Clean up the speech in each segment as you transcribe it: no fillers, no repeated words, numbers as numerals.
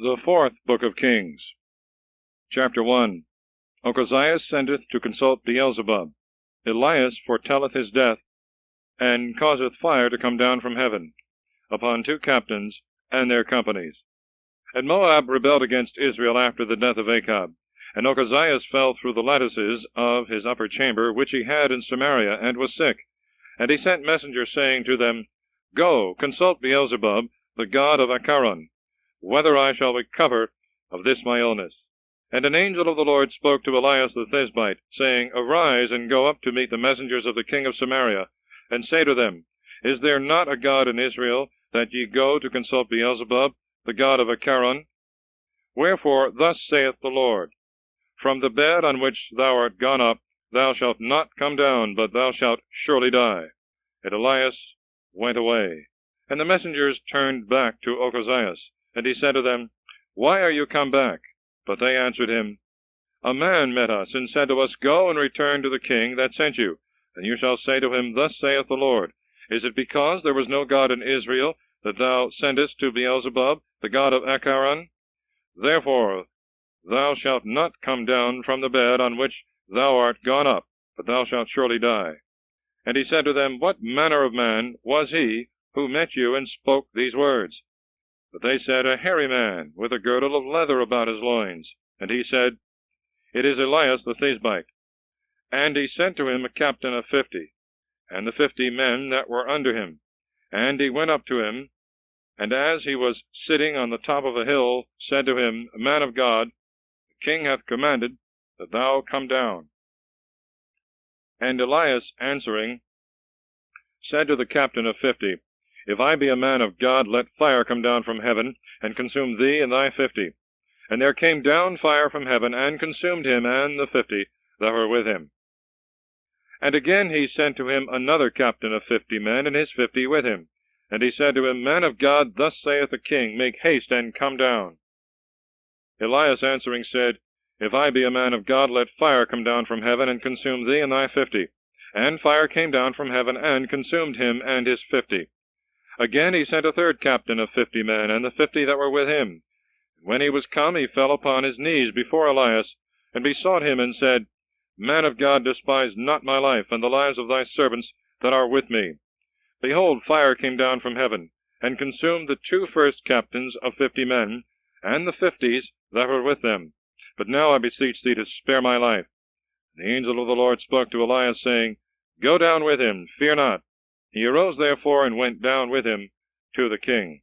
The fourth book of Kings. Chapter 1. Ochizias sendeth to consult Beelzebub. Elias foretelleth his death, and causeth fire to come down from heaven, upon 2 captains and their companies. And Moab rebelled against Israel after the death of Achab. And Ochizias fell through the lattices of his upper chamber, which he had in Samaria, and was sick. And he sent messengers, saying to them, Go, consult Beelzebub, the god of Acharon, whether I shall recover of this my illness. And an angel of the Lord spoke to Elias the Thisbite, saying, Arise, and go up to meet the messengers of the king of Samaria, and say to them, Is there not a God in Israel, that ye go to consult Beelzebub, the god of Acharon? Wherefore thus saith the Lord, From the bed on which thou art gone up, thou shalt not come down, but thou shalt surely die. And Elias went away. And the messengers turned back to Ochizias. And he said to them, Why are you come back? But they answered him, A man met us, and said to us, Go and return to the king that sent you. And you shall say to him, Thus saith the Lord, Is it because there was no God in Israel, that thou sendest to Beelzebub, the god of Acharon? Therefore thou shalt not come down from the bed on which thou art gone up, but thou shalt surely die. And he said to them, What manner of man was he who met you and spoke these words? But they said, A hairy man, with a girdle of leather about his loins. And he said, It is Elias the Thisbite. And he sent to him a captain of 50, and the 50 men that were under him. And he went up to him, and as he was sitting on the top of a hill, said to him, Man of God, the king hath commanded that thou come down. And Elias answering said to the captain of 50, If I be a man of God, let fire come down from heaven, and consume thee and thy 50. And there came down fire from heaven, and consumed him and the 50 that were with him. And again he sent to him another captain of 50 men, and his 50 with him. And he said to him, Man of God, thus saith the king, Make haste and come down. Elias answering said, If I be a man of God, let fire come down from heaven, and consume thee and thy 50. And fire came down from heaven, and consumed him and his 50. Again he sent a third captain of 50 men, and the 50 that were with him. And when he was come, he fell upon his knees before Elias, and besought him, and said, Man of God, despise not my life, and the lives of thy servants that are with me. Behold, fire came down from heaven, and consumed the 2 first captains of 50 men, and the 50s that were with them. But now I beseech thee to spare my life. And the angel of the Lord spoke to Elias, saying, Go down with him, fear not. He arose therefore, and went down with him to the king,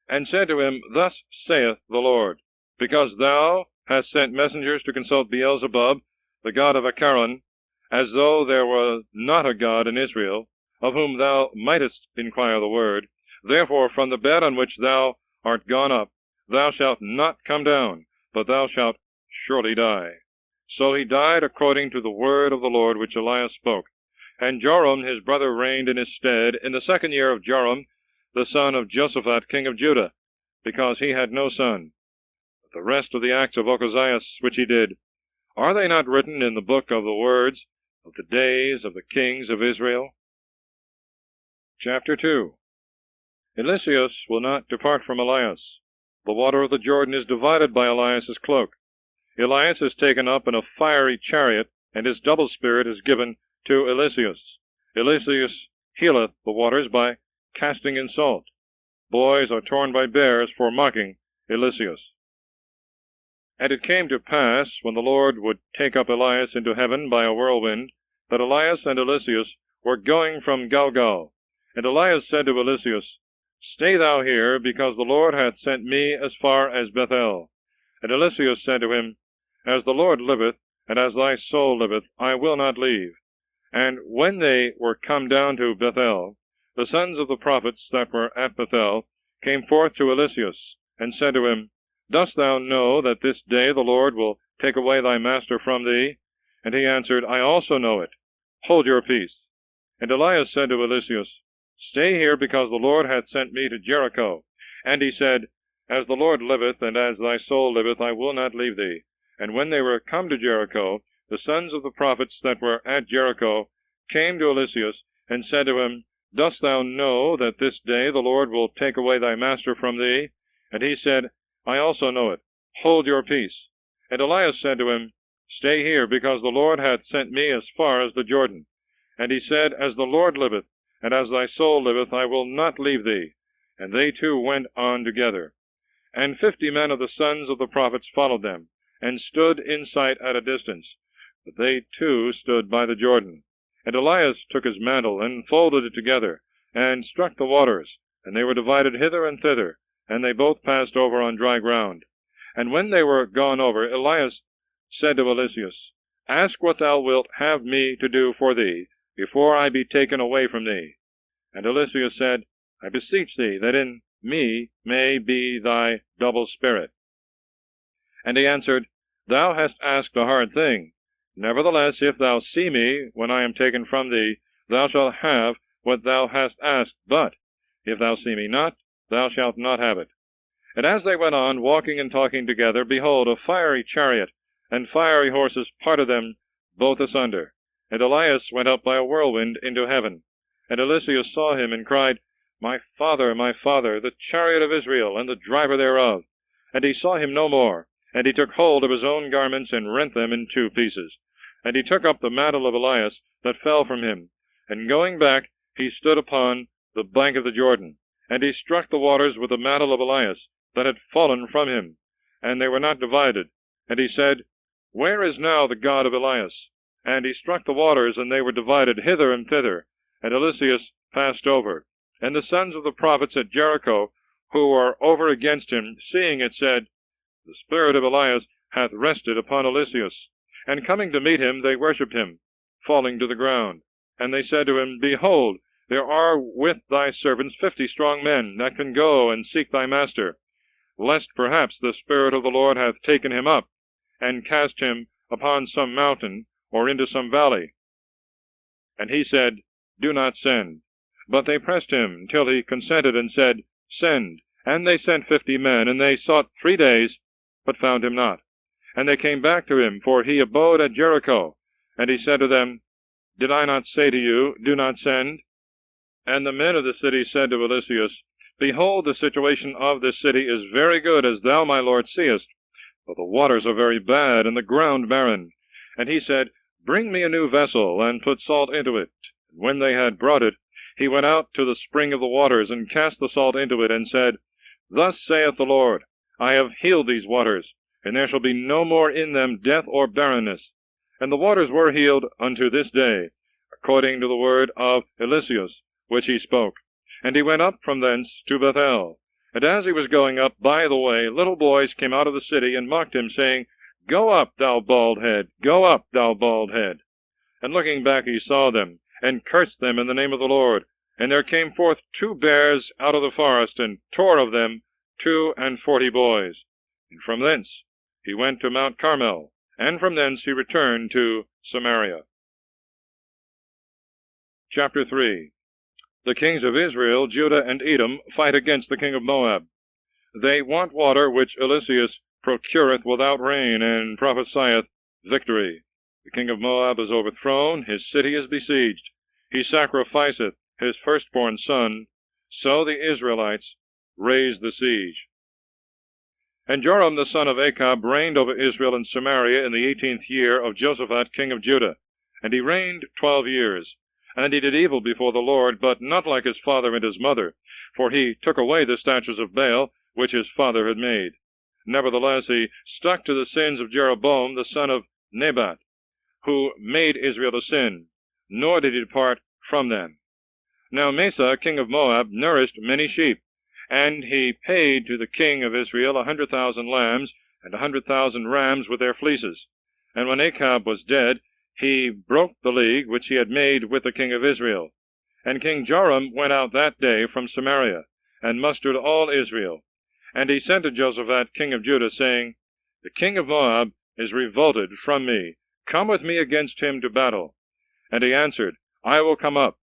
and said to him, Thus saith the Lord, Because thou hast sent messengers to consult Beelzebub, the god of Acharon, as though there were not a God in Israel, of whom thou mightest inquire the word, therefore from the bed on which thou art gone up, thou shalt not come down, but thou shalt surely die. So he died according to the word of the Lord which Elias spoke. And Joram his brother reigned in his stead in the 2nd year of Joram, the son of Josaphat king of Judah, because he had no son. But the rest of the acts of Ochizias which he did, are they not written in the book of the words of the days of the kings of Israel? Chapter 2. Eliseus will not depart from Elias. The water of the Jordan is divided by Elias's cloak. Elias is taken up in a fiery chariot, and his double spirit is given to Eliseus. Eliseus healeth the waters by casting in salt. Boys are torn by bears for mocking Eliseus. And it came to pass, when the Lord would take up Elias into heaven by a whirlwind, that Elias and Eliseus were going from Gilgal. And Elias said to Eliseus, Stay thou here, because the Lord hath sent me as far as Bethel. And Eliseus said to him, As the Lord liveth, and as thy soul liveth, I will not leave. And when they were come down to Bethel, the sons of the prophets that were at Bethel came forth to Eliseus, and said to him, Dost thou know that this day the Lord will take away thy master from thee? And he answered, I also know it. Hold your peace. And Elias said to Eliseus, Stay here, because the Lord hath sent me to Jericho. And he said, As the Lord liveth, and as thy soul liveth, I will not leave thee. And when they were come to Jericho, the sons of the prophets that were at Jericho came to Eliseus, and said to him, Dost thou know that this day the Lord will take away thy master from thee? And he said, I also know it. Hold your peace. And Elias said to him, Stay here, because the Lord hath sent me as far as the Jordan. And he said, As the Lord liveth, and as thy soul liveth, I will not leave thee. And they two went on together. And 50 men of the sons of the prophets followed them, and stood in sight at a distance. But they too stood by the Jordan. And Elias took his mantle, and folded it together, and struck the waters, and they were divided hither and thither, and they both passed over on dry ground. And when they were gone over, Elias said to Eliseus, Ask what thou wilt have me to do for thee, before I be taken away from thee. And Eliseus said, I beseech thee that in me may be thy double spirit. And he answered, Thou hast asked a hard thing. Nevertheless, if thou see me when I am taken from thee, thou shalt have what thou hast asked. But if thou see me not, thou shalt not have it. And as they went on, walking and talking together, behold, a fiery chariot and fiery horses parted them both asunder. And Elias went up by a whirlwind into heaven. And Eliseus saw him, and cried, my father, the chariot of Israel, and the driver thereof. And he saw him no more. And he took hold of his own garments, and rent them in 2 pieces. And he took up the mantle of Elias that fell from him. And going back, he stood upon the bank of the Jordan. And he struck the waters with the mantle of Elias that had fallen from him, and they were not divided. And he said, Where is now the God of Elias? And he struck the waters, and they were divided hither and thither, and Eliseus passed over. And the sons of the prophets at Jericho, who were over against him, seeing it, said, The spirit of Elias hath rested upon Eliseus. And coming to meet him, they worshipped him, falling to the ground. And they said to him, Behold, there are with thy servants 50 strong men, that can go and seek thy master, lest perhaps the Spirit of the Lord hath taken him up, and cast him upon some mountain, or into some valley. And he said, Do not send. But they pressed him till he consented, and said, Send. And they sent 50 men, and they sought 3 days, but found him not. And they came back to him, for he abode at Jericho. And he said to them, Did I not say to you, Do not send? And the men of the city said to Eliseus, Behold, the situation of this city is very good, as thou, my lord, seest, but the waters are very bad, and the ground barren. And he said, Bring me a new vessel, and put salt into it. And when they had brought it, he went out to the spring of the waters, and cast the salt into it, and said, Thus saith the Lord, I have healed these waters, and there shall be no more in them death or barrenness. And the waters were healed unto this day, according to the word of Eliseus, which he spoke. And he went up from thence to Bethel. And as he was going up by the way, little boys came out of the city, and mocked him, saying, Go up, thou bald head! Go up, thou bald head! And looking back he saw them, and cursed them in the name of the Lord. And there came forth 2 bears out of the forest, and tore of them 42 boys. And from thence he went to Mount Carmel, and from thence he returned to Samaria. Chapter 3. The kings of Israel, Judah, and Edom fight against the king of Moab. They want water, which Eliseus procureth without rain, and prophesieth victory. The king of Moab is overthrown, his city is besieged. He sacrificeth his firstborn son. So the Israelites raise the siege. And Joram the son of Achab reigned over Israel and Samaria in the 18th year of Josaphat king of Judah. And he reigned 12 years. And he did evil before the Lord, but not like his father and his mother, for he took away the statues of Baal, which his father had made. Nevertheless he stuck to the sins of Jeroboam the son of Nebat, who made Israel to sin, nor did he depart from them. Now Mesa king of Moab nourished many sheep, and he paid to the king of Israel 100,000 lambs, and 100,000 rams with their fleeces. And when Achab was dead, he broke the league which he had made with the king of Israel. And King Joram went out that day from Samaria, and mustered all Israel. And he sent to Josaphat king of Judah, saying, The king of Moab is revolted from me. Come with me against him to battle. And he answered, I will come up.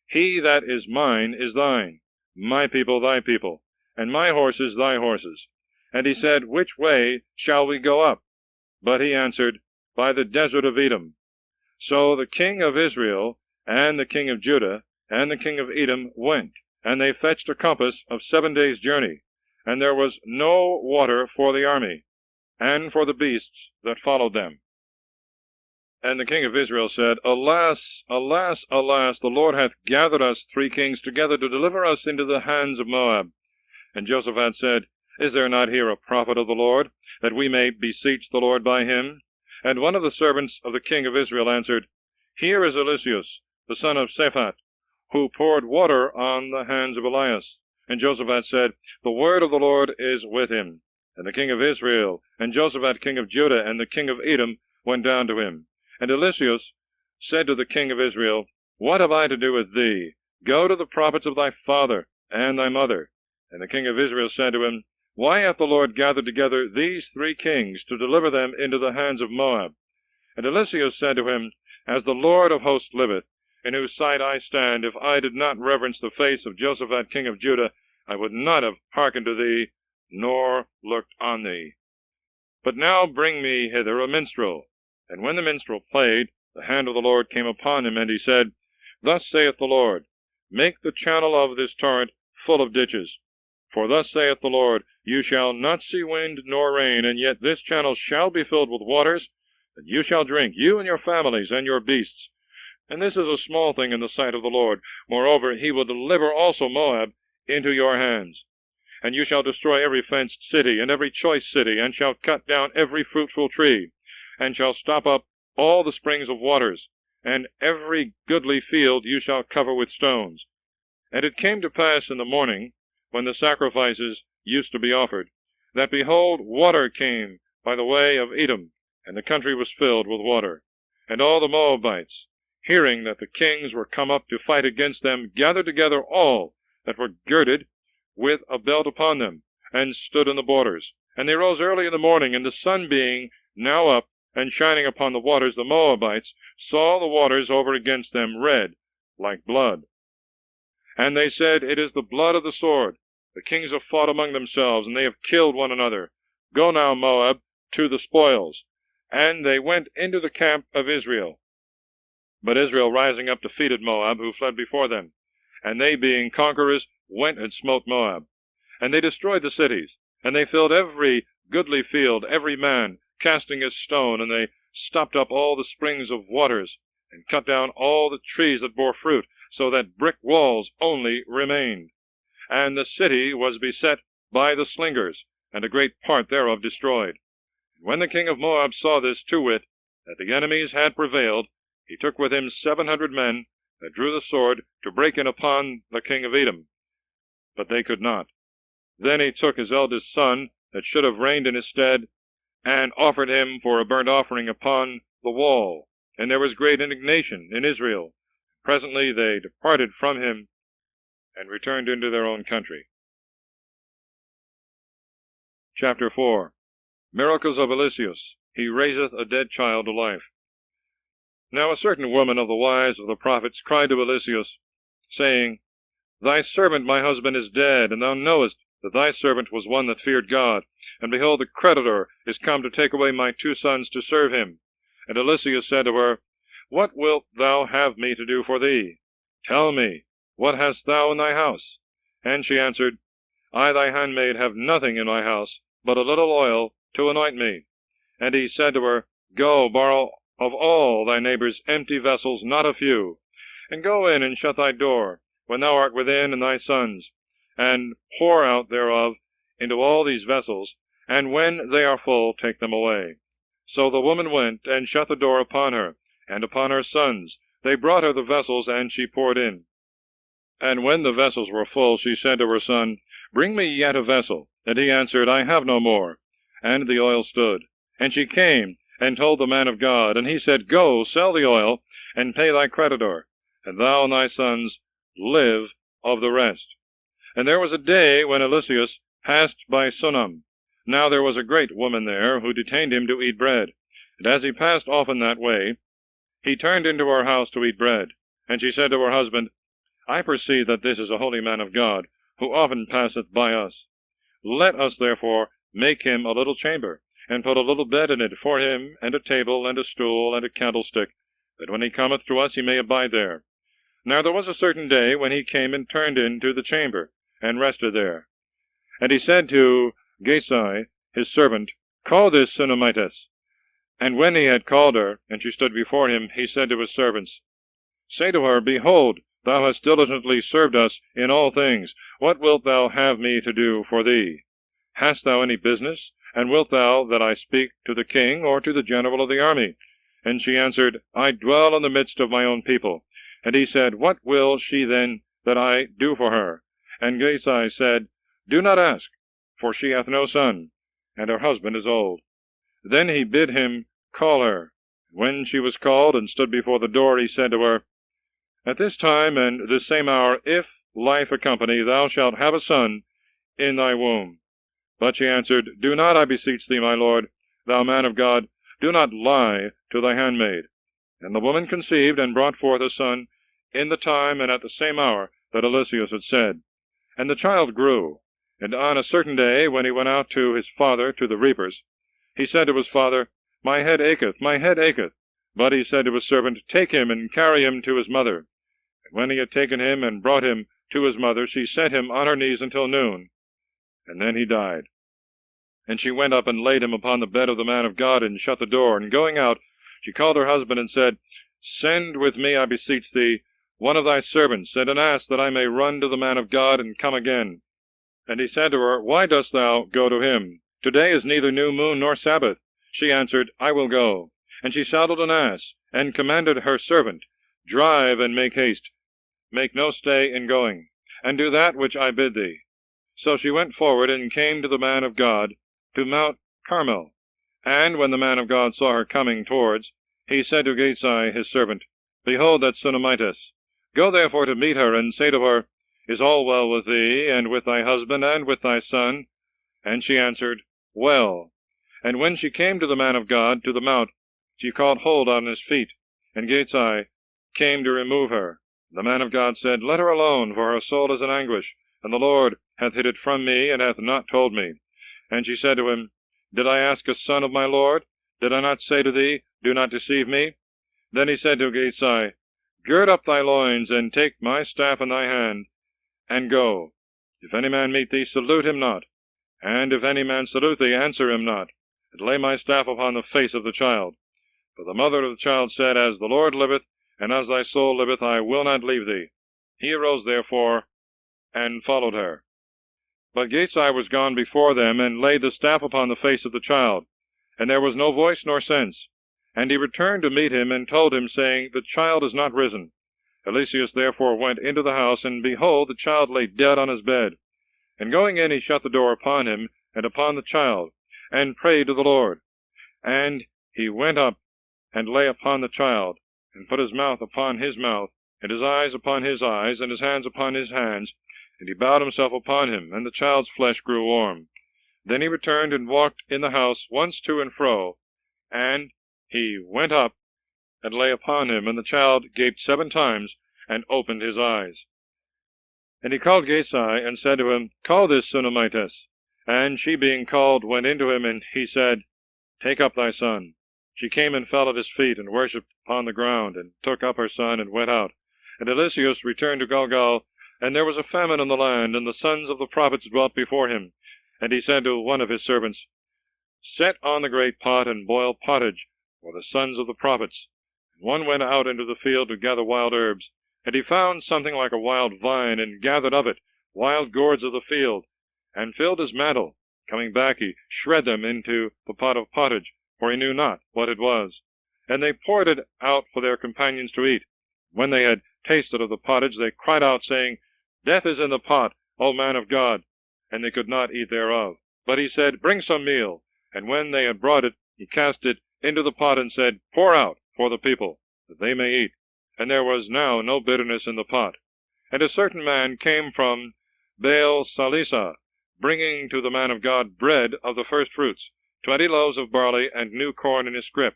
He that is mine is thine, my people thy people, and my horses thy horses. And he said, Which way shall we go up? But he answered, By the desert of Edom. So the king of Israel, and the king of Judah, and the king of Edom went, and they fetched a compass of 7 days' journey. and there was no water for the army, and for the beasts that followed them. And the king of Israel said, Alas, alas, alas, the Lord hath gathered us 3 kings together to deliver us into the hands of Moab. And Jehoshaphat said, Is there not here a prophet of the Lord, that we may beseech the Lord by him? And one of the servants of the king of Israel answered, Here is Eliseus, the son of Shaphat, who poured water on the hands of Elias. And Jehoshaphat said, The word of the Lord is with him. And the king of Israel, and Jehoshaphat king of Judah, and the king of Edom went down to him. And Eliseus said to the king of Israel, What have I to do with thee? Go to the prophets of thy father and thy mother. And the king of Israel said to him, Why hath the Lord gathered together these 3 kings to deliver them into the hands of Moab? And Eliseus said to him, As the Lord of hosts liveth, in whose sight I stand, if I did not reverence the face of Jehoshaphat king of Judah, I would not have hearkened to thee, nor looked on thee. But now bring me hither a minstrel. And when the minstrel played, the hand of the Lord came upon him, and he said, Thus saith the Lord, Make the channel of this torrent full of ditches. For thus saith the Lord, You shall not see wind nor rain, and yet this channel shall be filled with waters, and you shall drink, you and your families and your beasts. And this is a small thing in the sight of the Lord. Moreover, he will deliver also Moab into your hands. And you shall destroy every fenced city, and every choice city, and shall cut down every fruitful tree, and shall stop up all the springs of waters, and every goodly field you shall cover with stones. And it came to pass in the morning, when the sacrifices used to be offered, that behold, water came by the way of Edom, and the country was filled with water. And all the Moabites, hearing that the kings were come up to fight against them, gathered together all that were girded with a belt upon them, and stood in the borders. And they rose early in the morning, and the sun being now up, and shining upon the waters, the Moabites saw the waters over against them red, like blood. And they said, It is the blood of the sword. The kings have fought among themselves, and they have killed one another. Go now, Moab, to the spoils. And they went into the camp of Israel. But Israel rising up defeated Moab, who fled before them. And they, being conquerors, went and smote Moab. And they destroyed the cities, and they filled every goodly field, every man casting his stone, and they stopped up all the springs of waters, and cut down all the trees that bore fruit, so that brick walls only remained. And the city was beset by the slingers, and a great part thereof destroyed. And when the king of Moab saw this, to wit, that the enemies had prevailed, he took with him 700 men that drew the sword to break in upon the king of Edom. But they could not. Then he took his eldest son, that should have reigned in his stead, and offered him for a burnt offering upon the wall. And there was great indignation in Israel. Presently they departed from him, and returned into their own country. Chapter 4. Miracles of Eliseus. He raiseth a dead child to life. Now a certain woman of the wives of the prophets cried to Eliseus, saying, Thy servant my husband is dead, and thou knowest that thy servant was one that feared God. And behold, the creditor is come to take away my 2 sons to serve him. And Eliseus said to her, What wilt thou have me to do for thee? Tell me, what hast thou in thy house? And she answered, I thy handmaid have nothing in my house, but a little oil to anoint me. And he said to her, Go, borrow of all thy neighbors empty vessels, not a few, and go in and shut thy door, when thou art within, and thy sons, and pour out thereof into all these vessels, and when they are full, take them away. So the woman went, and shut the door upon her, and upon her sons. They brought her the vessels, and she poured in. And when the vessels were full, she said to her son, Bring me yet a vessel. And he answered, I have no more. And the oil stood. And she came, and told the man of God. And he said, Go, sell the oil, and pay thy creditor, and thou and thy sons live of the rest. And there was a day when Eliseus passed by Sunam. Now there was a great woman there, who detained him to eat bread. And as he passed often that way, he turned into her house to eat bread. And she said to her husband, I perceive that this is a holy man of God, who often passeth by us. Let us therefore make him a little chamber, and put a little bed in it for him, and a table, and a stool, and a candlestick, that when he cometh to us he may abide there. Now there was a certain day when he came and turned into the chamber, and rested there. And he said to Gesai, his servant, Call this Sunammitis. And when he had called her, and she stood before him, he said to his servants, Say to her, Behold, thou hast diligently served us in all things. What wilt thou have me to do for thee? Hast thou any business? And wilt thou that I speak to the king, or to the general of the army? And she answered, I dwell in the midst of my own people. And he said, What will she then that I do for her? And Gesai said, Do not ask, for she hath no son, and her husband is old. Then he bid him call her. When she was called, and stood before the door, he said to her, At this time and this same hour, if life accompany, thou shalt have a son in thy womb. But she answered, Do not, I beseech thee, my lord, thou man of God, do not lie to thy handmaid. And the woman conceived, and brought forth a son in the time and at the same hour that Eliseus had said. And the child grew, and on a certain day, when he went out to his father to the reapers, he said to his father, My head acheth, my head acheth. But he said to his servant, Take him, and carry him to his mother. And when he had taken him, and brought him to his mother, she set him on her knees until noon, and then he died. And she went up and laid him upon the bed of the man of God, and shut the door. And going out, she called her husband, and said, Send with me, I beseech thee, one of thy servants, and an ass, that I may run to the man of God, and come again. And he said to her, Why dost thou go to him? Today is neither new moon nor Sabbath. She answered, I will go. And she saddled an ass, and commanded her servant, Drive and make haste, make no stay in going, and do that which I bid thee. So she went forward, and came to the man of God, to Mount Carmel. And when the man of God saw her coming towards, he said to Gesai his servant, Behold that Sunammitis. Go therefore to meet her, and say to her, Is all well with thee, and with thy husband, and with thy son? And she answered, Well. And when she came to the man of God, to the mount, she caught hold on his feet, and Gesai came to remove her. The man of God said, Let her alone, for her soul is in anguish, and the Lord hath hid it from me, and hath not told me. And she said to him, Did I ask a son of my Lord? Did I not say to thee, Do not deceive me? Then he said to Gesai, Gird up thy loins, and take my staff in thy hand, and go. If any man meet thee, salute him not. And if any man salute thee, answer him not. And lay my staff upon the face of the child. But the mother of the child said, As the Lord liveth, and as thy soul liveth, I will not leave thee. He arose therefore, and followed her. But Gesai was gone before them, and laid the staff upon the face of the child. And there was no voice nor sense. And he returned to meet him, and told him, saying, The child is not risen. Eliseus therefore went into the house, and behold, the child lay dead on his bed. And going in, he shut the door upon him, and upon the child, and prayed to the Lord. And he went up, and lay upon the child, and put his mouth upon his mouth, and his eyes upon his eyes, and his hands upon his hands, and he bowed himself upon him, and the child's flesh grew warm. Then he returned and walked in the house once to and fro, and he went up, and lay upon him, and the child gaped 7 times, and opened his eyes. And he called Gesai, and said to him, Call this Sunammitis. And she being called went into him, and he said, Take up thy son. She came and fell at his feet, and worshipped upon the ground, and took up her son, and went out. And Eliseus returned to Gilgal, and there was a famine in the land, and the sons of the prophets dwelt before him. And he said to one of his servants, Set on the great pot, and boil pottage for the sons of the prophets. And one went out into the field to gather wild herbs, and he found something like a wild vine, and gathered of it wild gourds of the field, and filled his mantle. Coming back, he shred them into the pot of pottage, for he knew not what it was. And they poured it out for their companions to eat. When they had tasted of the pottage, they cried out, saying, Death is in the pot, O man of God! And they could not eat thereof. But he said, Bring some meal. And when they had brought it, he cast it into the pot, and said, Pour out for the people, that they may eat. And there was now no bitterness in the pot. And a certain man came from Baal-Salisa, bringing to the man of God bread of the firstfruits, 20 loaves of barley, and new corn in his scrip.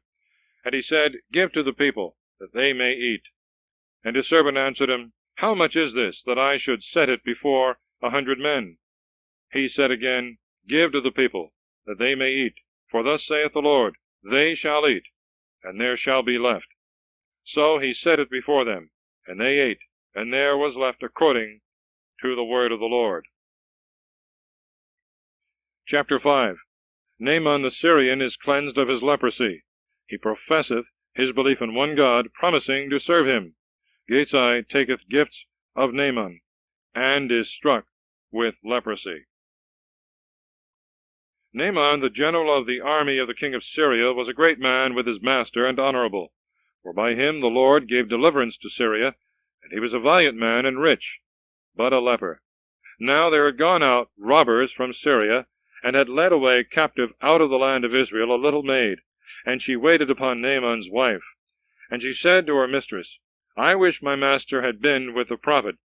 And he said, Give to the people, that they may eat. And his servant answered him, How much is this, that I should set it before 100 men? He said again, Give to the people, that they may eat. For thus saith the Lord, They shall eat, and there shall be left. So he set it before them, and they ate, and there was left according to the word of the Lord. Chapter 5. Naaman the Syrian is cleansed of his leprosy. He professeth his belief in one God, promising to serve him. Gazai taketh gifts of Naaman, and is struck with leprosy. Naaman, the general of the army of the king of Syria, was a great man with his master, and honorable, for by him the Lord gave deliverance to Syria, and he was a valiant man and rich, but a leper. Now there had gone out robbers from Syria, and had led away captive out of the land of Israel a little maid, and she waited upon Naaman's wife. And she said to her mistress, I wish my master had been with the prophet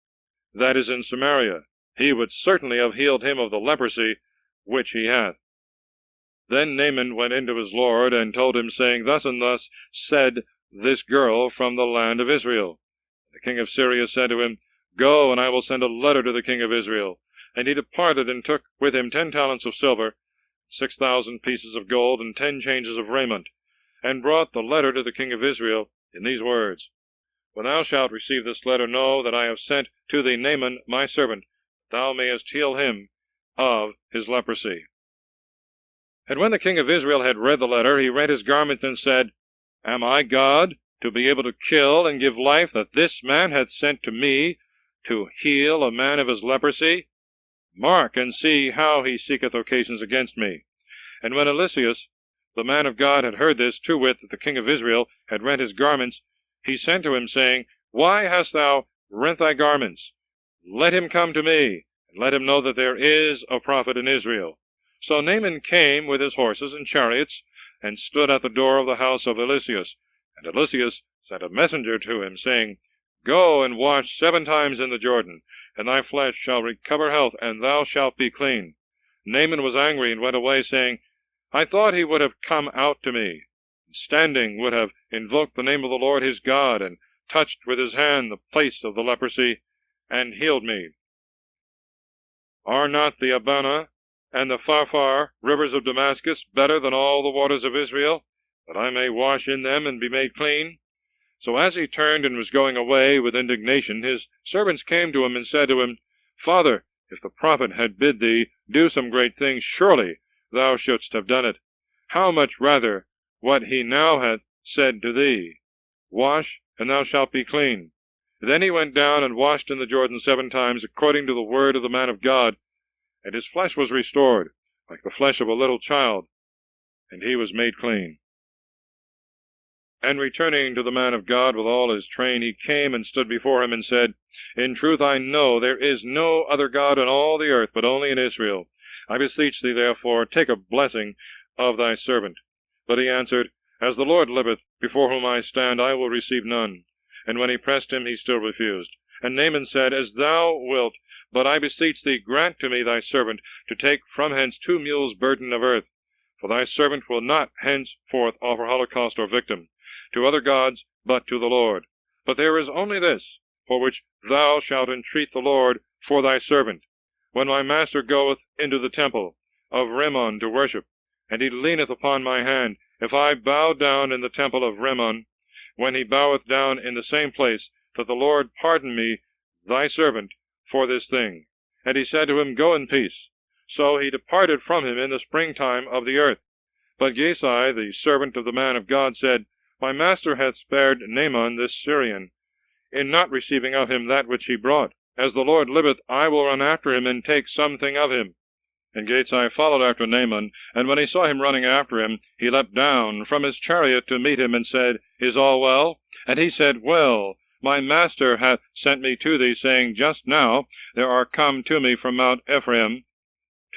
that is in Samaria. He would certainly have healed him of the leprosy which he hath. Then Naaman went into his lord, and told him, saying, Thus and thus said this girl from the land of Israel. The king of Syria said to him, Go, and I will send a letter to the king of Israel. And he departed, and took with him 10 talents of silver, 6,000 pieces of gold, and 10 changes of raiment, and brought the letter to the king of Israel in these words, When thou shalt receive this letter, know that I have sent to thee Naaman my servant, that thou mayest heal him of his leprosy. And when the king of Israel had read the letter, he rent his garment and said, Am I God, to be able to kill and give life, that this man hath sent to me to heal a man of his leprosy? Mark, and see how he seeketh occasions against me. And when Ecclesiam, the man of God, had heard this, to wit, that the king of Israel had rent his garments, he sent to him, saying, Why hast thou rent thy garments? Let him come to me, and let him know that there is a prophet in Israel. So Naaman came with his horses and chariots, and stood at the door of the house of Ecclesiam. And Ecclesiam sent a messenger to him, saying, Go and wash 7 times in the Jordan, and thy flesh shall recover health, and thou shalt be clean. Naaman was angry, and went away, saying, I thought he would have come out to me, and standing would have invoked the name of the Lord his God, and touched with his hand the place of the leprosy, and healed me. Are not the Abana and the Pharpar, rivers of Damascus, better than all the waters of Israel, that I may wash in them and be made clean? So as he turned and was going away with indignation, his servants came to him and said to him, Father, if the prophet had bid thee do some great thing, surely thou shouldst have done it. How much rather what he now hath said to thee, Wash, and thou shalt be clean. Then he went down and washed in the Jordan 7 times, according to the word of the man of God, and his flesh was restored, like the flesh of a little child, and he was made clean. And returning to the man of God with all his train, he came and stood before him, and said, In truth I know there is no other God in all the earth, but only in Israel. I beseech thee, therefore, take a blessing of thy servant. But he answered, As the Lord liveth, before whom I stand, I will receive none. And when he pressed him, he still refused. And Naaman said, As thou wilt, but I beseech thee, grant to me thy servant to take from hence 2 mules' burden of earth. For thy servant will not henceforth offer holocaust or victim to other gods, but to the Lord. But there is only this, for which thou shalt entreat the Lord for thy servant. When my master goeth into the temple of Rimmon to worship, and he leaneth upon my hand, if I bow down in the temple of Rimmon, when he boweth down in the same place, that the Lord pardon me, thy servant, for this thing. And he said to him, Go in peace. So he departed from him in the springtime of the earth. But Gazai, the servant of the man of God, said, My master hath spared Naaman this Syrian, in not receiving of him that which he brought. As the Lord liveth, I will run after him, and take something of him. And Gazai followed after Naaman, and when he saw him running after him, he leapt down from his chariot to meet him, and said, Is all well? And he said, Well, my master hath sent me to thee, saying, Just now there are come to me from Mount Ephraim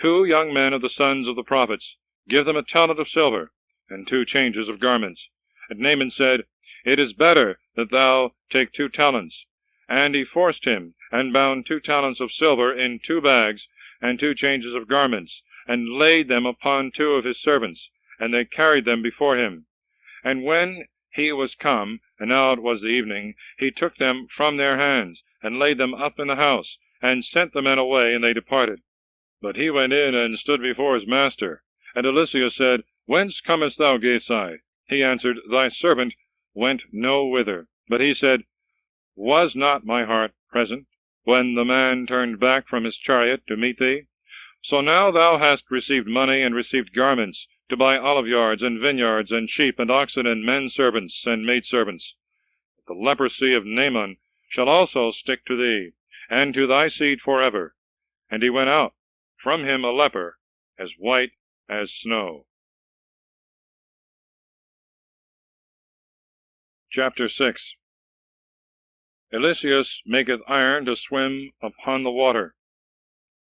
2 young men of the sons of the prophets. Give them a talent of silver, and 2 changes of garments. And Naaman said, It is better that thou take 2 talents. And he forced him, and bound 2 talents of silver in 2 bags, and 2 changes of garments, and laid them upon 2 of his servants, and they carried them before him. And when he was come, and now it was the evening, he took them from their hands, and laid them up in the house, and sent the men away, and they departed. But he went in and stood before his master. And Ecclesiam said, Whence comest thou, Gazai? He answered, Thy servant went no whither. But he said, Was not my heart present when the man turned back from his chariot to meet thee? So now thou hast received money, and received garments, to buy oliveyards, and vineyards, and sheep, and oxen, and men servants, and maidservants. But the leprosy of Naaman shall also stick to thee, and to thy seed forever. And he went out from him a leper, as white as snow. Chapter 6. Eliseus maketh iron to swim upon the water.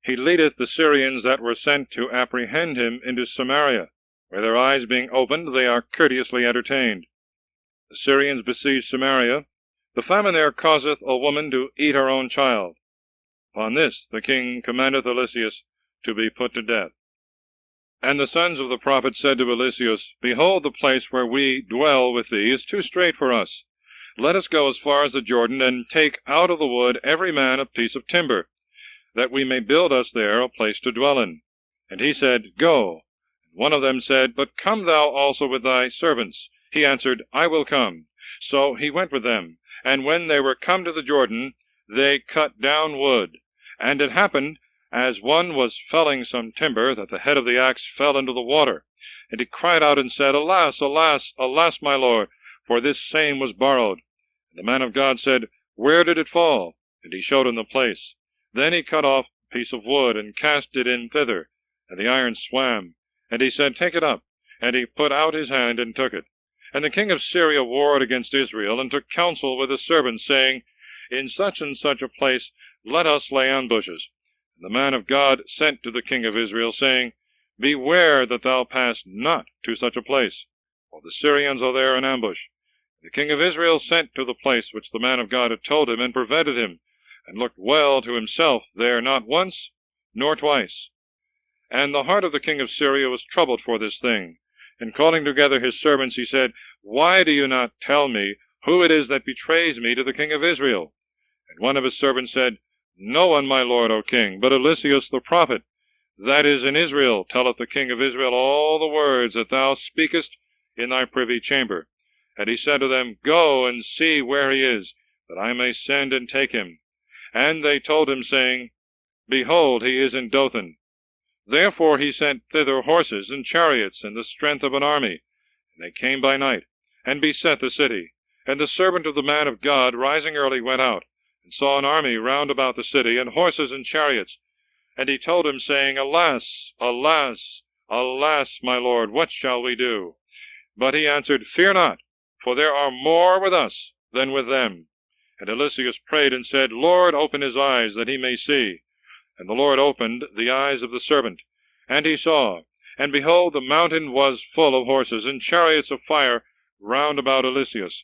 He leadeth the Syrians that were sent to apprehend him into Samaria, where their eyes being opened, they are courteously entertained. The Syrians besiege Samaria. The famine there causeth a woman to eat her own child. Upon this the king commandeth Eliseus to be put to death. And the sons of the prophet said to Eliseus, Behold, the place where we dwell with thee is too strait for us. Let us go as far as the Jordan, and take out of the wood every man a piece of timber, that we may build us there a place to dwell in. And he said, Go. And one of them said, But come thou also with thy servants. He answered, I will come. So he went with them. And when they were come to the Jordan, they cut down wood. And it happened, as one was felling some timber, that the head of the axe fell into the water. And he cried out and said, Alas, alas, alas, my lord, for this same was borrowed. And the man of God said, Where did it fall? And he showed him the place. Then he cut off a piece of wood, and cast it in thither, and the iron swam. And he said, Take it up. And he put out his hand, and took it. And the king of Syria warred against Israel, and took counsel with his servants, saying, In such and such a place let us lay ambushes. And the man of God sent to the king of Israel, saying, Beware that thou pass not to such a place, for the Syrians are there in ambush. And the king of Israel sent to the place which the man of God had told him, and prevented him, and looked well to himself there not once nor twice. And the heart of the king of Syria was troubled for this thing. And calling together his servants, he said, Why do you not tell me who it is that betrays me to the king of Israel? And one of his servants said, No one, my lord, O king, but Eliseus the prophet, that is in Israel, telleth the king of Israel all the words that thou speakest in thy privy chamber. And he said to them, Go and see where he is, that I may send and take him. And they told him, saying, Behold, he is in Dothan. Therefore he sent thither horses and chariots, and the strength of an army. And they came by night, and beset the city. And the servant of the man of God, rising early, went out, and saw an army round about the city, and horses and chariots. And he told him, saying, Alas, alas, alas, my lord, what shall we do? But he answered, Fear not, for there are more with us than with them. And Eliseus prayed and said, Lord, open his eyes, that he may see. And the Lord opened the eyes of the servant, and he saw. And behold, the mountain was full of horses and chariots of fire round about Eliseus.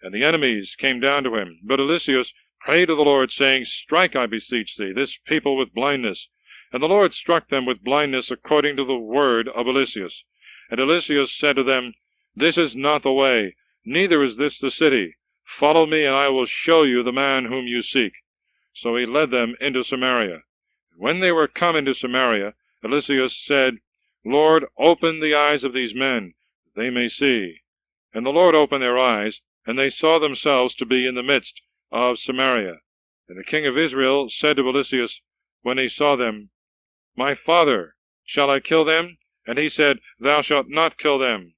And the enemies came down to him. But Eliseus prayed to the Lord, saying, Strike, I beseech thee, this people with blindness. And the Lord struck them with blindness according to the word of Eliseus. And Eliseus said to them, This is not the way, neither is this the city. Follow me, and I will show you the man whom you seek. So he led them into Samaria. And when they were come into Samaria, Eliseus said, Lord, open the eyes of these men, that they may see. And the Lord opened their eyes, and they saw themselves to be in the midst of Samaria. And the king of Israel said to Eliseus, when he saw them, My father, shall I kill them? And he said, Thou shalt not kill them.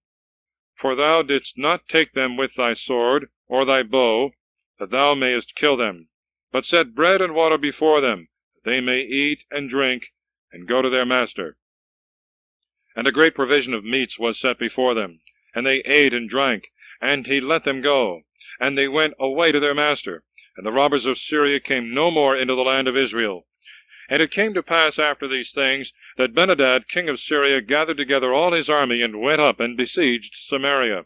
For thou didst not take them with thy sword, or thy bow, that thou mayest kill them, but set bread and water before them, that they may eat and drink, and go to their master. And a great provision of meats was set before them, and they ate and drank, and he let them go, and they went away to their master. And the robbers of Syria came no more into the land of Israel. And it came to pass after these things, that Benhadad king of Syria gathered together all his army, and went up and besieged Samaria.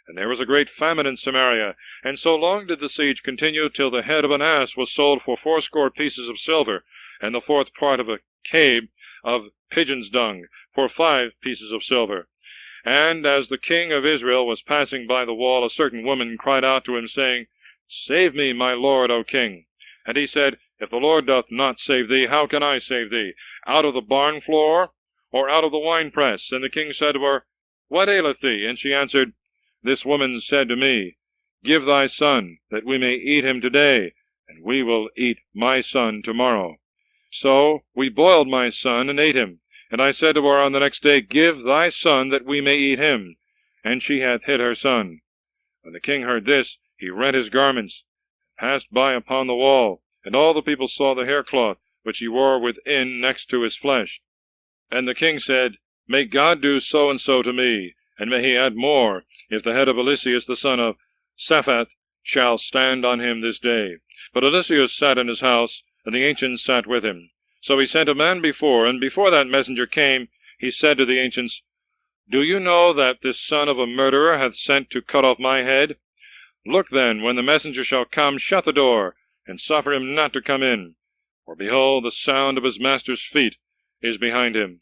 And there was a great famine in Samaria, and so long did the siege continue, till the head of an ass was sold for 80 pieces of silver, and the 4th part of a cab of pigeon's dung for 5 pieces of silver. And as the king of Israel was passing by the wall, a certain woman cried out to him, saying, Save me, my lord, O king. And he said, If the Lord doth not save thee, how can I save thee? Out of the barn floor, or out of the winepress? And the king said to her, What aileth thee? And she answered, This woman said to me, Give thy son, that we may eat him today, and we will eat my son tomorrow. So we boiled my son, and ate him. And I said to her on the next day, Give thy son, that we may eat him. And she hath hid her son. When the king heard this, he rent his garments, and passed by upon the wall. And all the people saw the haircloth, which he wore within next to his flesh. And the king said, May God do so and so to me, and may he add more, if the head of Eliseus the son of Shaphat shall stand on him this day. But Eliseus sat in his house, and the ancients sat with him. So he sent a man before, and before that messenger came, he said to the ancients, Do you know that this son of a murderer hath sent to cut off my head? Look then, when the messenger shall come, shut the door, and suffer him not to come in. For behold, the sound of his master's feet is behind him.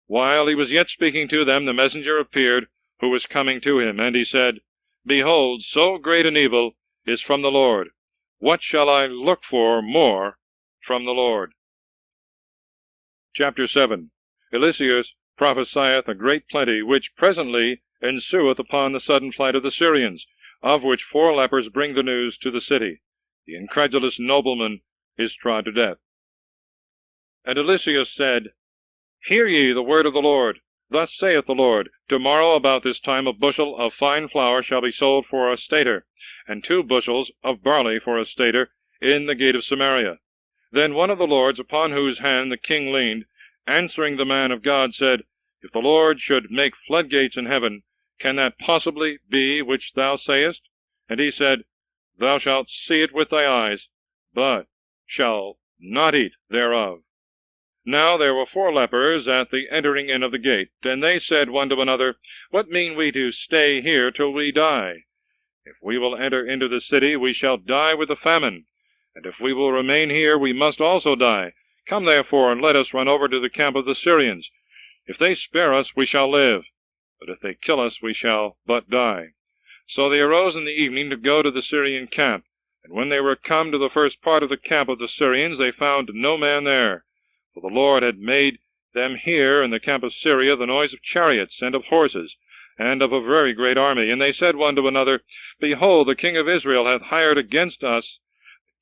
While he was yet speaking to them, the messenger appeared, who was coming to him, and he said, Behold, so great an evil is from the Lord. What shall I look for more from the Lord? Chapter 7. Eliseus prophesieth a great plenty, which presently ensueth upon the sudden flight of the Syrians, of which 4 lepers bring the news to the city. The incredulous nobleman is trod to death. And Eliseus said, Hear ye the word of the Lord. Thus saith the Lord, Tomorrow about this time a bushel of fine flour shall be sold for a stater, and 2 bushels of barley for a stater, in the gate of Samaria. Then one of the lords, upon whose hand the king leaned, answering the man of God, said, If the Lord should make floodgates in heaven, can that possibly be which thou sayest? And he said, Thou shalt see it with thy eyes, but shalt not eat thereof. Now there were 4 lepers at the entering in of the gate, and they said one to another, What mean we to stay here till we die? If we will enter into the city, we shall die with the famine, and if we will remain here, we must also die. Come therefore, and let us run over to the camp of the Syrians. If they spare us, we shall live, but if they kill us, we shall but die. So they arose in the evening to go to the Syrian camp, and when they were come to the first part of the camp of the Syrians, they found no man there. For the Lord had made them hear in the camp of Syria the noise of chariots and of horses, and of a very great army. And they said one to another, Behold, the king of Israel hath hired against us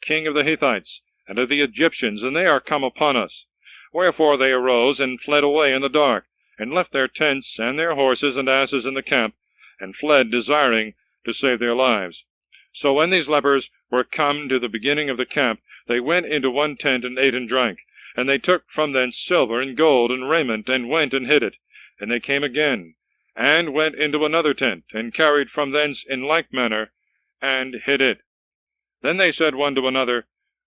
the king of the Hittites, and of the Egyptians, and they are come upon us. Wherefore they arose, and fled away in the dark, and left their tents and their horses and asses in the camp, and fled, desiring to save their lives. So when these lepers were come to the beginning of the camp, they went into one tent, and ate and drank. And they took from thence silver and gold and raiment, and went and hid it. And they came again, and went into another tent, and carried from thence in like manner, and hid it. Then they said one to another,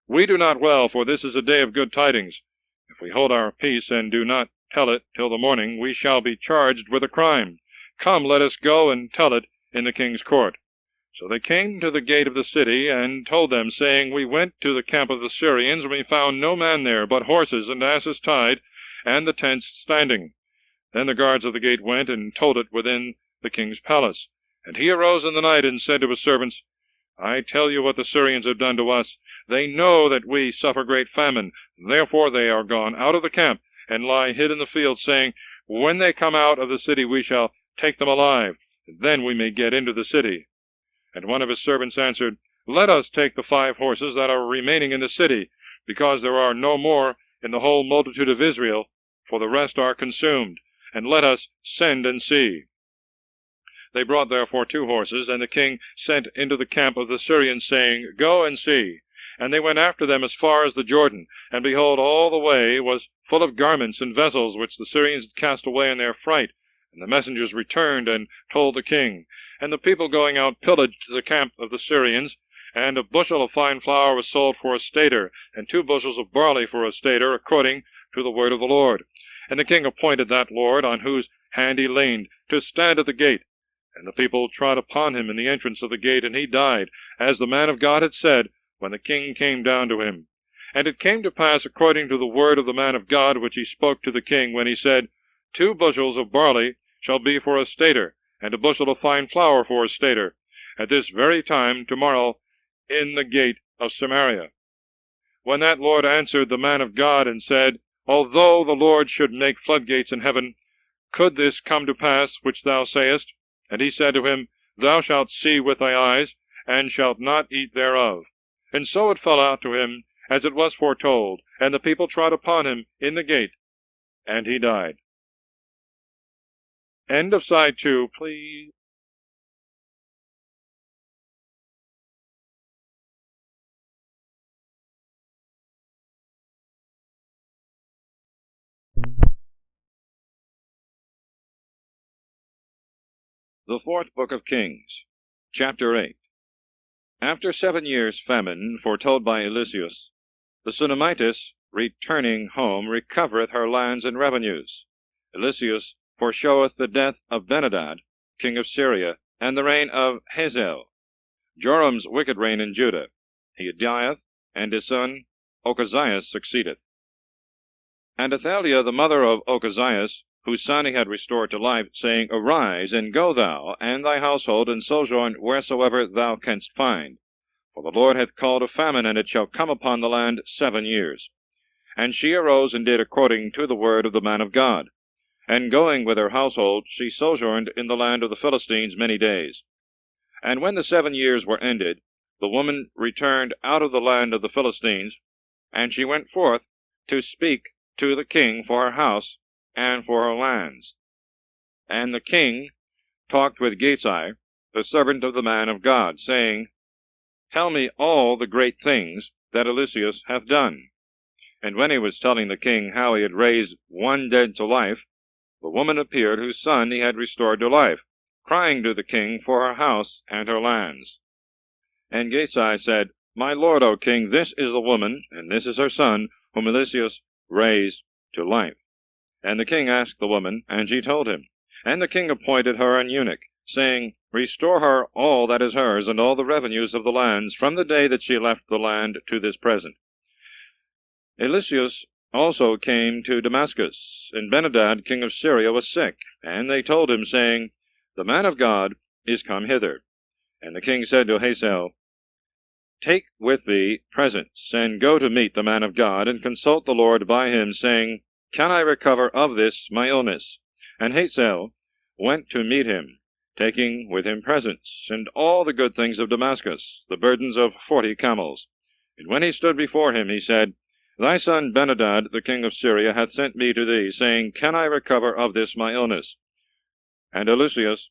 We do not well, for this is a day of good tidings. If we hold our peace, and do not tell it till the morning, we shall be charged with a crime. Come, let us go and tell it in the king's court. So they came to the gate of the city, and told them, saying, We went to the camp of the Syrians, and we found no man there, but horses and asses tied, and the tents standing. Then the guards of the gate went, and told it within the king's palace. And he arose in the night, and said to his servants, I tell you what the Syrians have done to us. They know that we suffer great famine. Therefore they are gone out of the camp, and lie hid in the field, saying, When they come out of the city, we shall take them alive, and then we may get into the city. And one of his servants answered, Let us take the 5 horses that are remaining in the city, because there are no more in the whole multitude of Israel, for the rest are consumed, and let us send and see. They brought therefore 2 horses, and the king sent into the camp of the Syrians, saying, Go and see. And they went after them as far as the Jordan, and behold, all the way was full of garments and vessels, which the Syrians had cast away in their fright. And the messengers returned and told the king. And the people going out pillaged the camp of the Syrians, and a bushel of fine flour was sold for a stater, and 2 bushels of barley for a stater, according to the word of the Lord. And the king appointed that lord, on whose hand he leaned, to stand at the gate. And the people trod upon him in the entrance of the gate, and he died, as the man of God had said, when the king came down to him. And it came to pass according to the word of the man of God, which he spoke to the king, when he said, 2 bushels of barley shall be for a stater, and a bushel of fine flour for a stater, at this very time tomorrow in the gate of Samaria. When that lord answered the man of God, and said, Although the Lord should make floodgates in heaven, could this come to pass which thou sayest? And he said to him, Thou shalt see with thy eyes, and shalt not eat thereof. And so it fell out to him, as it was foretold, and the people trod upon him in the gate, and he died. End of side 2, please. The Fourth Book of Kings, Chapter 8. After 7 years' famine, foretold by Eliseus, the Sunamites, returning home, recovereth her lands and revenues. Eliseus foreshoweth the death of Benhadad, king of Syria, and the reign of Hazael, Joram's wicked reign in Judah. He dieth, and his son Ochazias succeedeth. And Athaliah, the mother of Ochazias, whose son he had restored to life, saying, Arise, and go thou, and thy household, and sojourn wheresoever thou canst find. For the Lord hath called a famine, and it shall come upon the land 7 years. And she arose and did according to the word of the man of God. And going with her household, she sojourned in the land of the Philistines many days. And when the 7 years were ended, the woman returned out of the land of the Philistines, and she went forth to speak to the king for her house and for her lands. And the king talked with Gazi, the servant of the man of God, saying, Tell me all the great things that Eliseus hath done. And when he was telling the king how he had raised one dead to life, the woman appeared whose son he had restored to life, crying to the king for her house and her lands. And Gazi said, My lord, O king, this is the woman, and this is her son, whom Eliseus raised to life. And the king asked the woman, and she told him. And the king appointed her an eunuch, saying, Restore her all that is hers, and all the revenues of the lands, from the day that she left the land to this present. Eliseus also came to Damascus, and Benhadad king of Syria was sick, and they told him, saying, The man of God is come hither. And the king said to Hazael, Take with thee presents, and go to meet the man of God, and consult the Lord by him, saying, Can I recover of this my illness? And Hazael went to meet him, taking with him presents, and all the good things of Damascus, the burdens of 40 camels. And when he stood before him, he said, Thy son Benhadad, the king of Syria, hath sent me to thee, saying, Can I recover of this my illness? And Eliseus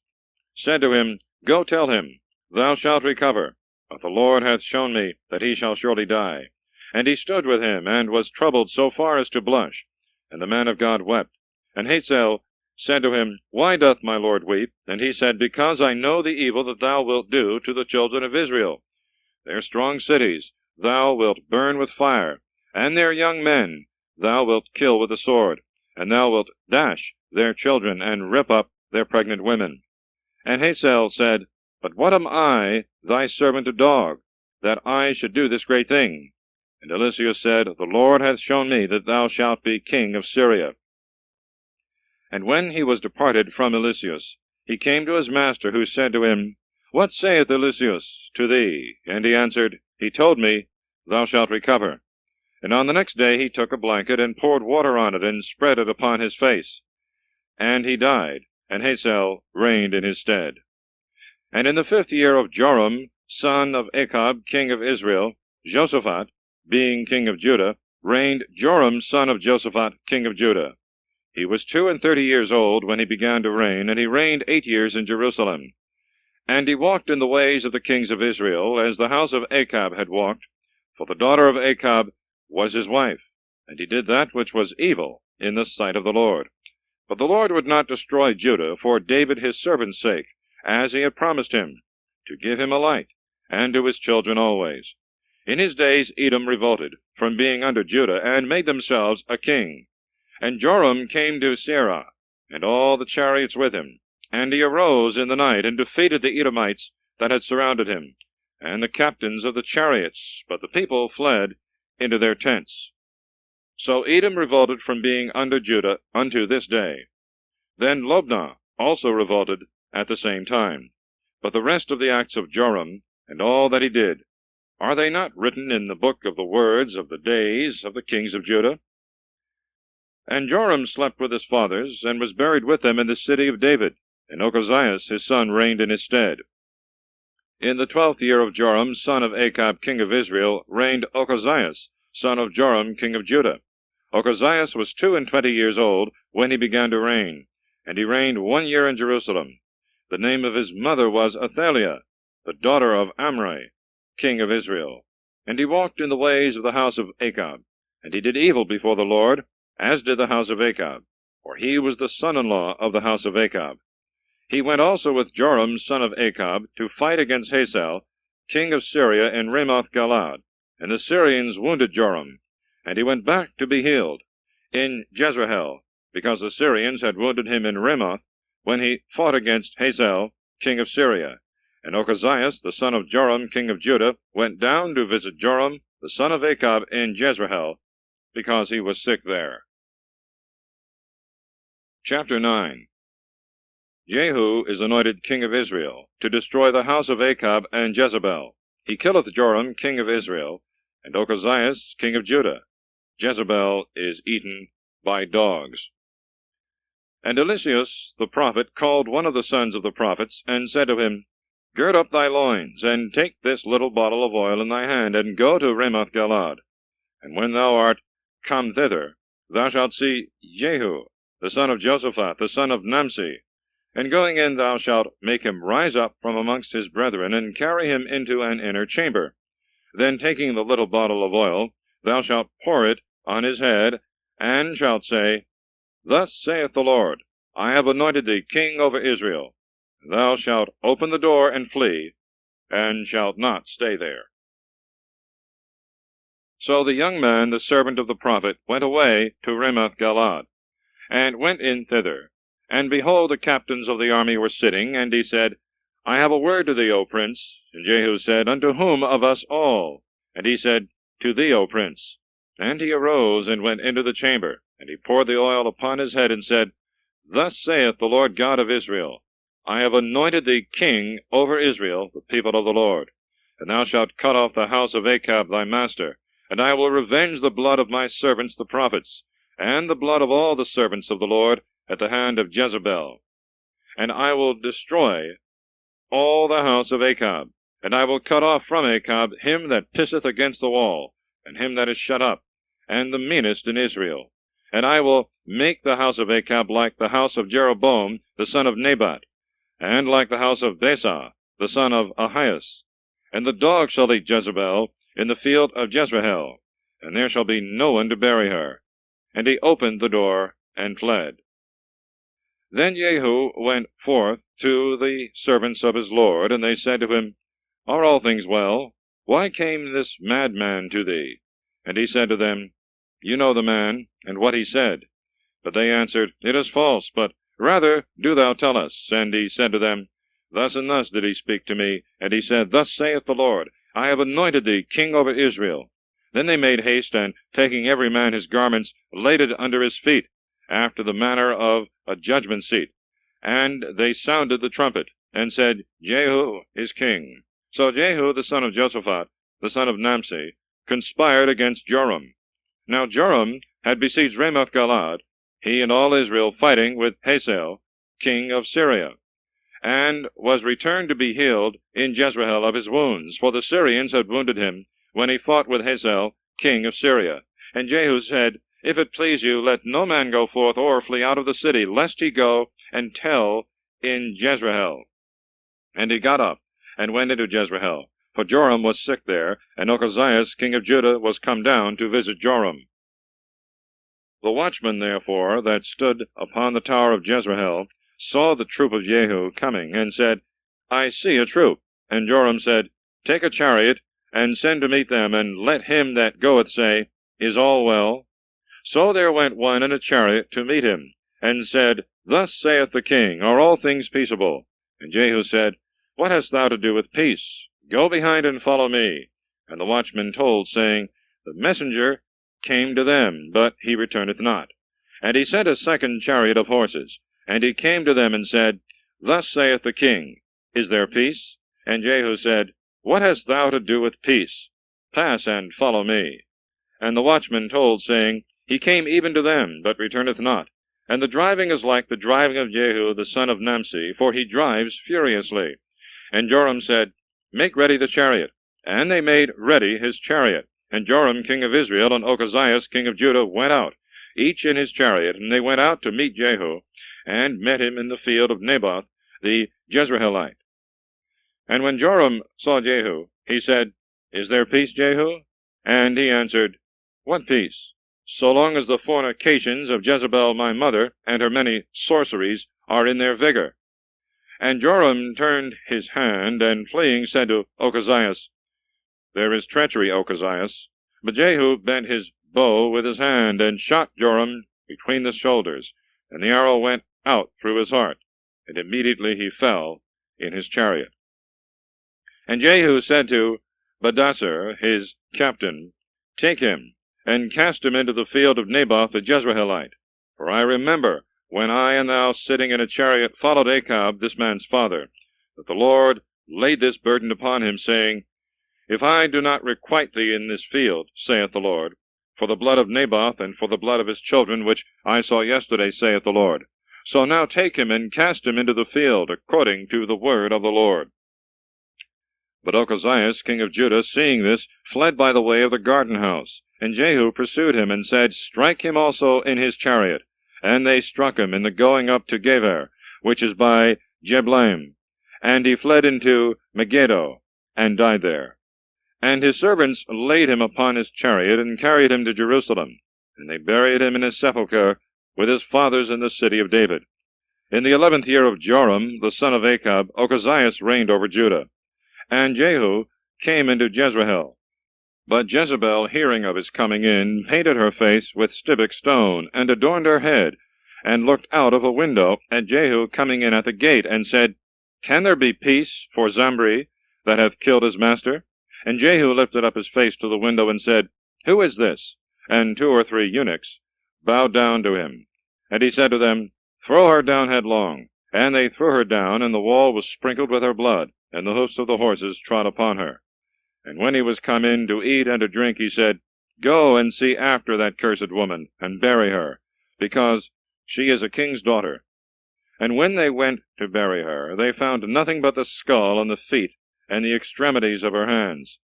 said to him, Go tell him, Thou shalt recover, but the Lord hath shown me that he shall surely die. And he stood with him, and was troubled so far as to blush. And the man of God wept. And Hazael said to him, Why doth my lord weep? And he said, Because I know the evil that thou wilt do to the children of Israel. Their strong cities thou wilt burn with fire, and their young men thou wilt kill with the sword, and thou wilt dash their children, and rip up their pregnant women. And Hazael said, But what am I, thy servant, a dog, that I should do this great thing? And Eliseus said, The Lord hath shown me that thou shalt be king of Syria. And when he was departed from Eliseus, he came to his master, who said to him, What saith Eliseus to thee? And he answered, He told me, Thou shalt recover. And on the next day he took a blanket, and poured water on it, and spread it upon his face. And he died, and Hazael reigned in his stead. And in the 5th year of Joram, son of Achab, king of Israel, Jehoshaphat, being king of Judah, reigned Joram, son of Jehoshaphat, king of Judah. He was 32 years old when he began to reign, and he reigned 8 years in Jerusalem. And he walked in the ways of the kings of Israel, as the house of Achab had walked, for the daughter of Achab was his wife. And he did that which was evil in the sight of the Lord. But the Lord would not destroy Judah for David his servant's sake, as he had promised him, to give him a light, and to his children always. In his days Edom revolted from being under Judah, and made themselves a king. And Joram came to Seirah, and all the chariots with him. And he arose in the night, and defeated the Edomites that had surrounded him, and the captains of the chariots, but the people fled into their tents. So Edom revolted from being under Judah unto this day. Then Lobnah also revolted at the same time. But the rest of the acts of Joram, and all that he did, are they not written in the book of the words of the days of the kings of Judah? And Joram slept with his fathers, and was buried with them in the city of David, and Ochazias his son reigned in his stead. In the 12th year of Joram, son of Achab, king of Israel, reigned Ochazias, son of Joram, king of Judah. Ochozias was 22 years old when he began to reign, and he reigned 1 year in Jerusalem. The name of his mother was Athaliah, the daughter of Amri, king of Israel. And he walked in the ways of the house of Achab, and he did evil before the Lord, as did the house of Achab, for he was the son-in-law of the house of Achab. He went also with Joram son of Achab to fight against Hazael, king of Syria, in Ramoth-Galaad, and the Syrians wounded Joram, and he went back to be healed in Jezreel, because the Syrians had wounded him in Ramoth, when he fought against Hazael, king of Syria. And Ochozias, the son of Joram, king of Judah, went down to visit Joram, the son of Achab, in Jezreel, because he was sick there. Chapter 9. Jehu is anointed king of Israel, to destroy the house of Achab and Jezebel. He killeth Joram, king of Israel, and Ochozias, king of Judah. Jezebel is eaten by dogs. And Eliseus the prophet called one of the sons of the prophets, and said to him, Gird up thy loins, and take this little bottle of oil in thy hand, and go to Ramoth-Galaad. And when thou art come thither, thou shalt see Jehu, the son of Joshaphat, the son of Nimshi. And going in, thou shalt make him rise up from amongst his brethren, and carry him into an inner chamber. Then taking the little bottle of oil, thou shalt pour it on his head, and shalt say, Thus saith the Lord, I have anointed thee king over Israel. Thou shalt open the door and flee, and shalt not stay there. So the young man, the servant of the prophet, went away to Ramoth-Galaad, and went in thither. And behold, the captains of the army were sitting, and he said, I have a word to thee, O prince. And Jehu said, Unto whom of us all? And he said, To thee, O prince. And he arose and went into the chamber, and he poured the oil upon his head, and said, Thus saith the Lord God of Israel, I have anointed thee king over Israel, the people of the Lord. And thou shalt cut off the house of Achab thy master, and I will revenge the blood of my servants the prophets, and the blood of all the servants of the Lord, at the hand of Jezebel. And I will destroy all the house of Achab, and I will cut off from Achab him that pisseth against the wall, and him that is shut up, and the meanest in Israel. And I will make the house of Achab like the house of Jeroboam the son of Nebat, and like the house of Baasah the son of Ahias. And the dog shall eat Jezebel in the field of Jezreel, and there shall be no one to bury her. And he opened the door and fled. Then Jehu went forth to the servants of his lord, and they said to him, Are all things well? Why came this madman to thee? And he said to them, You know the man, and what he said. But they answered, It is false, but rather do thou tell us. And he said to them, Thus and thus did he speak to me. And he said, Thus saith the Lord, I have anointed thee king over Israel. Then they made haste, and taking every man his garments, laid it under his feet, after the manner of a judgment seat. And they sounded the trumpet, and said, Jehu is king. So Jehu the son of Joshaphat, the son of Nimshi, conspired against Joram. Now Joram had besieged Ramoth-Galaad, he and all Israel, fighting with Hazael, king of Syria, and was returned to be healed in Jezreel of his wounds, for the Syrians had wounded him when he fought with Hazael, king of Syria. And Jehu said, If it please you, let no man go forth or flee out of the city, lest he go and tell in Jezreel. And he got up, and went into Jezreel, for Joram was sick there, and Ochozias king of Judah was come down to visit Joram. The watchman, therefore, that stood upon the tower of Jezreel, saw the troop of Jehu coming, and said, I see a troop. And Joram said, Take a chariot, and send to meet them, and let him that goeth say, Is all well? So there went one in a chariot to meet him, and said, Thus saith the king, Are all things peaceable? And Jehu said, What hast thou to do with peace? Go behind and follow me. And the watchman told, saying, The messenger came to them, but he returneth not. And he sent a second chariot of horses, and he came to them, and said, Thus saith the king, Is there peace? And Jehu said, What hast thou to do with peace? Pass and follow me. And the watchman told, saying, He came even to them, but returneth not. And the driving is like the driving of Jehu the son of Nimshi, for he drives furiously. And Joram said, Make ready the chariot. And they made ready his chariot. And Joram king of Israel and Ochazias king of Judah went out, each in his chariot, and they went out to meet Jehu, and met him in the field of Naboth the Jezreelite. And when Joram saw Jehu, he said, Is there peace, Jehu? And he answered, What peace? So long as the fornications of Jezebel my mother, and her many sorceries, are in their vigor. And Joram turned his hand, and fleeing said to Ochazias, There is treachery, Ochazias. But Jehu bent his bow with his hand, and shot Joram between the shoulders, and the arrow went out through his heart, and immediately he fell in his chariot. And Jehu said to Badasar, his captain, Take him, and cast him into the field of Naboth the Jezreelite. For I remember, when I and thou sitting in a chariot followed Achab, this man's father, that the Lord laid this burden upon him, saying, If I do not requite thee in this field, saith the Lord, for the blood of Naboth, and for the blood of his children, which I saw yesterday, saith the Lord. So now take him, and cast him into the field, according to the word of the Lord. But Ochazias, king of Judah, seeing this, fled by the way of the garden house. And Jehu pursued him, and said, Strike him also in his chariot. And they struck him in the going up to Gever, which is by Jeblaim. And he fled into Megiddo, and died there. And his servants laid him upon his chariot, and carried him to Jerusalem. And they buried him in his sepulchre with his fathers in the city of David. In the 11th year of Joram, the son of Achab, Ochazias reigned over Judah. And Jehu came into Jezreel. But Jezebel, hearing of his coming in, painted her face with stibic stone, and adorned her head, and looked out of a window at Jehu coming in at the gate, and said, Can there be peace for Zambri, that hath killed his master? And Jehu lifted up his face to the window, and said, Who is this? And 2 or 3 eunuchs bowed down to him. And he said to them, Throw her down headlong. And they threw her down, and the wall was sprinkled with her blood, and the hoofs of the horses trod upon her. And when he was come in to eat and to drink, he said, Go and see after that cursed woman, and bury her, because she is a king's daughter. And when they went to bury her, they found nothing but the skull and the feet, and the extremities of her hands.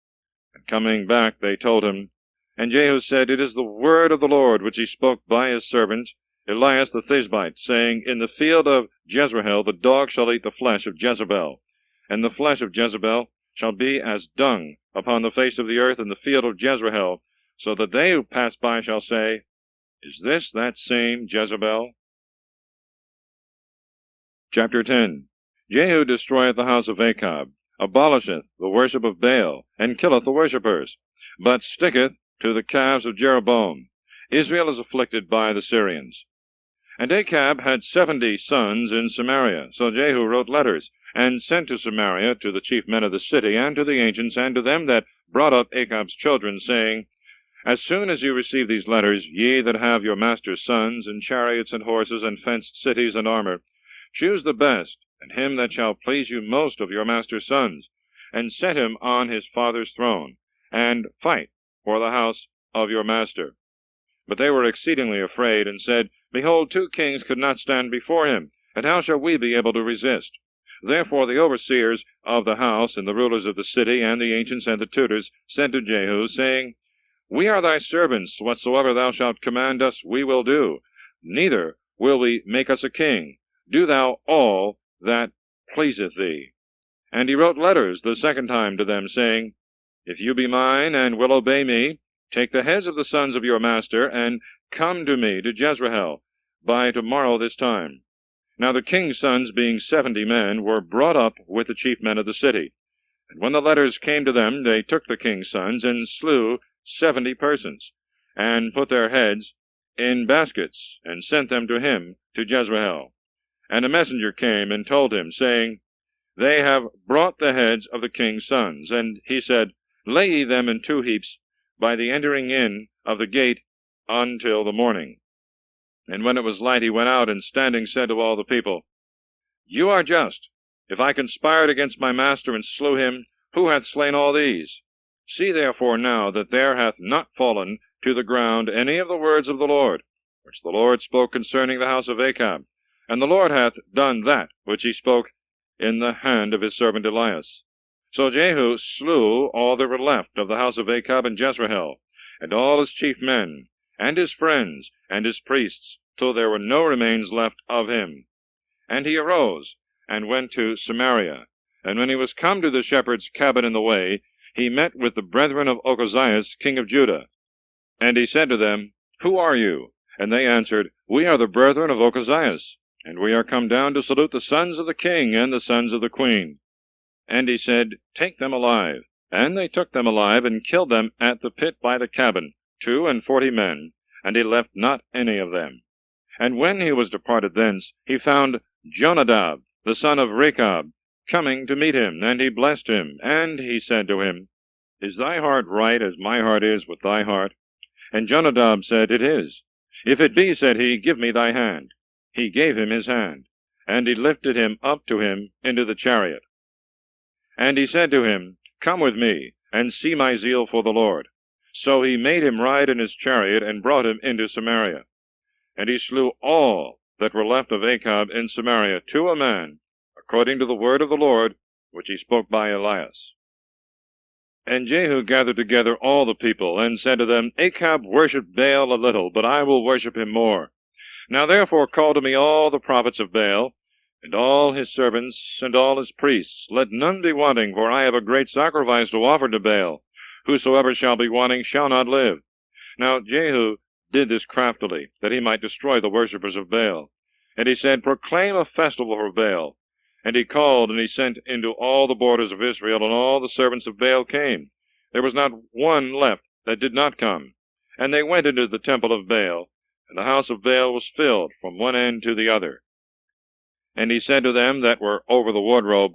And coming back, they told him. And Jehu said, It is the word of the Lord, which he spoke by his servant Elias the Thisbite, saying, In the field of Jezreel the dog shall eat the flesh of Jezebel, and the flesh of Jezebel shall be as dung upon the face of the earth in the field of Jezreel, so that they who pass by shall say, Is this that same Jezebel? Chapter 10. Jehu destroyeth the house of Achab, abolisheth the worship of Baal, and killeth the worshippers, but sticketh to the calves of Jeroboam. Israel is afflicted by the Syrians. And Achab had 70 sons in Samaria. So Jehu wrote letters, and sent to Samaria to the chief men of the city, and to the ancients, and to them that brought up Achab's children, saying, As soon as you receive these letters, ye that have your master's sons, and chariots, and horses, and fenced cities, and armor, choose the best, and him that shall please you most of your master's sons, and set him on his father's throne, and fight for the house of your master. But they were exceedingly afraid, and said, Behold, 2 kings could not stand before him, and how shall we be able to resist? Therefore the overseers of the house, and the rulers of the city, and the ancients, and the tutors, sent to Jehu, saying, We are thy servants, whatsoever thou shalt command us, we will do. Neither will we make us a king. Do thou all that pleaseth thee. And he wrote letters the second time to them, saying, If you be mine, and will obey me, take the heads of the sons of your master, and come to me to Jezreel by tomorrow this time. Now the king's sons, being 70 men, were brought up with the chief men of the city. And when the letters came to them, they took the king's sons, and slew 70 persons, and put their heads in baskets, and sent them to him to Jezreel. And a messenger came, and told him, saying, They have brought the heads of the king's sons. And he said, Lay ye them in 2 heaps, by the entering in of the gate until the morning. And when it was light, he went out, and standing said to all the people, You are just. If I conspired against my master, and slew him, who hath slain all these? See therefore now that there hath not fallen to the ground any of the words of the Lord, which the Lord spoke concerning the house of Achab. And the Lord hath done that which he spoke in the hand of his servant Elias. So Jehu slew all that were left of the house of Achab in Jezreel, and all his chief men, and his friends, and his priests, till there were no remains left of him. And he arose, and went to Samaria. And when he was come to the shepherd's cabin in the way, he met with the brethren of Ochozias, king of Judah. And he said to them, Who are you? And they answered, We are the brethren of Ochozias, and we are come down to salute the sons of the king and the sons of the queen. And he said, Take them alive. And they took them alive, and killed them at the pit by the cabin, 42 men, and he left not any of them. And when he was departed thence, he found Jonadab, the son of Rechab, coming to meet him, and he blessed him. And he said to him, Is thy heart right as my heart is with thy heart? And Jonadab said, It is. If it be, said he, give me thy hand. He gave him his hand, and he lifted him up to him into the chariot. And he said to him, Come with me, and see my zeal for the Lord. So he made him ride in his chariot, and brought him into Samaria. And he slew all that were left of Achab in Samaria to a man, according to the word of the Lord, which he spoke by Elias. And Jehu gathered together all the people, and said to them, Achab worshipped Baal a little, but I will worship him more. Now therefore call to me all the prophets of Baal, and all his servants, and all his priests. Let none be wanting, for I have a great sacrifice to offer to Baal. Whosoever shall be wanting shall not live. Now Jehu did this craftily, that he might destroy the worshippers of Baal. And he said, Proclaim a festival for Baal. And he called, and he sent into all the borders of Israel, and all the servants of Baal came. There was not one left that did not come. And they went into the temple of Baal, and the house of Baal was filled from one end to the other. And he said to them that were over the wardrobe,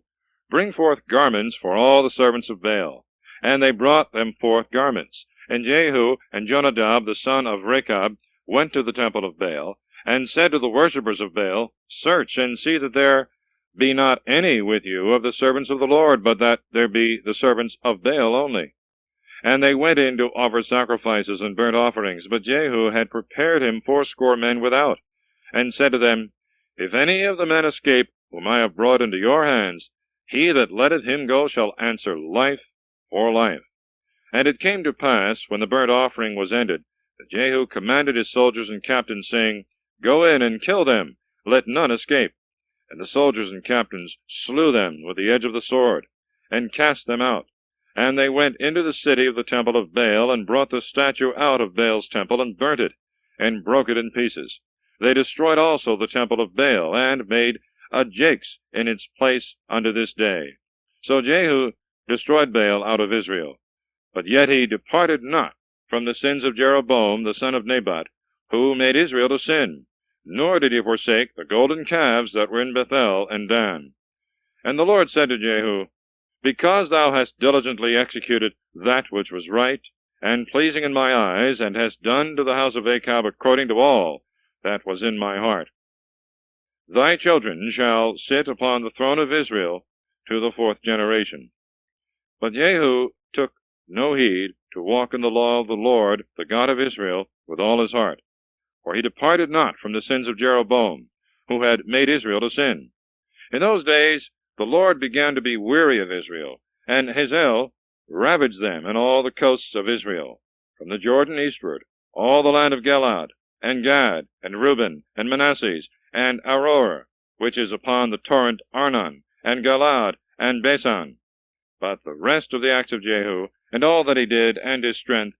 Bring forth garments for all the servants of Baal. And they brought them forth garments. And Jehu and Jonadab the son of Rechab went to the temple of Baal, and said to the worshippers of Baal, Search and see that there be not any with you of the servants of the Lord, but that there be the servants of Baal only. And they went in to offer sacrifices and burnt offerings. But Jehu had prepared him 80 men without, and said to them, If any of the men escape, whom I have brought into your hands, he that letteth him go shall answer life for life. And it came to pass, when the burnt offering was ended, that Jehu commanded his soldiers and captains, saying, Go in and kill them, let none escape. And the soldiers and captains slew them with the edge of the sword, and cast them out. And they went into the city of the temple of Baal, and brought the statue out of Baal's temple, and burnt it, and broke it in pieces. They destroyed also the temple of Baal, and made a jakes in its place unto this day. So Jehu destroyed Baal out of Israel. But yet he departed not from the sins of Jeroboam the son of Nebat, who made Israel to sin, nor did he forsake the golden calves that were in Bethel and Dan. And the Lord said to Jehu, Because thou hast diligently executed that which was right and pleasing in my eyes, and hast done to the house of Achab according to all that was in my heart, thy children shall sit upon the throne of Israel to the 4th generation. But Jehu took no heed to walk in the law of the Lord, the God of Israel, with all his heart. For he departed not from the sins of Jeroboam, who had made Israel to sin. In those days the Lord began to be weary of Israel, and Hazael ravaged them and all the coasts of Israel, from the Jordan eastward, all the land of Galaad, and Gad, and Reuben, and Manasseh, and Aroer, which is upon the torrent Arnon, and Galaad, and Basan. But the rest of the acts of Jehu, and all that he did, and his strength,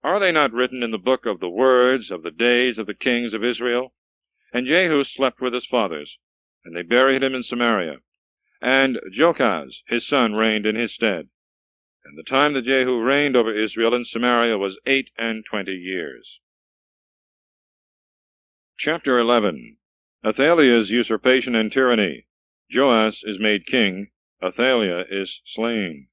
are they not written in the book of the words of the days of the kings of Israel? And Jehu slept with his fathers, and they buried him in Samaria. And Jochaz his son reigned in his stead. And the time that Jehu reigned over Israel in Samaria was 28 years. Chapter 11. Athaliah's usurpation and tyranny. Joash is made king. Athaliah is slain.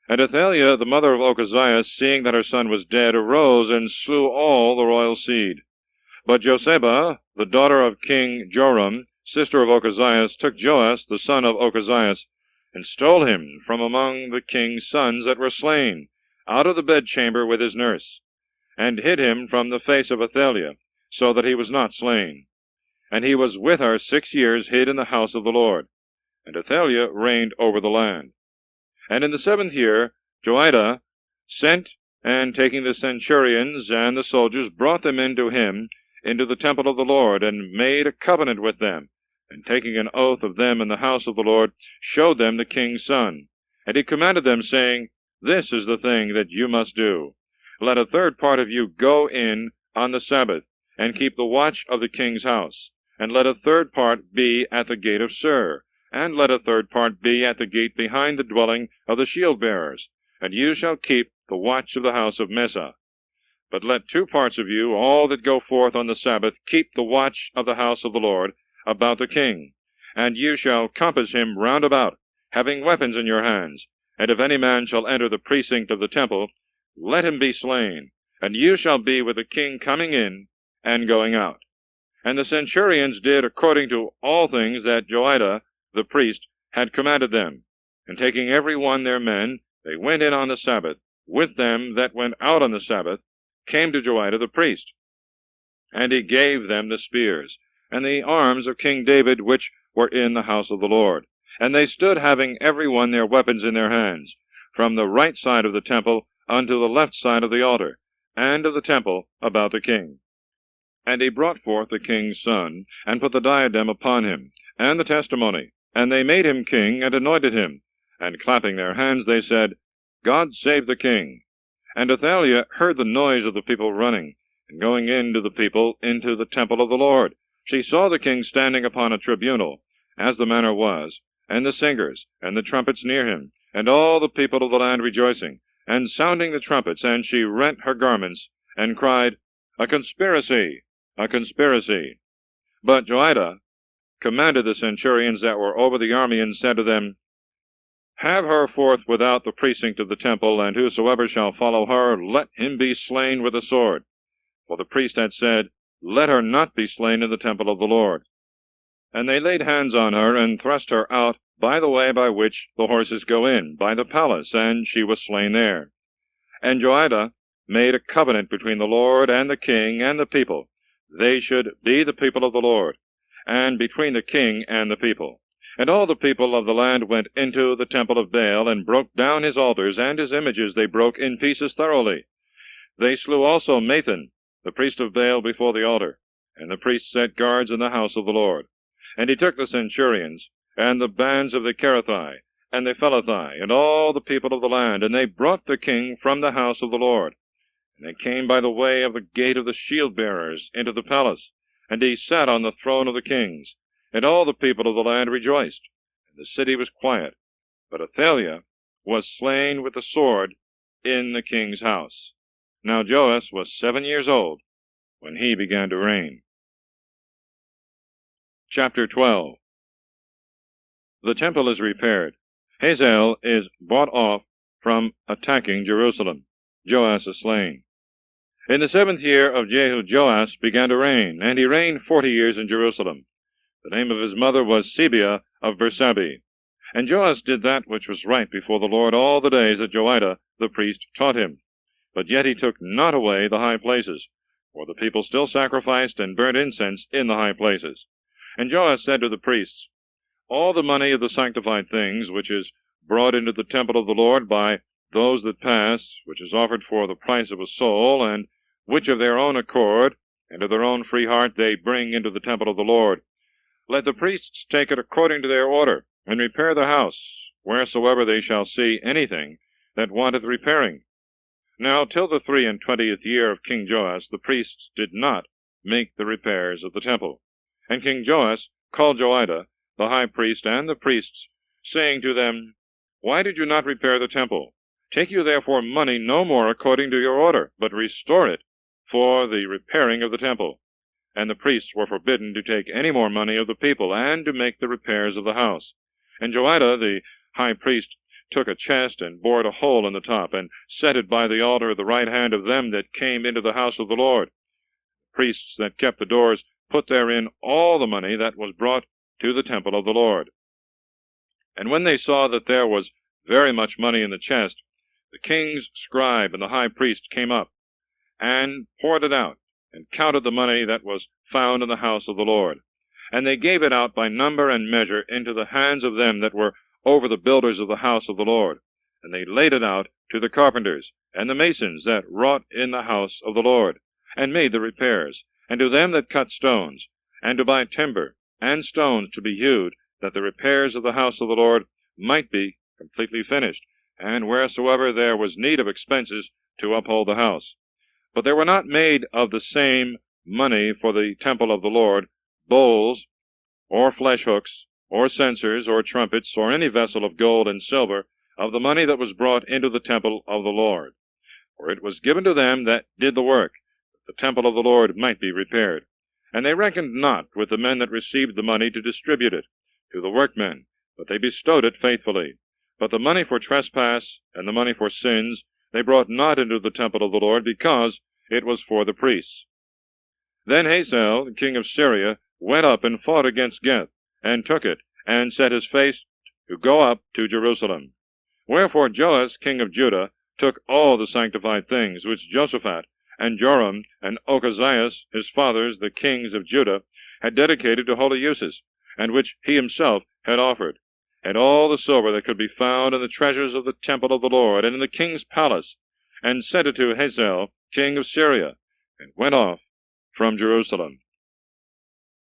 And Athaliah, the mother of Ochozias, seeing that her son was dead, arose and slew all the royal seed. But Josheba, the daughter of King Joram, sister of Ochozias, took Joash, the son of Ochozias, and stole him from among the king's sons that were slain, out of the bedchamber with his nurse, and hid him from the face of Athaliah, so that he was not slain. And he was with her 6 years hid in the house of the Lord. And Athaliah reigned over the land. And in the 7th year Joiada sent, and taking the centurions and the soldiers, brought them into him into the temple of the Lord, and made a covenant with them, and taking an oath of them in the house of the Lord, showed them the king's son. And he commanded them, saying, This is the thing that you must do. Let a third part of you go in on the Sabbath, and keep the watch of the king's house. And let a third part be at the gate of Sur, and let a third part be at the gate behind the dwelling of the shield-bearers. And you shall keep the watch of the house of Mesa. But let 2 parts of you, all that go forth on the Sabbath, keep the watch of the house of the Lord about the king. And you shall compass him round about, having weapons in your hands. And if any man shall enter the precinct of the temple, let him be slain. And you shall be with the king coming in and going out. And the centurions did according to all things that Joiada the priest had commanded them. And taking every one their men, they went in on the Sabbath. With them that went out on the Sabbath came to Joiada the priest. And he gave them the spears, and the arms of King David, which were in the house of the Lord. And they stood, having every one their weapons in their hands, from the right side of the temple unto the left side of the altar, and of the temple about the king. And he brought forth the king's son, and put the diadem upon him, and the testimony. And they made him king, and anointed him. And clapping their hands, they said, God save the king. And Athaliah heard the noise of the people running, and going in to the people into the temple of the Lord. She saw the king standing upon a tribunal, as the manner was, and the singers, and the trumpets near him, and all the people of the land rejoicing, and sounding the trumpets. And she rent her garments, and cried, A conspiracy! A conspiracy! But Joiada commanded the centurions that were over the army, and said to them, Have her forth without the precinct of the temple, and whosoever shall follow her, let him be slain with the sword. For the priest had said, Let her not be slain in the temple of the Lord. And they laid hands on her, and thrust her out by the way by which the horses go in, by the palace, and she was slain there. And Joiada made a covenant between the Lord and the king and the people. They should be the people of the Lord, and between the king and the people. And all the people of the land went into the temple of Baal, and broke down his altars, and his images they broke in pieces thoroughly. They slew also Mathan, the priest of Baal, before the altar, and the priests set guards in the house of the Lord. And he took the centurions, and the bands of the Cherethiah, and the Phelathi, and all the people of the land, and they brought the king from the house of the Lord. And they came by the way of the gate of the shield-bearers into the palace, and he sat on the throne of the kings. And all the people of the land rejoiced, and the city was quiet. But Athaliah was slain with the sword in the king's house. Now Joash was 7 years old when he began to reign. Chapter 12. The temple is repaired. Hazael is bought off from attacking Jerusalem. Joash is slain. In the 7th year of Jehu, Joash began to reign, and he reigned 40 years in Jerusalem. The name of his mother was Sebiah of Bersabee. And Joash did that which was right before the Lord all the days that Joiada the priest taught him. But yet he took not away the high places, for the people still sacrificed and burnt incense in the high places. And Joash said to the priests, All the money of the sanctified things, which is brought into the temple of the Lord by those that pass, which is offered for the price of a soul, and which of their own accord, and of their own free heart, they bring into the temple of the Lord, let the priests take it according to their order, and repair the house, wheresoever they shall see anything that wanteth repairing. Now till the 23 year of King Joash, the priests did not make the repairs of the temple. And King Joash called Joiada, the high priest, and the priests, saying to them, Why did you not repair the temple? Take you therefore money no more according to your order, but restore it for the repairing of the temple. And the priests were forbidden to take any more money of the people, and to make the repairs of the house. And Joiada the high priest took a chest, and bored a hole in the top, and set it by the altar at the right hand of them that came into the house of the Lord. The priests that kept the doors put therein all the money that was brought to the temple of the Lord. And when they saw that there was very much money in the chest, the king's scribe and the high priest came up, and poured it out, and counted the money that was found in the house of the Lord. And they gave it out by number and measure into the hands of them that were over the builders of the house of the Lord. and they laid it out to the carpenters and the masons that wrought in the house of the Lord, and made the repairs, and to them that cut stones, and to buy timber and stones to be hewed, that the repairs of the house of the Lord might be completely finished, and wheresoever there was need of expenses to uphold the house. But there were not made of the same money for the temple of the Lord bowls, or flesh hooks, or censers, or trumpets, or any vessel of gold and silver, of the money that was brought into the temple of the Lord. For it was given to them that did the work, that the temple of the Lord might be repaired. And they reckoned not with the men that received the money to distribute it to the workmen, but they bestowed it faithfully. But the money for trespass and the money for sins they brought not into the temple of the Lord, because it was for the priests. Then Hazael, the king of Syria, went up and fought against Geth, and took it, and set his face to go up to Jerusalem. Wherefore Joash, king of Judah, took all the sanctified things which Joshaphat, and Joram, and Ochazias, his fathers, the kings of Judah, had dedicated to holy uses, and which he himself had offered, and all the silver that could be found in the treasures of the temple of the Lord, and in the king's palace, and sent it to Hazael, king of Syria, and went off from Jerusalem.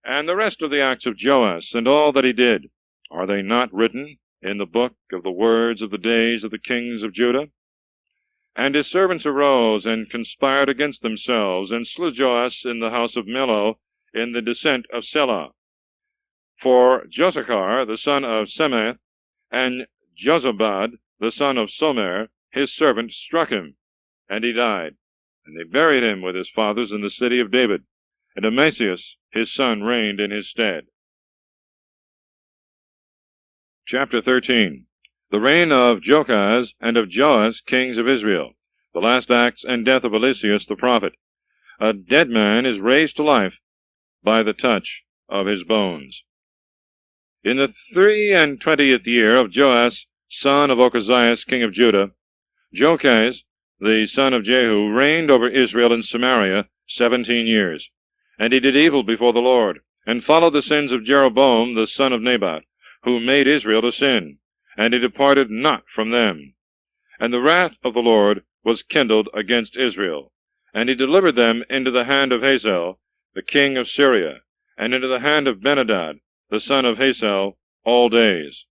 And the rest of the acts of Joash, and all that he did, are they not written in the book of the words of the days of the kings of Judah? And his servants arose and conspired against themselves, and slew Joash in the house of Millo, in the descent of Selah. For Josachar, the son of Semeth, and Jozabad, the son of Somer, his servant, struck him, and he died. And they buried him with his fathers in the city of David, and Amasias his son reigned in his stead. Chapter 13. The reign of Jochaz and of Joash, kings of Israel. The last acts and death of Eliseus the prophet. A dead man is raised to life by the touch of his bones. In the 23 year of Joash, son of Ochazias, king of Judah, Jochaz, the son of Jehu, reigned over Israel in Samaria 17 years. And he did evil before the Lord, and followed the sins of Jeroboam, the son of Nebat, who made Israel to sin, and he departed not from them. And the wrath of the Lord was kindled against Israel, and he delivered them into the hand of Hazael, the king of Syria, and into the hand of Benhadad, the son of Hazael, all days.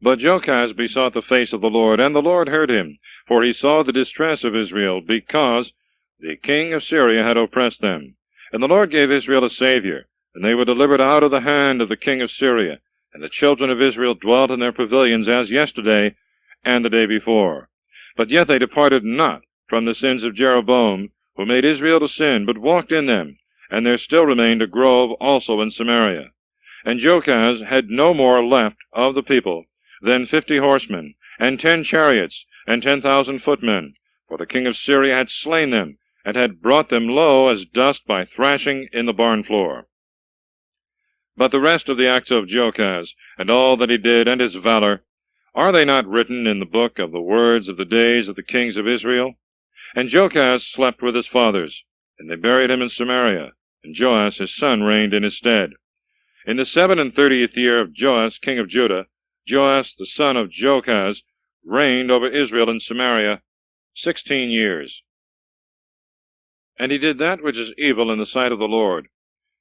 But Jochaz besought the face of the Lord, and the Lord heard him, for he saw the distress of Israel, because the king of Syria had oppressed them. And the Lord gave Israel a Savior, and they were delivered out of the hand of the king of Syria, and the children of Israel dwelt in their pavilions as yesterday and the day before. But yet they departed not from the sins of Jeroboam, who made Israel to sin, but walked in them, and there still remained a grove also in Samaria. And Jochaz had no more left of the people than 50 horsemen, and 10 chariots, and 10,000 footmen, for the king of Syria had slain them, and had brought them low as dust by thrashing in the barn floor. But the rest of the acts of Jochaz, and all that he did, and his valor, are they not written in the book of the words of the days of the kings of Israel? And Jochaz slept with his fathers, and they buried him in Samaria, and Joash his son reigned in his stead. In the 37th year of Joash king of Judah, Joash the son of Jochaz reigned over Israel in Samaria 16 years. And he did that which is evil in the sight of the Lord.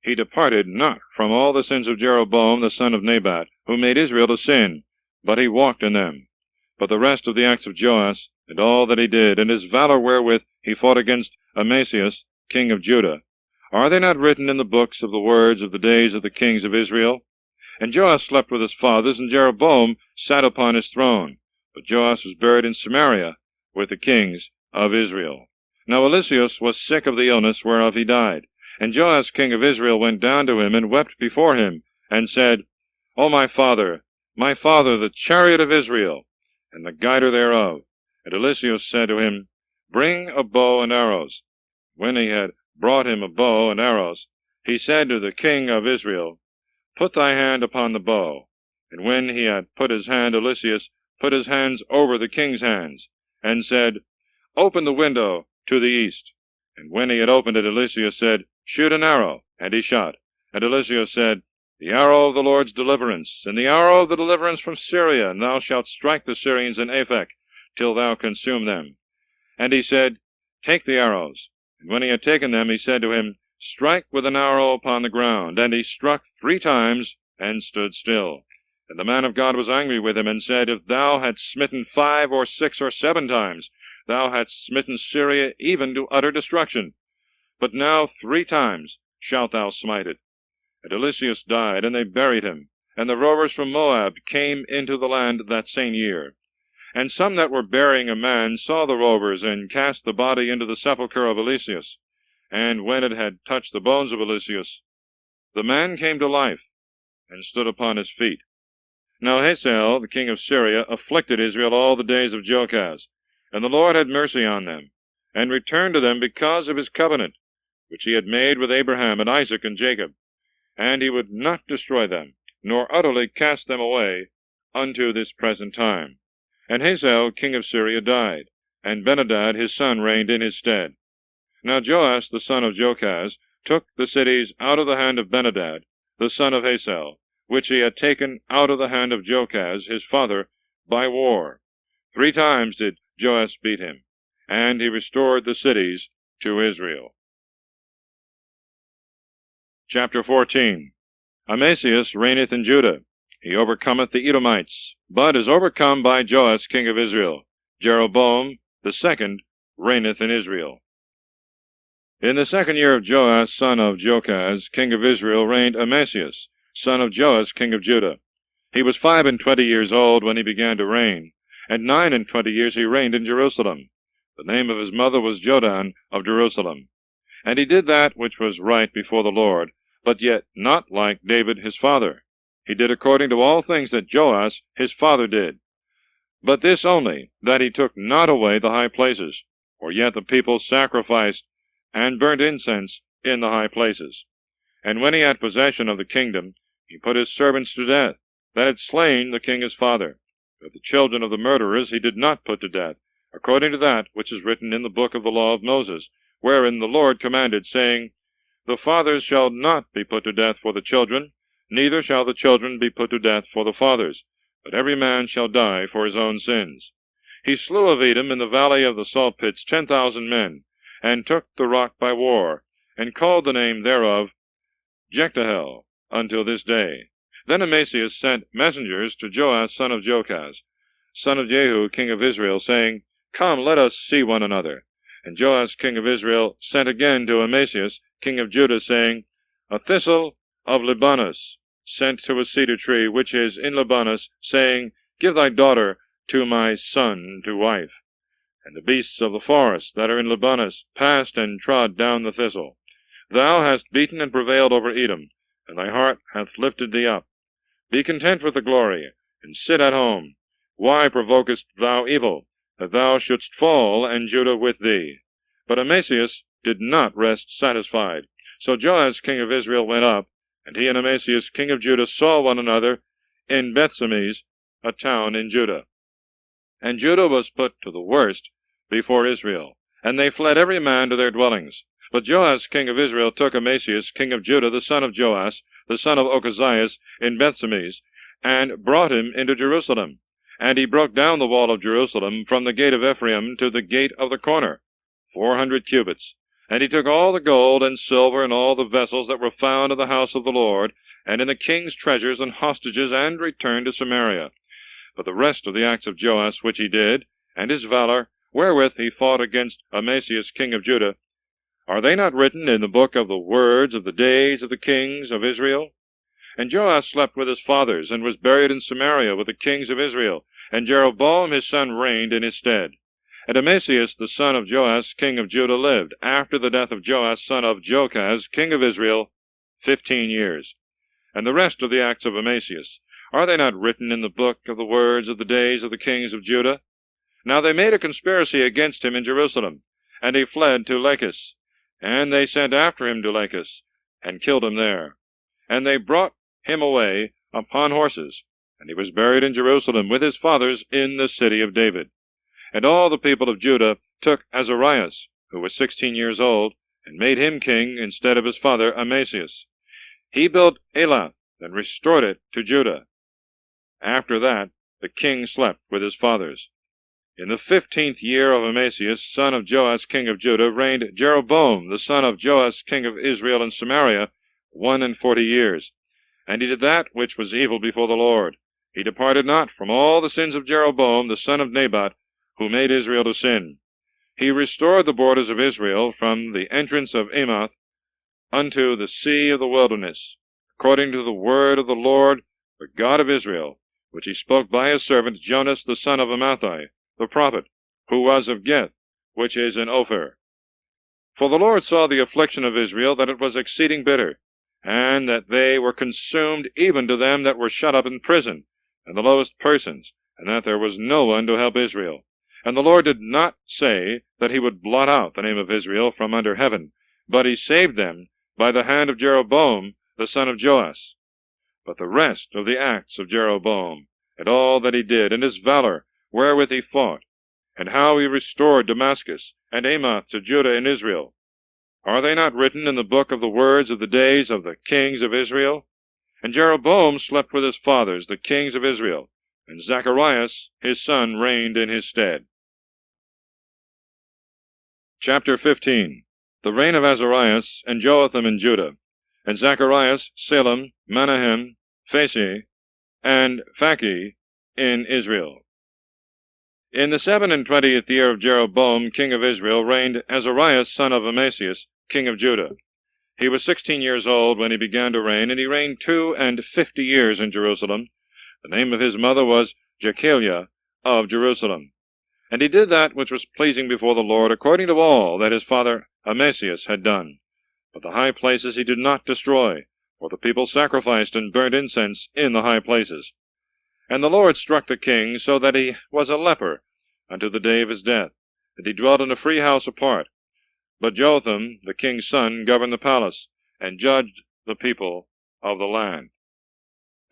He departed not from all the sins of Jeroboam the son of Nebat, who made Israel to sin, but he walked in them. But the rest of the acts of Joash, and all that he did, and his valor wherewith he fought against Amasias, king of Judah, are they not written in the books of the words of the days of the kings of Israel? And Joash slept with his fathers, and Jeroboam sat upon his throne. But Joash was buried in Samaria with the kings of Israel. Now Eliseus was sick of the illness whereof he died. And Joash king of Israel went down to him, and wept before him, and said, O my father, the chariot of Israel, and the guider thereof. And Eliseus said to him, Bring a bow and arrows. When he had brought him a bow and arrows, he said to the king of Israel, Put thy hand upon the bow. And when he had put his hand, Eliseus put his hands over the king's hands, and said, Open the window to the east. And when he had opened it, Eliseus said, Shoot an arrow. And he shot. And Eliseus said, the arrow of the Lord's deliverance, and the arrow of the deliverance from Syria, and thou shalt strike the Syrians in Aphek, till thou consume them. And he said, Take the arrows. And when he had taken them, he said to him, Strike with an arrow upon the ground. And he struck 3 times, and stood still. And the man of God was angry with him, and said, If thou hadst smitten 5 or 6 or 7 times, thou hadst smitten Syria even to utter destruction. But now 3 times shalt thou smite it. And Eliseus died, and they buried him. And the rovers from Moab came into the land that same year. And some that were burying a man saw the rovers, and cast the body into the sepulchre of Eliseus. And when it had touched the bones of Eliseus, the man came to life, and stood upon his feet. Now Hazael, the king of Syria, afflicted Israel all the days of Jochaz. And the Lord had mercy on them, and returned to them because of his covenant, which he had made with Abraham and Isaac and Jacob. And he would not destroy them, nor utterly cast them away, unto this present time. And Hazael, king of Syria, died, and Benhadad his son reigned in his stead. Now Joash the son of Jochaz took the cities out of the hand of Benhadad, the son of Hazael, which he had taken out of the hand of Jochaz his father by war. 3 times did Joash beat him, and he restored the cities to Israel. Chapter 14. Amasius reigneth in Judah. He overcometh the Edomites, but is overcome by Joash king of Israel. Jeroboam the second reigneth in Israel. In the 2nd year of Joash son of Jochaz king of Israel reigned Amasius, son of Joash king of Judah. He was 25 years old when he began to reign, and 29 years he reigned in Jerusalem. The name of his mother was Jodan of Jerusalem. And he did that which was right before the Lord, but yet not like David his father. He did according to all things that Joash his father did. But this only, that he took not away the high places, for yet the people sacrificed and burnt incense in the high places. And when he had possession of the kingdom, he put his servants to death, that had slain the king his father. But the children of the murderers he did not put to death, according to that which is written in the book of the law of Moses, wherein the Lord commanded, saying, The fathers shall not be put to death for the children, neither shall the children be put to death for the fathers, but every man shall die for his own sins. He slew of Edom in the valley of the salt pits 10,000 men, and took the rock by war, and called the name thereof Jechtahel until this day. Then Amasius sent messengers to Joash son of Jochaz, son of Jehu king of Israel, saying, Come, let us see one another. And Joash king of Israel sent again to Amasius king of Judah, saying, A thistle of Libanus sent to a cedar tree which is in Libanus, saying, Give thy daughter to my son to wife. And the beasts of the forest that are in Libanus passed and trod down the thistle. Thou hast beaten and prevailed over Edom, and thy heart hath lifted thee up. Be content with the glory, and sit at home. Why provokest thou evil, that thou shouldst fall, and Judah with thee? But Amasius did not rest satisfied. So Joash king of Israel went up, and he and Amasius king of Judah saw one another in Bethsemes, a town in Judah. And Judah was put to the worst before Israel, and they fled every man to their dwellings. But Joash king of Israel took Amasius king of Judah, the son of Joash, the son of Ochazias, in Bethsemes, and brought him into Jerusalem. And he broke down the wall of Jerusalem from the gate of Ephraim to the gate of the corner, 400 cubits. And he took all the gold and silver and all the vessels that were found in the house of the Lord, and in the king's treasures and hostages, and returned to Samaria. But the rest of the acts of Joash which he did, and his valor, wherewith he fought against Amasius king of Judah, are they not written in the book of the words of the days of the kings of Israel? And Joash slept with his fathers, and was buried in Samaria with the kings of Israel, and Jeroboam his son reigned in his stead. And Amasius the son of Joash king of Judah lived, after the death of Joash son of Jochaz king of Israel, 15 years. And the rest of the acts of Amasius, are they not written in the book of the words of the days of the kings of Judah? Now they made a conspiracy against him in Jerusalem, and he fled to Lachish. And they sent after him to Lachish, and killed him there. And they brought him away upon horses, and he was buried in Jerusalem with his fathers in the city of David. And all the people of Judah took Azarias, who was 16 years old, and made him king instead of his father Amasius. He built Elath, then restored it to Judah. After that, the king slept with his fathers. In the 15th year of Amasias, son of Joash, king of Judah, reigned Jeroboam, the son of Joash, king of Israel in Samaria, 41 years. And he did that which was evil before the Lord. He departed not from all the sins of Jeroboam, the son of Nebat, who made Israel to sin. He restored the borders of Israel from the entrance of Amath unto the sea of the wilderness, according to the word of the Lord, the God of Israel, which he spoke by his servant Jonas the son of Amittai, the prophet, who was of Geth, which is in Ophir. For the Lord saw the affliction of Israel, that it was exceeding bitter, and that they were consumed even to them that were shut up in prison, and the lowest persons, and that there was no one to help Israel. And the Lord did not say that he would blot out the name of Israel from under heaven, but he saved them by the hand of Jeroboam the son of Joash. But the rest of the acts of Jeroboam, and all that he did, and his valor, wherewith he fought, and how he restored Damascus and Amath to Judah and Israel, are they not written in the book of the words of the days of the kings of Israel? And Jeroboam slept with his fathers, the kings of Israel, and Zacharias his son reigned in his stead. Chapter 15. The reign of Azarias and Joatham in Judah, and Zacharias, Salem, Menahem, Phaseah, and Phakeh in Israel. In the 27th year of Jeroboam, king of Israel, reigned Azarias, son of Amasias, king of Judah. He was 16 years old when he began to reign, and he reigned 52 years in Jerusalem. The name of his mother was Jechaliah of Jerusalem. And he did that which was pleasing before the Lord, according to all that his father Amasias had done. But the high places he did not destroy, for the people sacrificed and burnt incense in the high places. And the Lord struck the king so that he was a leper unto the day of his death, and he dwelt in a free house apart. But Jotham, the king's son, governed the palace, and judged the people of the land.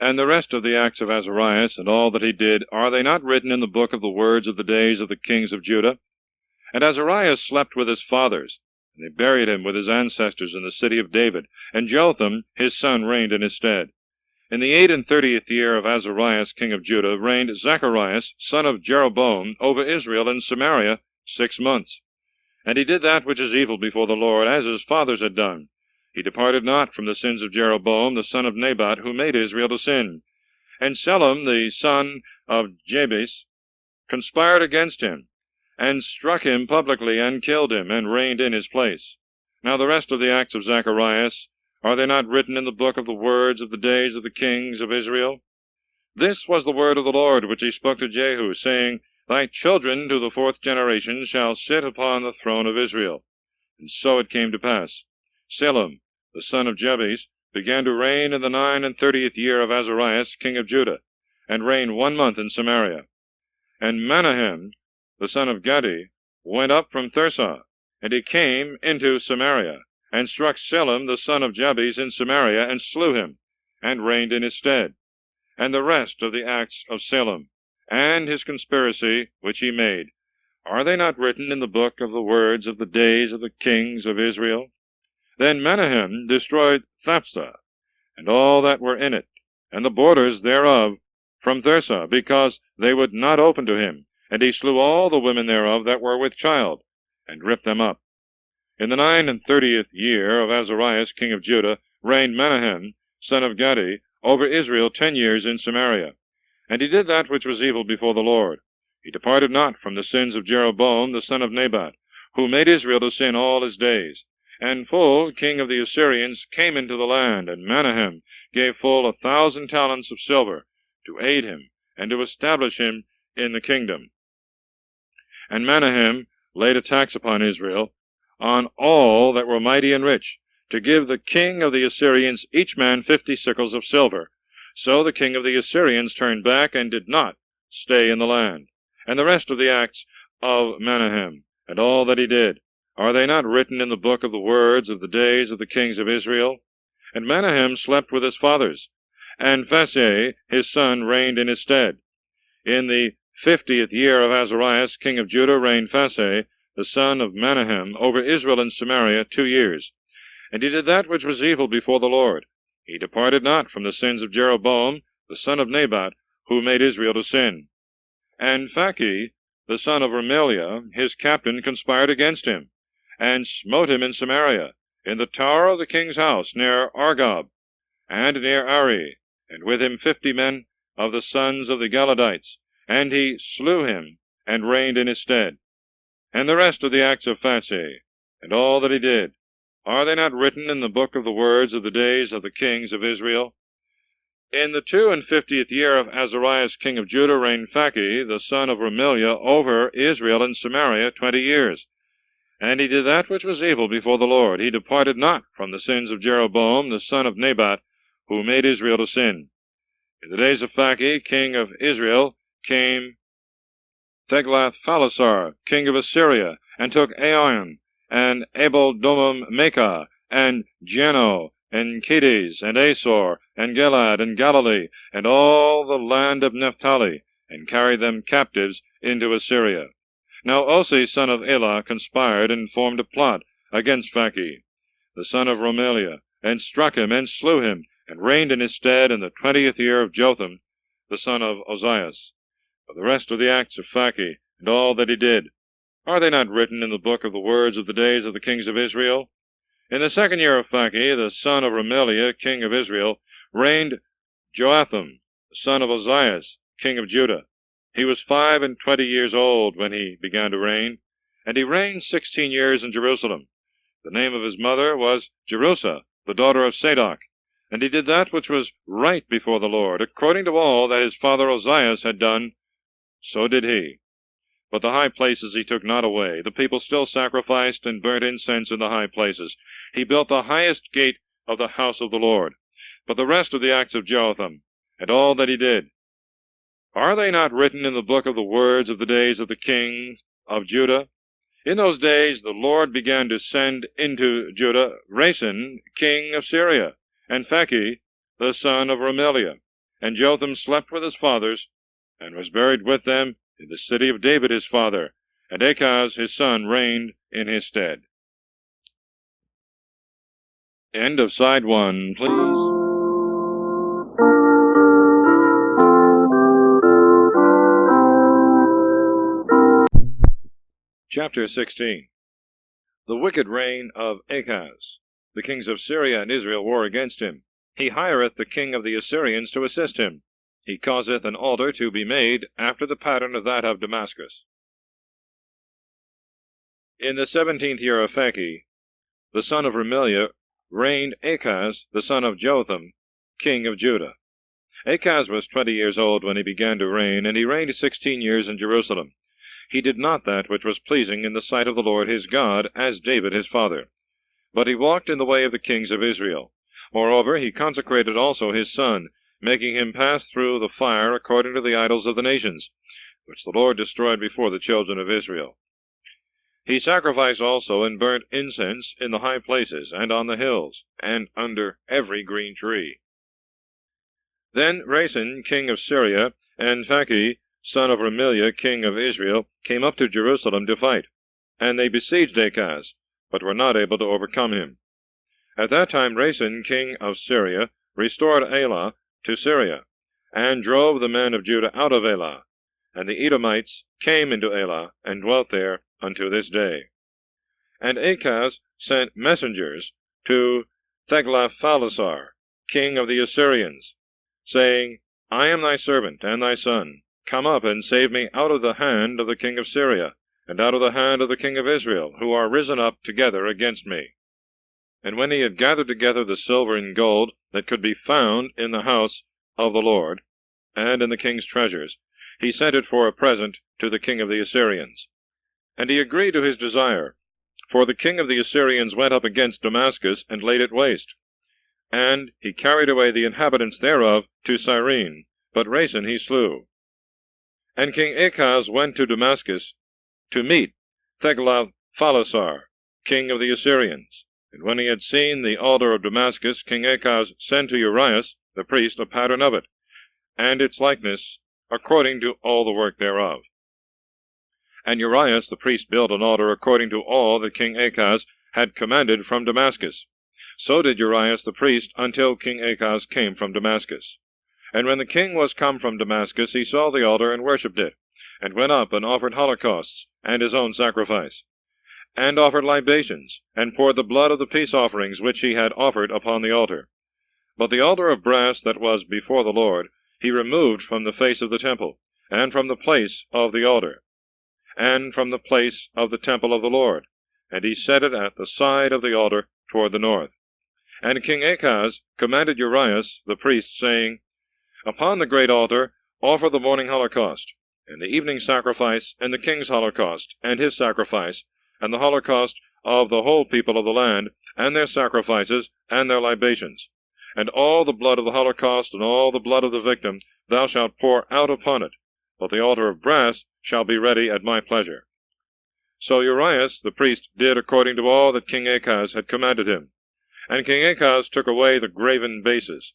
And the rest of the acts of Azarias, and all that he did, are they not written in the book of the words of the days of the kings of Judah? And Azarias slept with his fathers, and they buried him with his ancestors in the city of David, and Jotham his son reigned in his stead. In the 38th year of Azarias king of Judah reigned Zacharias, son of Jeroboam, over Israel in Samaria 6 months. And he did that which is evil before the Lord, as his fathers had done. He departed not from the sins of Jeroboam, the son of Nebat, who made Israel to sin. And Salem, the son of Jabes, conspired against him, and struck him publicly, and killed him, and reigned in his place. Now the rest of the acts of Zacharias, are they not written in the book of the words of the days of the kings of Israel? This was the word of the Lord which he spoke to Jehu, saying, Thy children to the 4th generation shall sit upon the throne of Israel. And so it came to pass. Salem, the son of Jabes, began to reign in the 39th year of Azarias, king of Judah, and reigned 1 month in Samaria. And Menahem, the son of Gadi, went up from Tirzah, and he came into Samaria, and struck Salem, the son of Jabes, in Samaria, and slew him, and reigned in his stead. And the rest of the acts of Salem, and his conspiracy which he made, are they not written in the book of the words of the days of the kings of Israel? Then Menahem destroyed Thapsah, and all that were in it, and the borders thereof, from Tirzah, because they would not open to him, and he slew all the women thereof that were with child, and ripped them up. In the 39th year of Azarias king of Judah reigned Menahem, son of Gadi, over Israel 10 years in Samaria. And he did that which was evil before the Lord. He departed not from the sins of Jeroboam the son of Nebat, who made Israel to sin all his days. And Phul, king of the Assyrians, came into the land, and Menahem gave Phul 1,000 talents of silver, to aid him, and to establish him in the kingdom. And Menahem laid a tax upon Israel, on all that were mighty and rich, to give the king of the Assyrians each man 50 sickles of silver. So the king of the Assyrians turned back, and did not stay in the land. And the rest of the acts of Menahem, and all that he did, are they not written in the book of the words of the days of the kings of Israel? And Menahem slept with his fathers, and Phaseah his son reigned in his stead. In the 50th year of Azarias king of Judah reigned Phaseah, the son of Menahem, over Israel in Samaria 2 years. And he did that which was evil before the Lord. He departed not from the sins of Jeroboam, the son of Nebat, who made Israel to sin. And Phachi, the son of Remaliah, his captain, conspired against him, and smote him in Samaria, in the tower of the king's house, near Argob, and near Ari, and with him 50 men of the sons of the Galadites, and he slew him, and reigned in his stead. And the rest of the acts of Phachi, and all that he did, are they not written in the book of the words of the days of the kings of Israel? In the 52nd year of Azarias king of Judah reigned Phachi, the son of Remaliah, over Israel and Samaria 20 years. And he did that which was evil before the Lord. He departed not from the sins of Jeroboam, the son of Nebat, who made Israel to sin. In the days of Phachi, king of Israel, came Tiglath-Pileser, king of Assyria, and took Aion, and Abel-domim-Machah, and Geno, and Kedes, and Asor, and Gilad, and Galilee, and all the land of Naphtali, and carried them captives into Assyria. Now Ossi, son of Elah, conspired and formed a plot against Phachi, the son of Remaliah, and struck him, and slew him, and reigned in his stead in the 20th year of Jotham, the son of Ozias. But the rest of the acts of Phachi, and all that he did, are they not written in the book of the words of the days of the kings of Israel? In the 2nd year of Phachi, the son of Remaliah, king of Israel, reigned Joatham, the son of Ozias, king of Judah. He was 25 years old when he began to reign, and he reigned 16 years in Jerusalem. The name of his mother was Jerusa, the daughter of Sadok, and he did that which was right before the Lord, according to all that his father Ozias had done, so did he. But the high places he took not away. The people still sacrificed and burnt incense in the high places. He built the highest gate of the house of the Lord. But the rest of the acts of Jotham, and all that he did, are they not written in the book of the words of the days of the king of Judah? In those days the Lord began to send into Judah Rezin, king of Syria, and Phachi, the son of Remaliah. And Jotham slept with his fathers, and was buried with them in the city of David his father, and Achaz his son reigned in his stead. End of side 1, please. Chapter 16. The wicked reign of Achaz. The kings of Syria and Israel war against him. He hireth the king of the Assyrians to assist him. He causeth an altar to be made after the pattern of that of Damascus. In the 17th year of Phachi, the son of Remaliah, reigned Achaz, the son of Jotham, king of Judah. Achaz was 20 years old when he began to reign, and he reigned 16 years in Jerusalem. He did not that which was pleasing in the sight of the Lord his God, as David his father. But he walked in the way of the kings of Israel. Moreover, he consecrated also his son, making him pass through the fire according to the idols of the nations, which the Lord destroyed before the children of Israel. He sacrificed also and burnt incense in the high places, and on the hills, and under every green tree. Then Rezin, king of Syria, and Phachi, son of Remaliah, king of Israel, came up to Jerusalem to fight, and they besieged Achaz, but were not able to overcome him. At that time Rezin, king of Syria, restored Elah to Syria, and drove the men of Judah out of Elah, and the Edomites came into Elah, and dwelt there unto this day. And Achaz sent messengers to Tiglath-Pileser, king of the Assyrians, saying, I am thy servant and thy son. Come up and save me out of the hand of the king of Syria, and out of the hand of the king of Israel, who are risen up together against me. And when he had gathered together the silver and gold that could be found in the house of the Lord, and in the king's treasures, he sent it for a present to the king of the Assyrians. And he agreed to his desire, for the king of the Assyrians went up against Damascus, and laid it waste. And he carried away the inhabitants thereof to Cyrene, but Rezin he slew. And King Achaz went to Damascus to meet Tiglath-Pileser, king of the Assyrians. And when he had seen the altar of Damascus, King Achaz sent to Urias the priest a pattern of it, and its likeness, according to all the work thereof. And Urias the priest built an altar according to all that King Achaz had commanded from Damascus. So did Urias the priest until King Achaz came from Damascus. And when the king was come from Damascus, he saw the altar and worshipped it, and went up and offered holocausts, and his own sacrifice, and offered libations, and poured the blood of the peace offerings which he had offered upon the altar. But the altar of brass that was before the Lord he removed from the face of the temple, and from the place of the altar, and from the place of the temple of the Lord, and he set it at the side of the altar toward the north. And King Achaz commanded Urias the priest, saying, Upon the great altar offer the morning holocaust, and the evening sacrifice, and the king's holocaust, and his sacrifice, and the holocaust of the whole people of the land, and their sacrifices, and their libations. And all the blood of the holocaust, and all the blood of the victim, thou shalt pour out upon it, but the altar of brass shall be ready at my pleasure. So Urias the priest did according to all that King Achaz had commanded him. And King Achaz took away the graven bases,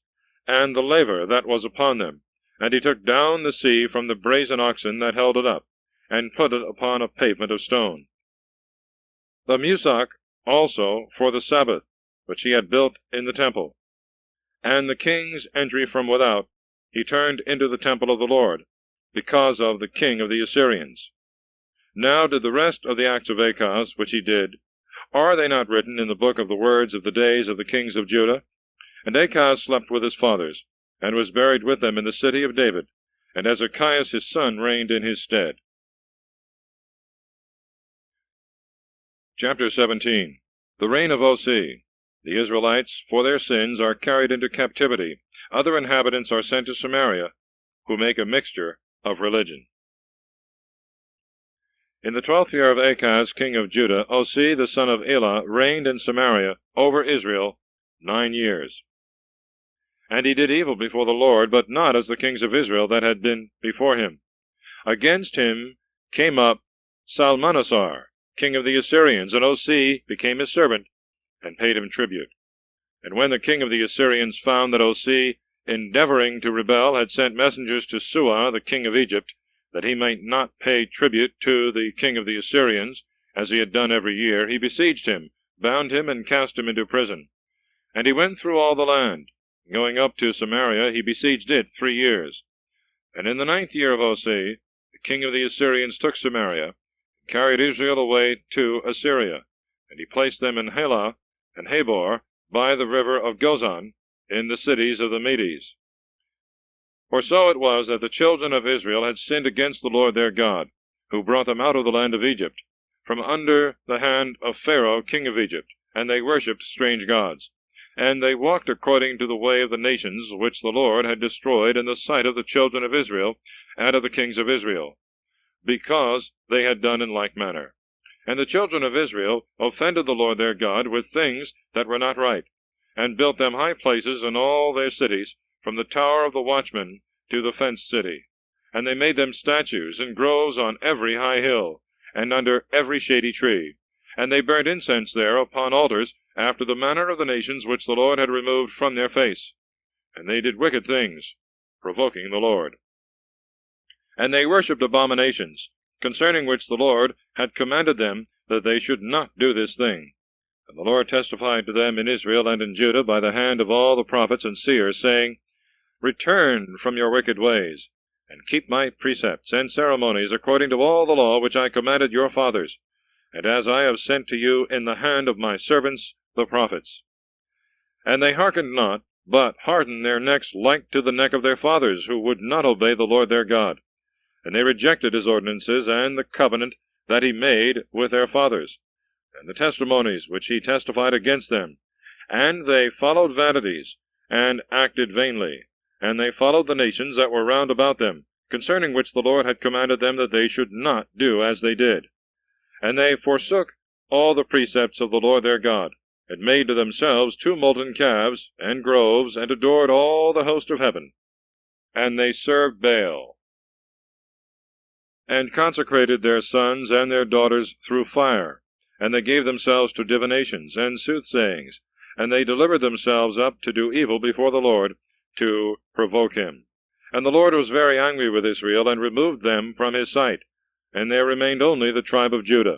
and the laver that was upon them, and he took down the sea from the brazen oxen that held it up, and put it upon a pavement of stone. The musach also for the Sabbath, which he had built in the temple, and the king's entry from without, he turned into the temple of the Lord, because of the king of the Assyrians. Now did the rest of the acts of Achaz, which he did, are they not written in the book of the words of the days of the kings of Judah? And Achaz slept with his fathers, and was buried with them in the city of David, and Hezekiah his son reigned in his stead. Chapter 17. The reign of Osea. The Israelites, for their sins, are carried into captivity. Other inhabitants are sent to Samaria, who make a mixture of religion. In the 12th year of Achaz, king of Judah, Osea the son of Elah reigned in Samaria over Israel 9 years. And he did evil before the Lord, but not as the kings of Israel that had been before him. Against him came up Salmanasar, king of the Assyrians, and Osea became his servant, and paid him tribute. And when the king of the Assyrians found that Osea, endeavoring to rebel, had sent messengers to Suah, the king of Egypt, that he might not pay tribute to the king of the Assyrians, as he had done every year, he besieged him, bound him, and cast him into prison. And he went through all the land. Going up to Samaria, he besieged it 3 years. And in the 9th year of Osea, the king of the Assyrians took Samaria, and carried Israel away to Assyria, and he placed them in Halah and Habor, by the river of Gozan, in the cities of the Medes. For so it was that the children of Israel had sinned against the Lord their God, who brought them out of the land of Egypt, from under the hand of Pharaoh king of Egypt, and they worshipped strange gods. And they walked according to the way of the nations which the Lord had destroyed in the sight of the children of Israel, and of the kings of Israel, because they had done in like manner. And the children of Israel offended the Lord their God with things that were not right, and built them high places in all their cities, from the tower of the watchman to the fenced city. And they made them statues and groves on every high hill, and under every shady tree. And they burnt incense there upon altars, after the manner of the nations which the Lord had removed from their face. And they did wicked things, provoking the Lord. And they worshipped abominations, concerning which the Lord had commanded them that they should not do this thing. And the Lord testified to them in Israel and in Judah by the hand of all the prophets and seers, saying, Return from your wicked ways, and keep my precepts and ceremonies according to all the law which I commanded your fathers, and as I have sent to you in the hand of my servants the prophets. And they hearkened not, but hardened their necks like to the neck of their fathers, who would not obey the Lord their God. And they rejected his ordinances, and the covenant that he made with their fathers, and the testimonies which he testified against them. And they followed vanities, and acted vainly. And they followed the nations that were round about them, concerning which the Lord had commanded them that they should not do as they did. And they forsook all the precepts of the Lord their God, and made to themselves 2 molten calves, and groves, and adored all the host of heaven. And they served Baal, and consecrated their sons and their daughters through fire. And they gave themselves to divinations and soothsayings, and they delivered themselves up to do evil before the Lord, to provoke him. And the Lord was very angry with Israel, and removed them from his sight, and there remained only the tribe of Judah.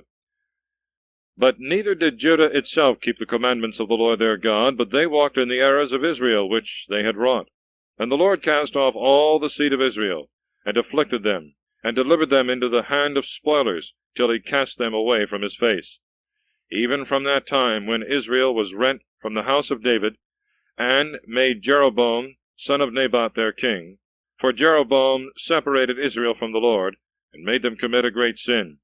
But neither did Judah itself keep the commandments of the Lord their God, but they walked in the errors of Israel, which they had wrought. And the Lord cast off all the seed of Israel, and afflicted them, and delivered them into the hand of spoilers, till he cast them away from his face. Even from that time when Israel was rent from the house of David, and made Jeroboam, son of Nebat, their king. For Jeroboam separated Israel from the Lord, and made them commit a great sin.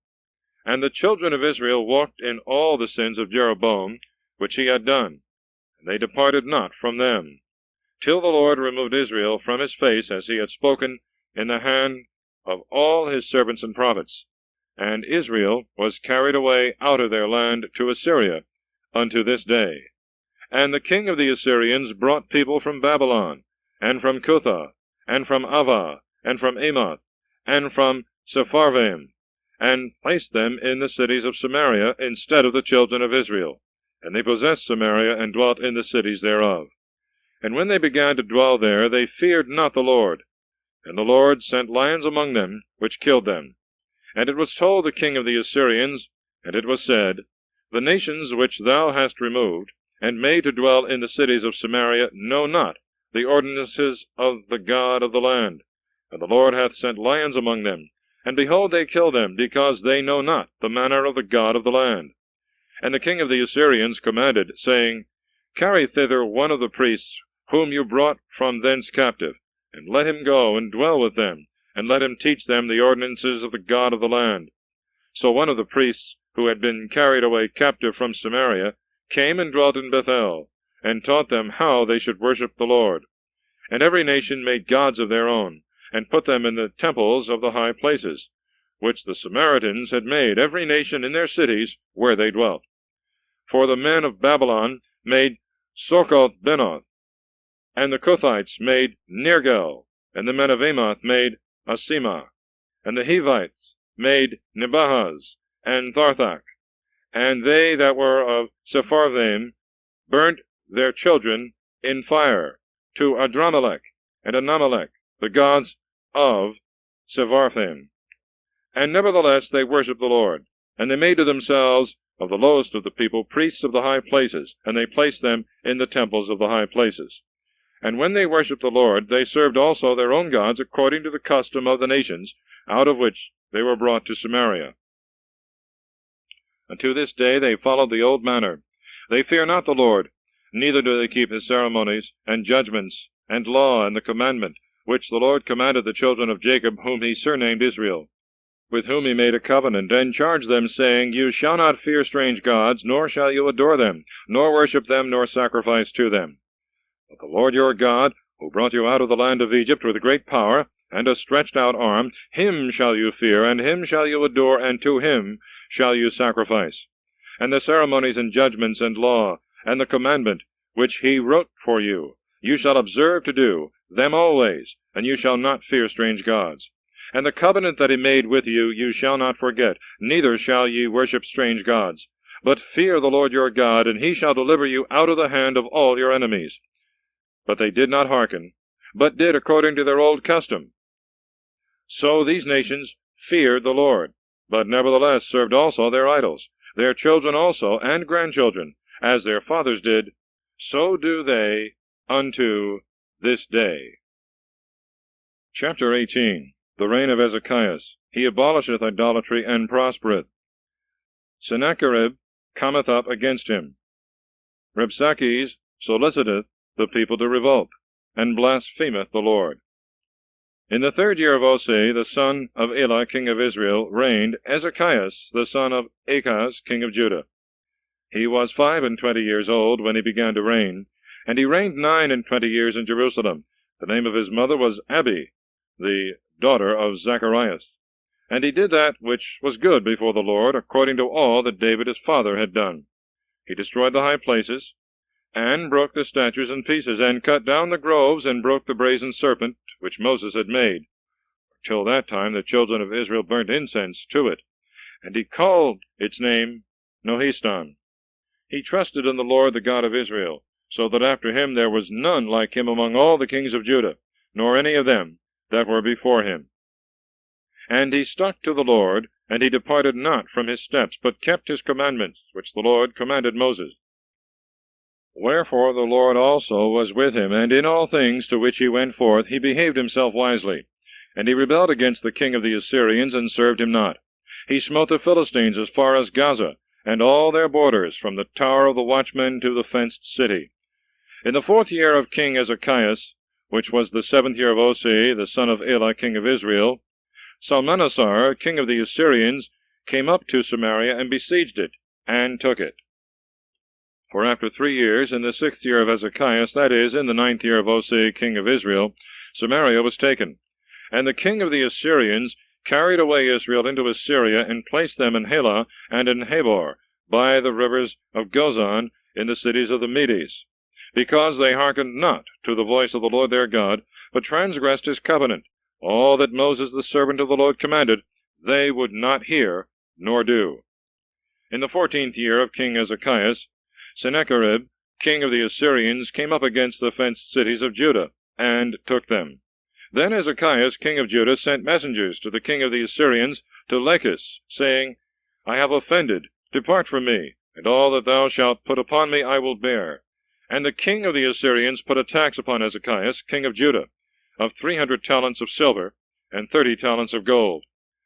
And the children of Israel walked in all the sins of Jeroboam, which he had done, and they departed not from them, till the Lord removed Israel from his face, as he had spoken, in the hand of all his servants and prophets. And Israel was carried away out of their land to Assyria unto this day. And the king of the Assyrians brought people from Babylon, and from Cutha, and from Avah, and from Amath, and from Sepharvaim, and placed them in the cities of Samaria instead of the children of Israel. And they possessed Samaria, and dwelt in the cities thereof. And when they began to dwell there, they feared not the Lord. And the Lord sent lions among them, which killed them. And it was told the king of the Assyrians, and it was said, The nations which thou hast removed, and made to dwell in the cities of Samaria, know not the ordinances of the God of the land. And the Lord hath sent lions among them, and behold, they kill them, because they know not the manner of the God of the land. And the king of the Assyrians commanded, saying, Carry thither one of the priests, whom you brought from thence captive, and let him go and dwell with them, and let him teach them the ordinances of the God of the land. So one of the priests, who had been carried away captive from Samaria, came and dwelt in Bethel, and taught them how they should worship the Lord. And every nation made gods of their own, and put them in the temples of the high places, which the Samaritans had made, every nation in their cities where they dwelt. For the men of Babylon made Succoth-Benoth, and the Cuthites made Nergal, and the men of Amath made Asimah, and the Hivites made Nebahaz, and Tharthak, and they that were of Sepharvaim burnt their children in fire to Adramelech and Anamelech, the gods of Sepharvaim. And nevertheless they worshipped the Lord, and they made to themselves of the lowest of the people priests of the high places, and they placed them in the temples of the high places. And when they worshipped the Lord, they served also their own gods according to the custom of the nations, out of which they were brought to Samaria. And to this day they follow the old manner. They fear not the Lord, neither do they keep his ceremonies, and judgments, and law, and the commandment, which the Lord commanded the children of Jacob, whom he surnamed Israel, with whom he made a covenant, and charged them, saying, You shall not fear strange gods, nor shall you adore them, nor worship them, nor sacrifice to them. But the Lord your God, who brought you out of the land of Egypt with a great power, and a stretched out arm, him shall you fear, and him shall you adore, and to him shall you sacrifice. And the ceremonies and judgments and law, and the commandment, which he wrote for you, you shall observe to do, them always, and you shall not fear strange gods. And the covenant that he made with you, you shall not forget, neither shall ye worship strange gods. But fear the Lord your God, and he shall deliver you out of the hand of all your enemies. But they did not hearken, but did according to their old custom. So these nations feared the Lord, but nevertheless served also their idols, their children also and grandchildren, as their fathers did, so do they unto this day. Chapter 18. The reign of Ezekias. He abolisheth idolatry, and prospereth. Sennacherib cometh up against him. Rabsakes soliciteth the people to revolt, and blasphemeth the Lord. In the 3rd year of Osei, the son of Elah, king of Israel, reigned Ezekias, the son of Achaz, king of Judah. He was 25 years old when he began to reign, and he reigned 29 years in Jerusalem. The name of his mother was Abi, the daughter of Zacharias. And he did that which was good before the Lord, according to all that David his father had done. He destroyed the high places, and broke the statues in pieces, and cut down the groves, and broke the brazen serpent which Moses had made. Till that time the children of Israel burnt incense to it, and he called its name Nohistan. He trusted in the Lord the God of Israel, so that after him there was none like him among all the kings of Judah, nor any of them that were before him. And he stuck to the Lord, and he departed not from his steps, but kept his commandments, which the Lord commanded Moses. Wherefore the Lord also was with him, and in all things to which he went forth he behaved himself wisely. And he rebelled against the king of the Assyrians, and served him not. He smote the Philistines as far as Gaza, and all their borders, from the tower of the watchmen to the fenced city. In the 4th year of King Ezekias, which was the 7th year of Osei, the son of Elah, king of Israel, Salmanasar, king of the Assyrians, came up to Samaria, and besieged it, and took it. For after 3 years, in the 6th year of Ezekias, that is, in the 9th year of Osei, king of Israel, Samaria was taken. And the king of the Assyrians carried away Israel into Assyria, and placed them in Halah and in Habor, by the rivers of Gozan, in the cities of the Medes, because they hearkened not to the voice of the Lord their God, but transgressed his covenant. All that Moses the servant of the Lord commanded, they would not hear nor do. In the 14th year of King Ezekias, Sennacherib, king of the Assyrians, came up against the fenced cities of Judah, and took them. Then Ezekias, king of Judah, sent messengers to the king of the Assyrians, to Lachish, saying, I have offended, depart from me, and all that thou shalt put upon me I will bear. And the king of the Assyrians put a tax upon Ezekias, king of Judah, of 300 talents of silver, and 30 talents of gold.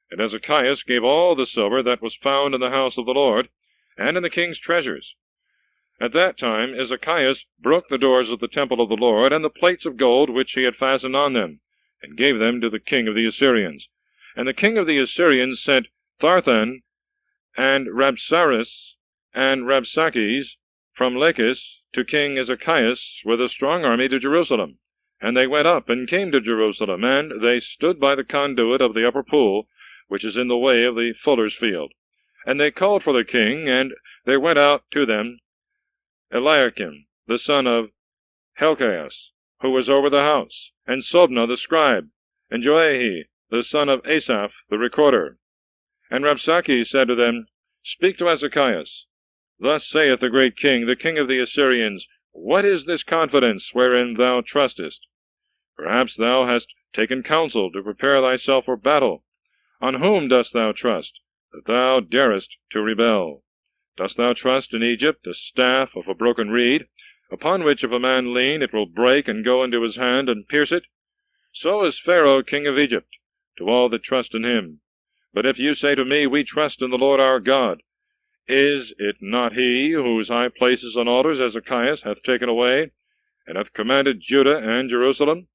And Ezekias gave all the silver that was found in the house of the Lord, and in the king's treasures. At that time Ezekias broke the doors of the temple of the Lord, and the plates of gold which he had fastened on them, and gave them to the king of the Assyrians. And the king of the Assyrians sent Tharthan, and Rabsaris, and Rabsakes, from Lachish, to King Ezekias, with a strong army to Jerusalem. And they went up, and came to Jerusalem, and they stood by the conduit of the upper pool, which is in the way of the fuller's field. And they called for the king, and there went out to them Eliakim, the son of Hilkias, who was over the house, and Sobna the scribe, and Joahi, the son of Asaph, the recorder. And Rabsakes said to them, Speak to Ezekias. Thus saith the great king, the king of the Assyrians, What is this confidence wherein thou trustest? Perhaps thou hast taken counsel to prepare thyself for battle. On whom dost thou trust, that thou darest to rebel? Dost thou trust in Egypt, a staff of a broken reed, upon which if a man lean it will break and go into his hand and pierce it? So is Pharaoh king of Egypt, to all that trust in him. But if you say to me, We trust in the Lord our God, is it not he whose high places and altars Ezekias hath taken away, and hath commanded Judah and Jerusalem?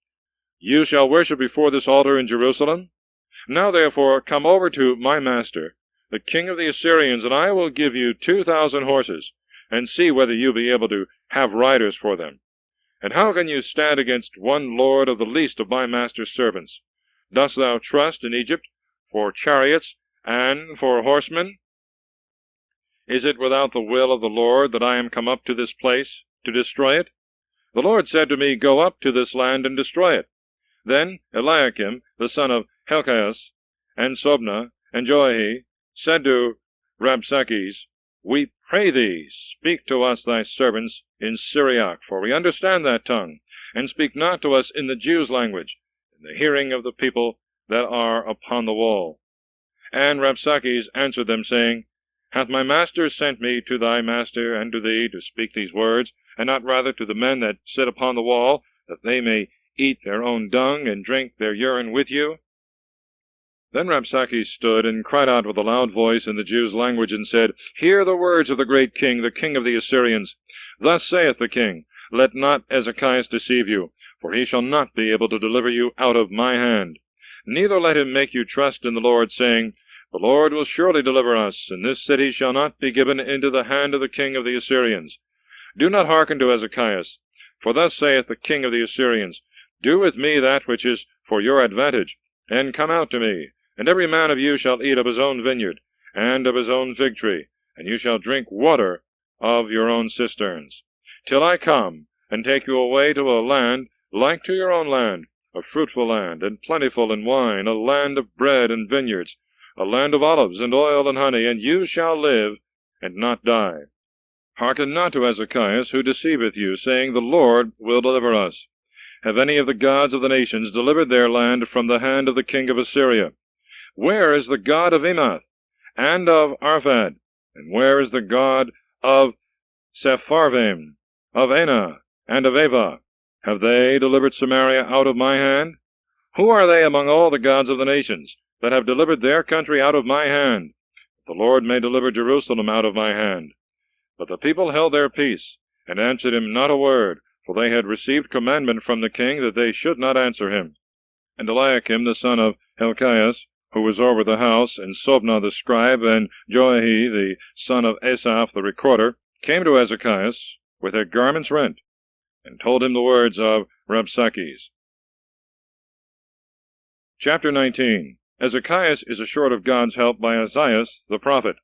You shall worship before this altar in Jerusalem? Now therefore come over to my master, the king of the Assyrians, and I will give you 2,000 horses, and see whether you be able to have riders for them. And how can you stand against one lord of the least of my master's servants? Dost thou trust in Egypt for chariots and for horsemen? Is it without the will of the Lord that I am come up to this place, to destroy it? The Lord said to me, Go up to this land and destroy it. Then Eliakim, the son of Hilkias, and Sobna, and Joahi, said to Rabsakes, We pray thee, speak to us thy servants in Syriac, for we understand that tongue, and speak not to us in the Jews' language, in the hearing of the people that are upon the wall. And Rabsakes answered them, saying, Hath my master sent me to thy master and to thee to speak these words, and not rather to the men that sit upon the wall, that they may eat their own dung and drink their urine with you? Then Rabsakes stood and cried out with a loud voice in the Jews' language, and said, Hear the words of the great king, the king of the Assyrians. Thus saith the king, Let not Ezekias deceive you, for he shall not be able to deliver you out of my hand. Neither let him make you trust in the Lord, saying, The Lord will surely deliver us, and this city shall not be given into the hand of the king of the Assyrians. Do not hearken to Ezekias, for thus saith the king of the Assyrians, Do with me that which is for your advantage, and come out to me, and every man of you shall eat of his own vineyard, and of his own fig tree, and you shall drink water of your own cisterns, till I come, and take you away to a land like to your own land, a fruitful land, and plentiful in wine, a land of bread and vineyards, a land of olives and oil and honey, and you shall live and not die. Hearken not to Ezekias, who deceiveth you, saying, The Lord will deliver us. Have any of the gods of the nations delivered their land from the hand of the king of Assyria? Where is the God of Emath, and of Arphad? And where is the God of Sepharvaim, of Anah, and of Ava? Have they delivered Samaria out of my hand? Who are they among all the gods of the nations that have delivered their country out of my hand? The Lord may deliver Jerusalem out of my hand. But the people held their peace, and answered him not a word, for they had received commandment from the king that they should not answer him. And Eliakim the son of Hilkiah, who was over the house, and Sobna the scribe, and Joahi the son of Asaph the recorder, came to Ezekiah with their garments rent, and told him the words of Rabsakes. Chapter 19. Ezekiah is assured of God's help by Isaiah the prophet.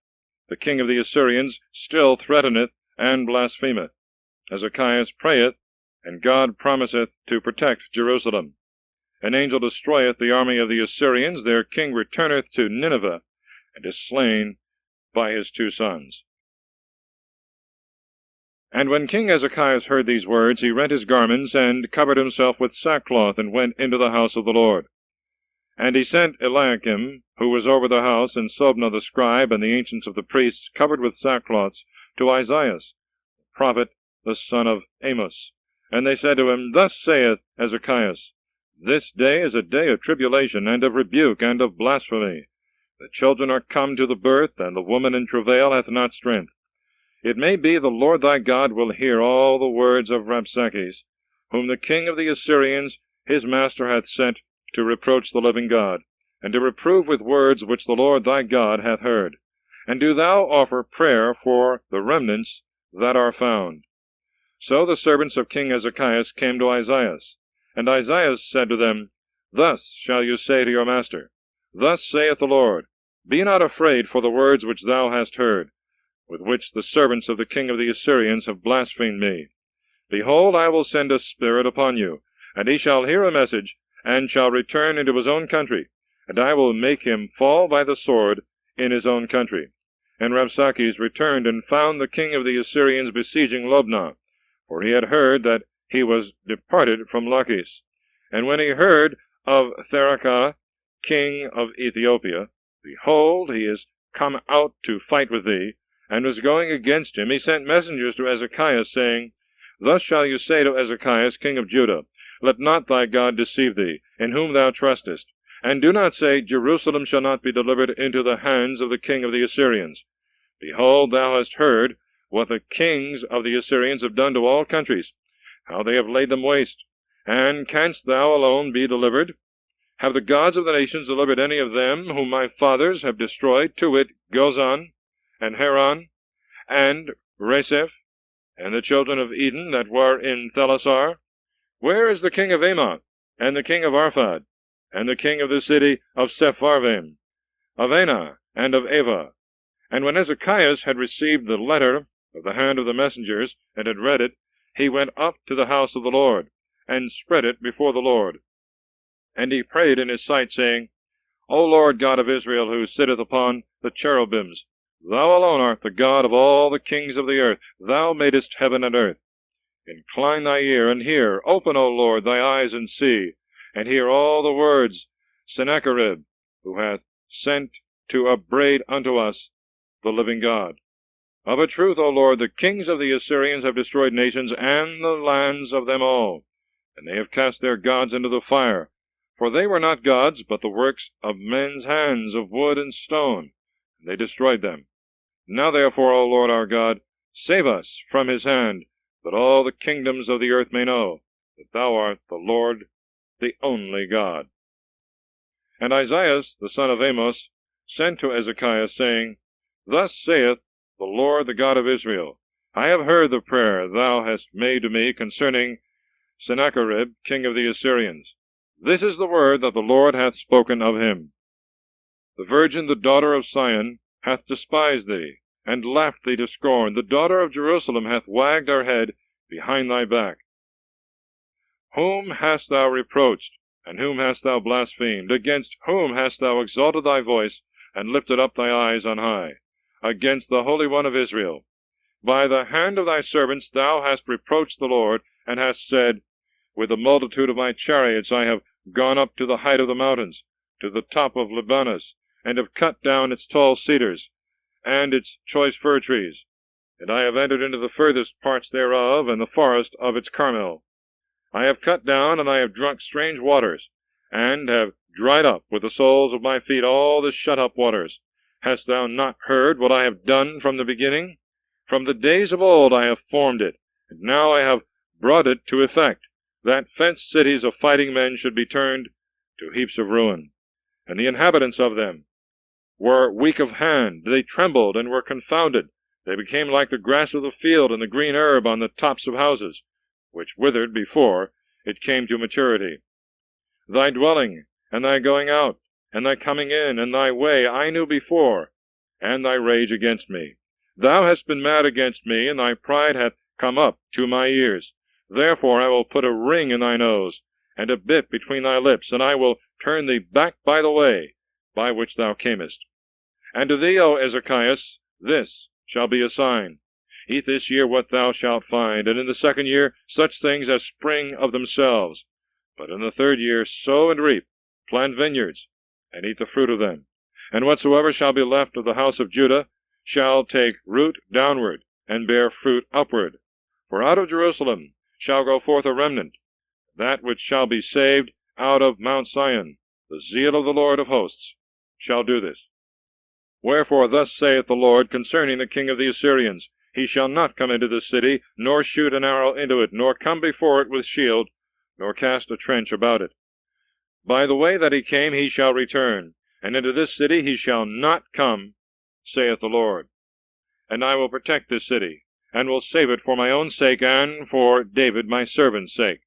The king of the Assyrians still threateneth and blasphemeth. Ezekiah prayeth, and God promiseth to protect Jerusalem. An angel destroyeth the army of the Assyrians. Their king returneth to Nineveh, and is slain by his 2 sons. And when King Ezekiah heard these words, he rent his garments, and covered himself with sackcloth, and went into the house of the Lord. And he sent Eliakim, who was over the house, and Sobna the scribe, and the ancients of the priests, covered with sackcloths, to Isaiah, the prophet, the son of Amos. And they said to him, Thus saith Ezekiah, This day is a day of tribulation, and of rebuke, and of blasphemy. The children are come to the birth, and the woman in travail hath not strength. It may be the Lord thy God will hear all the words of Rabsakes, whom the king of the Assyrians his master hath sent to reproach the living God, and to reprove with words which the Lord thy God hath heard. And do thou offer prayer for the remnants that are found. So the servants of King Ezekiah came to Isaiah, and Isaiah said to them, Thus shall you say to your master, Thus saith the Lord, Be not afraid for the words which thou hast heard, with which the servants of the king of the Assyrians have blasphemed me. Behold, I will send a spirit upon you, and he shall hear a message, and shall return into his own country, and I will make him fall by the sword in his own country. And Rabsakes returned, and found the king of the Assyrians besieging Lobnah, for he had heard that he was departed from Lachish. And when he heard of Tharakah, king of Ethiopia, behold, he is come out to fight with thee, and was going against him, he sent messengers to Ezekiah, saying, Thus shall you say to Ezekiah, king of Judah, Let not thy God deceive thee, in whom thou trustest. And do not say, Jerusalem shall not be delivered into the hands of the king of the Assyrians. Behold, thou hast heard what the kings of the Assyrians have done to all countries, how they have laid them waste. And canst thou alone be delivered? Have the gods of the nations delivered any of them whom my fathers have destroyed, to wit, Gozan, and Haran, and Reseph, and the children of Eden that were in Thelasar? Where is the king of Amath, and the king of Arphad, and the king of the city of Sepharvaim, of Anah, and of Ava? And when Ezekiah had received the letter of the hand of the messengers, and had read it, he went up to the house of the Lord, and spread it before the Lord. And he prayed in his sight, saying, O Lord God of Israel, who sitteth upon the cherubims, thou alone art the God of all the kings of the earth. Thou madest heaven and earth. Incline thy ear, and hear. Open, O Lord, thy eyes, and see, and hear all the words Sennacherib, who hath sent to upbraid unto us the living God. Of a truth, O Lord, the kings of the Assyrians have destroyed nations, and the lands of them all, and they have cast their gods into the fire. For they were not gods, but the works of men's hands, of wood and stone, and they destroyed them. Now therefore, O Lord our God, save us from his hand, that all the kingdoms of the earth may know that thou art the Lord, the only God. And Isaiah the son of Amos sent to Ezekiah, saying, Thus saith the Lord, the God of Israel, I have heard the prayer thou hast made to me concerning Sennacherib, king of the Assyrians. This is the word that the Lord hath spoken of him. The virgin, the daughter of Sion, hath despised thee, and laughed thee to scorn. The daughter of Jerusalem hath wagged her head behind thy back. Whom hast thou reproached, and whom hast thou blasphemed? Against whom hast thou exalted thy voice, and lifted up thy eyes on high? Against the Holy One of Israel. By the hand of thy servants thou hast reproached the Lord, and hast said, With the multitude of my chariots I have gone up to the height of the mountains, to the top of Libanus, and have cut down its tall cedars, and its choice fir trees. And I have entered into the furthest parts thereof, and the forest of its Carmel. I have cut down, and I have drunk strange waters, and have dried up with the soles of my feet all the shut-up waters. Hast thou not heard what I have done from the beginning? From the days of old I have formed it, and now I have brought it to effect, that fenced cities of fighting men should be turned to heaps of ruin. And the inhabitants of them were weak of hand, they trembled and were confounded. They became like the grass of the field and the green herb on the tops of houses, which withered before it came to maturity. Thy dwelling, and thy going out, and thy coming in, and thy way I knew before, and thy rage against me. Thou hast been mad against me, and thy pride hath come up to my ears. Therefore I will put a ring in thy nose, and a bit between thy lips, and I will turn thee back by the way by which thou camest. And to thee, O Ezekias, this shall be a sign. Eat this year what thou shalt find, and in the second year such things as spring of themselves. But in the third year sow and reap, plant vineyards, and eat the fruit of them. And whatsoever shall be left of the house of Judah shall take root downward, and bear fruit upward. For out of Jerusalem shall go forth a remnant, that which shall be saved out of Mount Sion. The zeal of the Lord of hosts shall do this. Wherefore thus saith the Lord concerning the king of the Assyrians, He shall not come into this city, nor shoot an arrow into it, nor come before it with shield, nor cast a trench about it. By the way that he came he shall return, and into this city he shall not come, saith the Lord. And I will protect this city, and will save it for my own sake, and for David my servant's sake.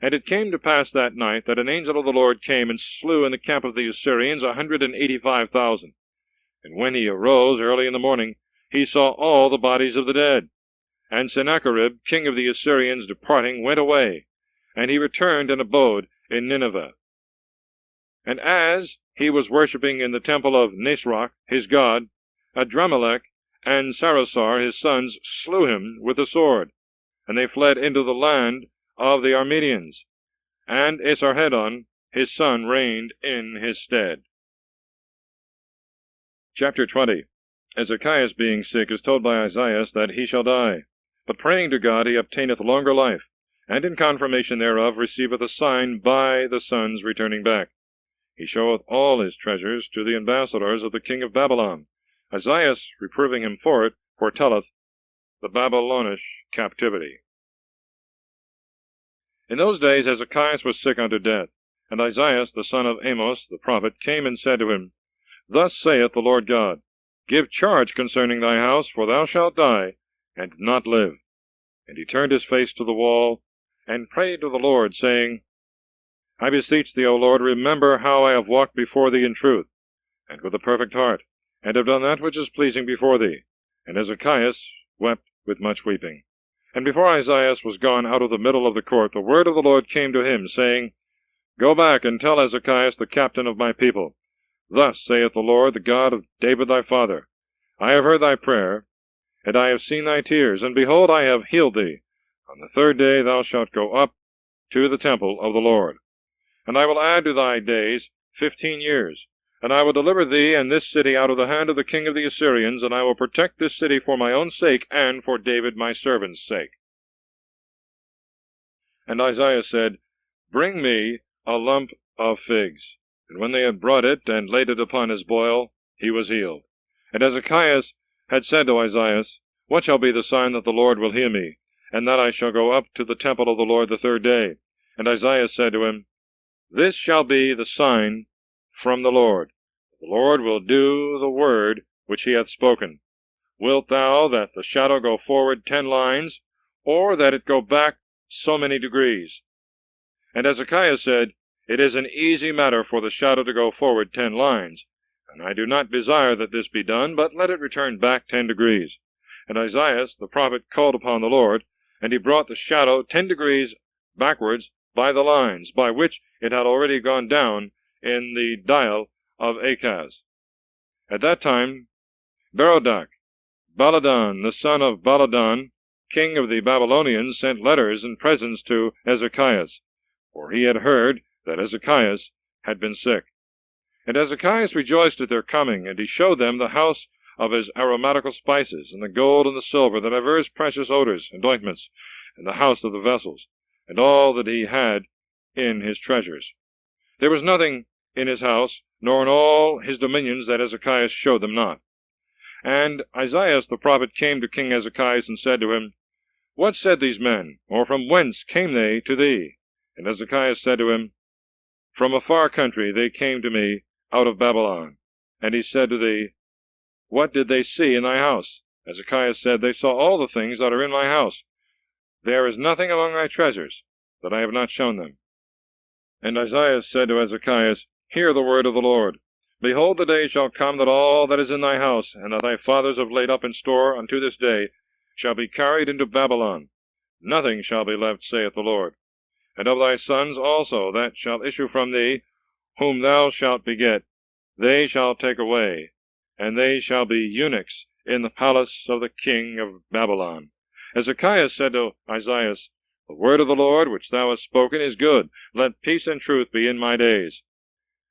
And it came to pass that night that an angel of the Lord came and slew in the camp of the Assyrians 185,000. And when he arose early in the morning, he saw all the bodies of the dead. And Sennacherib, king of the Assyrians, departing, went away, and he returned and abode in Nineveh. And as he was worshipping in the temple of Nisroch, his god, Adrammelech and Sarasar, his sons, slew him with the sword, and they fled into the land of the Armenians. And Esarhaddon, his son, reigned in his stead. Chapter 20. Ezekias, being sick, is told by Isaiah that he shall die. But praying to God, he obtaineth longer life, and in confirmation thereof receiveth a sign by the son's returning back. He showeth all his treasures to the ambassadors of the king of Babylon. Isaiah, reproving him for it, foretelleth the Babylonish captivity. In those days Ezekias was sick unto death, and Isaiah, the son of Amos, the prophet, came and said to him, Thus saith the Lord God, Give charge concerning thy house, for thou shalt die, and not live. And he turned his face to the wall, and prayed to the Lord, saying, I beseech thee, O Lord, remember how I have walked before thee in truth, and with a perfect heart, and have done that which is pleasing before thee. And Ezekias wept with much weeping. And before Isaiah was gone out of the middle of the court, the word of the Lord came to him, saying, Go back, and tell Ezekias, the captain of my people, Thus saith the Lord, the God of David thy father, I have heard thy prayer, and I have seen thy tears, and behold, I have healed thee. On the third day thou shalt go up to the temple of the Lord. And I will add to thy days 15 years, and I will deliver thee and this city out of the hand of the king of the Assyrians, and I will protect this city for my own sake, and for David my servant's sake. And Isaiah said, Bring me a lump of figs. And when they had brought it, and laid it upon his boil, he was healed. And Ezekias had said to Isaiah, What shall be the sign that the Lord will heal me, and that I shall go up to the temple of the Lord the third day? And Isaiah said to him, This shall be the sign from the Lord. The Lord will do the word which he hath spoken. Wilt thou that the shadow go forward 10 lines, or that it go back so many degrees? And Ezekias said, It is an easy matter for the shadow to go forward 10 lines, and I do not desire that this be done, but let it return back 10 degrees. And Isaiah the prophet called upon the Lord, and he brought the shadow 10 degrees backwards by the lines, by which it had already gone down in the dial of Achaz. At that time Berodach, Baladan, the son of Baladan, king of the Babylonians, sent letters and presents to Ezekias, for he had heard that Ezekias had been sick. And Hezekiah rejoiced at their coming, and he showed them the house of his aromatical spices, and the gold and the silver, the divers precious odors and ointments, and the house of the vessels, and all that he had in his treasures. There was nothing in his house, nor in all his dominions, that Hezekiah showed them not. And Isaiah the prophet came to King Hezekiah, and said to him, What said these men, or from whence came they to thee? And Hezekiah said to him, From a far country they came to me, out of Babylon. And he said to thee, What did they see in thy house? Hezekiah said, They saw all the things that are in my house. There is nothing among thy treasures that I have not shown them. And Isaiah said to Hezekiah, Hear the word of the Lord. Behold, the day shall come that all that is in thy house, and that thy fathers have laid up in store unto this day, shall be carried into Babylon. Nothing shall be left, saith the Lord. And of thy sons also that shall issue from thee, whom thou shalt beget, they shall take away, and they shall be eunuchs in the palace of the king of Babylon. Hezekiah said to Isaiah, The word of the Lord which thou hast spoken is good. Let peace and truth be in my days.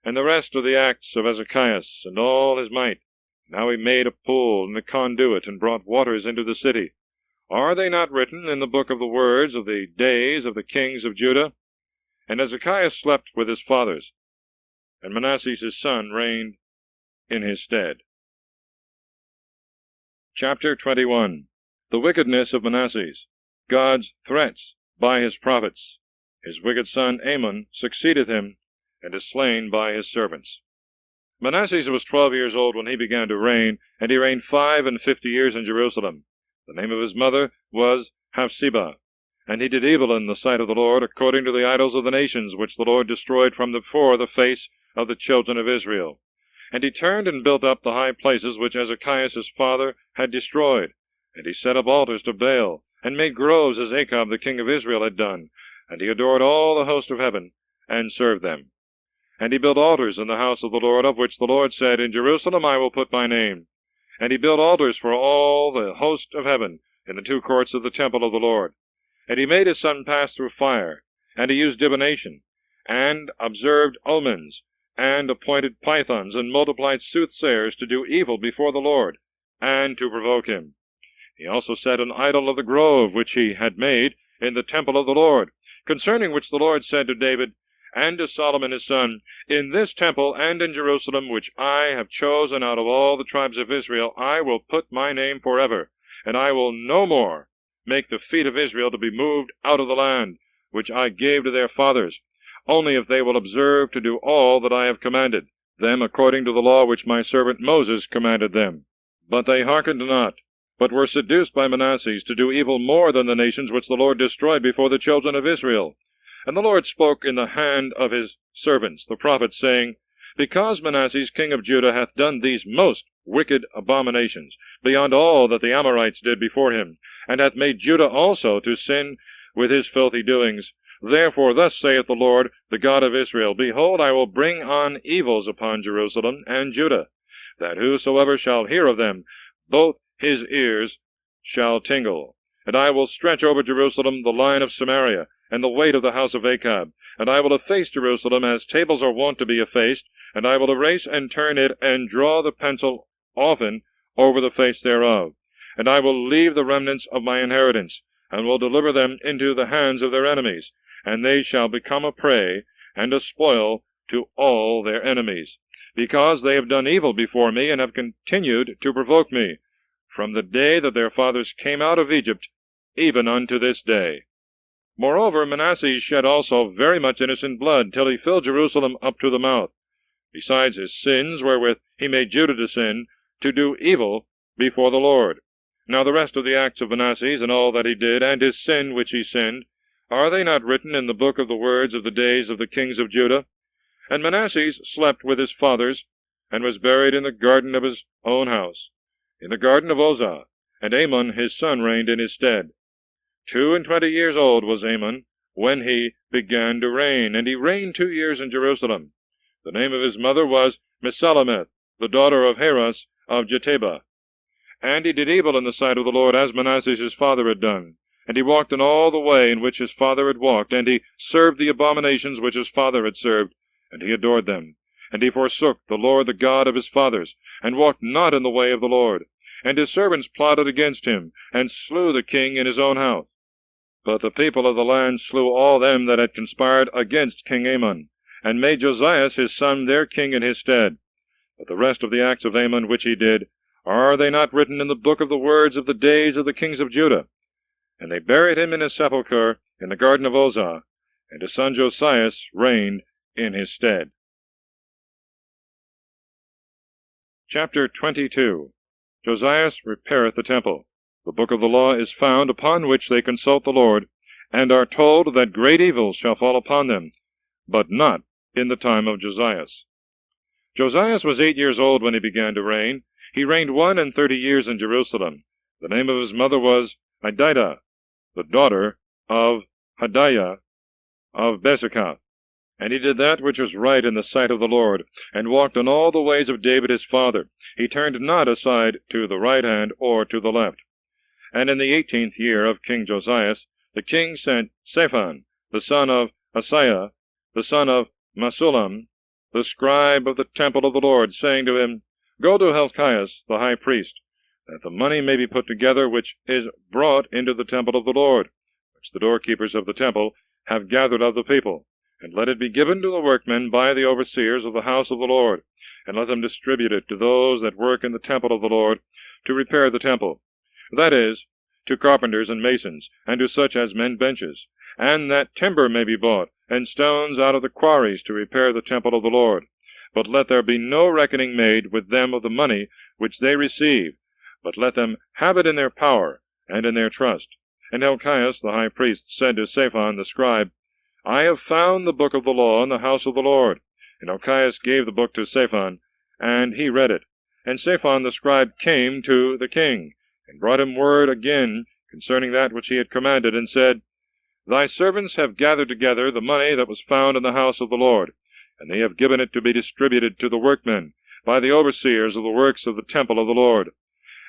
And the rest of the acts of Hezekiah, and all his might, and how he made a pool and a conduit, and brought waters into the city, are they not written in the book of the words of the days of the kings of Judah? And Hezekiah slept with his fathers, and Manasseh his son reigned in his stead. Chapter 21. The wickedness of Manasseh, God's threats by his prophets. His wicked son Amon succeeded him, and is slain by his servants. Manasseh was 12 years old when he began to reign, and he reigned 55 years in Jerusalem. The name of his mother was Hephzibah. And he did evil in the sight of the Lord, according to the idols of the nations, which the Lord destroyed from before the face of the children of Israel. And he turned and built up the high places which Hezekiah his father had destroyed. And he set up altars to Baal, and made groves as Achab the king of Israel had done. And he adored all the host of heaven, and served them. And he built altars in the house of the Lord, of which the Lord said, In Jerusalem I will put my name. And he built altars for all the host of heaven in the 2 courts of the temple of the Lord. And he made his son pass through fire, and he used divination, and observed omens, and appointed pythons, and multiplied soothsayers to do evil before the Lord, and to provoke him. He also set an idol of the grove which he had made in the temple of the Lord, concerning which the Lord said to David and to Solomon his son, In this temple and in Jerusalem, which I have chosen out of all the tribes of Israel, I will put my name forever, and I will no more make the feet of Israel to be moved out of the land, which I gave to their fathers, only if they will observe to do all that I have commanded them, according to the law which my servant Moses commanded them. But they hearkened not, but were seduced by Manasseh to do evil more than the nations which the Lord destroyed before the children of Israel. And the Lord spoke in the hand of his servants, the prophets, saying, Because Manasseh king of Judah hath done these most wicked abominations, beyond all that the Amorites did before him, and hath made Judah also to sin with his filthy doings. Therefore thus saith the Lord, the God of Israel, Behold, I will bring on evils upon Jerusalem and Judah, that whosoever shall hear of them, both his ears shall tingle. And I will stretch over Jerusalem the line of Samaria, and the weight of the house of Achab. And I will efface Jerusalem as tables are wont to be effaced, and I will erase and turn it, and draw the pencil often over the face thereof. And I will leave the remnants of my inheritance, and will deliver them into the hands of their enemies, and they shall become a prey and a spoil to all their enemies, because they have done evil before me, and have continued to provoke me, from the day that their fathers came out of Egypt, even unto this day. Moreover, Manasseh shed also very much innocent blood, till he filled Jerusalem up to the mouth, besides his sins wherewith he made Judah to sin, to do evil before the Lord. Now the rest of the acts of Manasseh, and all that he did, and his sin which he sinned, are they not written in the book of the words of the days of the kings of Judah? And Manasseh slept with his fathers, and was buried in the garden of his own house, in the garden of Uzza, and Amon his son reigned in his stead. 22 years old was Amon when he began to reign, and he reigned 2 years in Jerusalem. The name of his mother was Mesalemeth, the daughter of Haras of Jeteba. And he did evil in the sight of the Lord, as Manasseh his father had done. And he walked in all the way in which his father had walked, and he served the abominations which his father had served, and he adored them. And he forsook the Lord the God of his fathers, and walked not in the way of the Lord. And his servants plotted against him, and slew the king in his own house. But the people of the land slew all them that had conspired against King Amon, and made Josias his son their king in his stead. But the rest of the acts of Amon which he did, are they not written in the book of the words of the days of the kings of Judah? And they buried him in his sepulchre in the garden of Uzza, and his son Josias reigned in his stead. Chapter 22. Josias repaireth the temple. The book of the law is found, upon which they consult the Lord, and are told that great evils shall fall upon them, but not in the time of Josias. Josias was 8 years old when he began to reign. He reigned 31 years in Jerusalem. The name of his mother was Ididah, the daughter of Hadiah of Bezekah. And he did that which was right in the sight of the Lord, and walked in all the ways of David his father. He turned not aside to the right hand or to the left. And in the 18th year of King Josias, the king sent Shaphan, the son of Asaiah, the son of Meshullam, the scribe of the temple of the Lord, saying to him, Go to Hilkiah the high priest, that the money may be put together which is brought into the temple of the Lord, which the doorkeepers of the temple have gathered of the people, and let it be given to the workmen by the overseers of the house of the Lord, and let them distribute it to those that work in the temple of the Lord, to repair the temple, that is, to carpenters and masons, and to such as mend benches, and that timber may be bought, and stones out of the quarries to repair the temple of the Lord. But let there be no reckoning made with them of the money which they receive, but let them have it in their power, and in their trust. And Hilkiah the high priest said to Shaphan the scribe, I have found the book of the law in the house of the Lord. And Hilkiah gave the book to Shaphan, and he read it. And Shaphan the scribe came to the king, and brought him word again concerning that which he had commanded, and said, Thy servants have gathered together the money that was found in the house of the Lord, and they have given it to be distributed to the workmen by the overseers of the works of the temple of the Lord.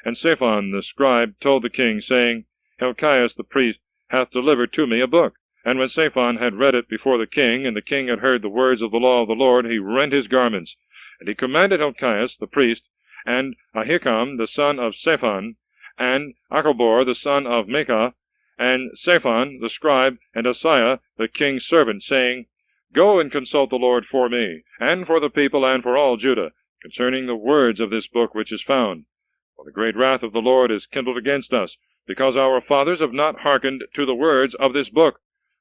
And Shaphan the scribe told the king, saying, Hilkiah the priest hath delivered to me a book. And when Shaphan had read it before the king, and the king had heard the words of the law of the Lord, he rent his garments. And he commanded Hilkiah the priest, and Ahikam the son of Shaphan, and Achbor the son of Micah, and Shaphan the scribe, and Asaiah the king's servant, saying, Go and consult the Lord for me, and for the people, and for all Judah, concerning the words of this book which is found. For the great wrath of the Lord is kindled against us, because our fathers have not hearkened to the words of this book,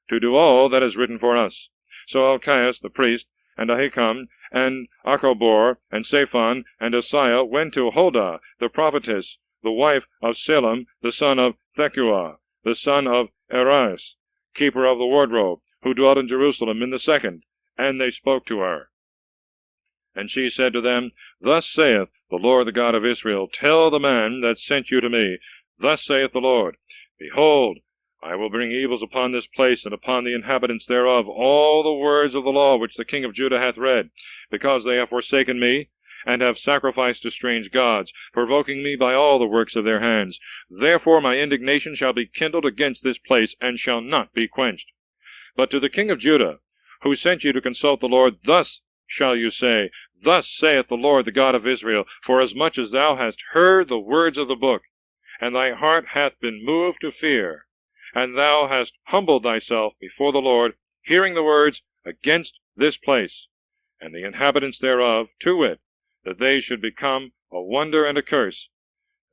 to do all that is written for us. So Hilkiah the priest, and Ahikam, and Achbor, and Shaphan, and Asaiah went to Huldah the prophetess, the wife of Salem, the son of Thecua, the son of Arias, keeper of the wardrobe, who dwelt in Jerusalem in the second, and they spoke to her. And she said to them, Thus saith the Lord the God of Israel, Tell the man that sent you to me, Thus saith the Lord, Behold, I will bring evils upon this place, and upon the inhabitants thereof, all the words of the law which the king of Judah hath read, because they have forsaken me, and have sacrificed to strange gods, provoking me by all the works of their hands. Therefore my indignation shall be kindled against this place, and shall not be quenched. But to the king of Judah, who sent you to consult the Lord, thus shall you say, Thus saith the Lord the God of Israel, Forasmuch as thou hast heard the words of the book, and thy heart hath been moved to fear, and thou hast humbled thyself before the Lord, hearing the words against this place, and the inhabitants thereof, to wit, that they should become a wonder and a curse.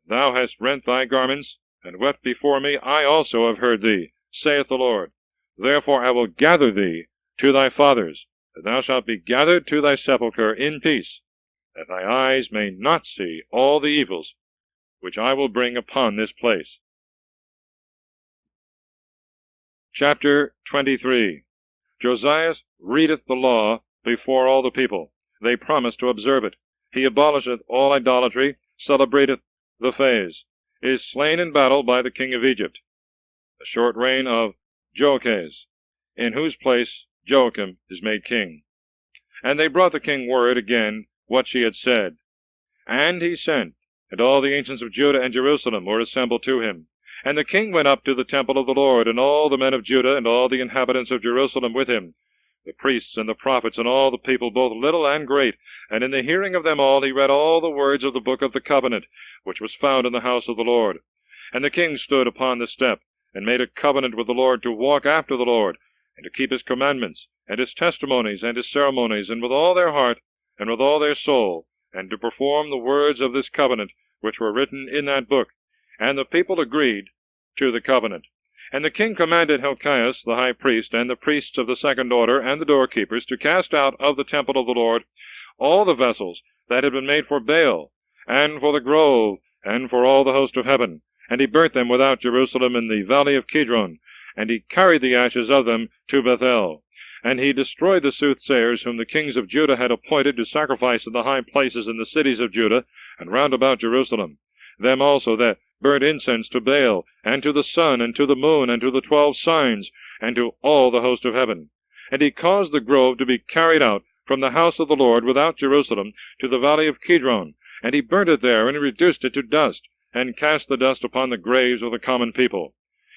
Thou hast rent thy garments, and wept before me. I also have heard thee, saith the Lord. Therefore I will gather thee to thy fathers, that thou shalt be gathered to thy sepulchre in peace, that thy eyes may not see all the evils which I will bring upon this place. Chapter 23. Josias readeth the law before all the people. They promise to observe it. He abolisheth all idolatry, celebrateth the feast, is slain in battle by the king of Egypt. The short reign of Joachaz, in whose place Joachim is made king. And they brought the king word again what she had said. And he sent, and all the ancients of Judah and Jerusalem were assembled to him. And the king went up to the temple of the Lord, and all the men of Judah and all the inhabitants of Jerusalem with him, the priests and the prophets, and all the people, both little and great. And in the hearing of them all he read all the words of the book of the covenant, which was found in the house of the Lord. And the king stood upon the step, and made a covenant with the Lord to walk after the Lord, and to keep his commandments, and his testimonies, and his ceremonies, and with all their heart, and with all their soul, and to perform the words of this covenant, which were written in that book. And the people agreed to the covenant. And the king commanded Hilkiah the high priest, and the priests of the second order, and the doorkeepers, to cast out of the temple of the Lord all the vessels that had been made for Baal, and for the grove, and for all the host of heaven. And he burnt them without Jerusalem in the valley of Kidron, and he carried the ashes of them to Bethel. And he destroyed the soothsayers whom the kings of Judah had appointed to sacrifice in the high places in the cities of Judah, and round about Jerusalem. Them also that burnt incense to Baal, and to the sun, and to the moon, and to the 12 signs, and to all the host of heaven. And he caused the grove to be carried out from the house of the Lord without Jerusalem to the valley of Kidron, and he burnt it there, and reduced it to dust, and cast the dust upon the graves of the common people.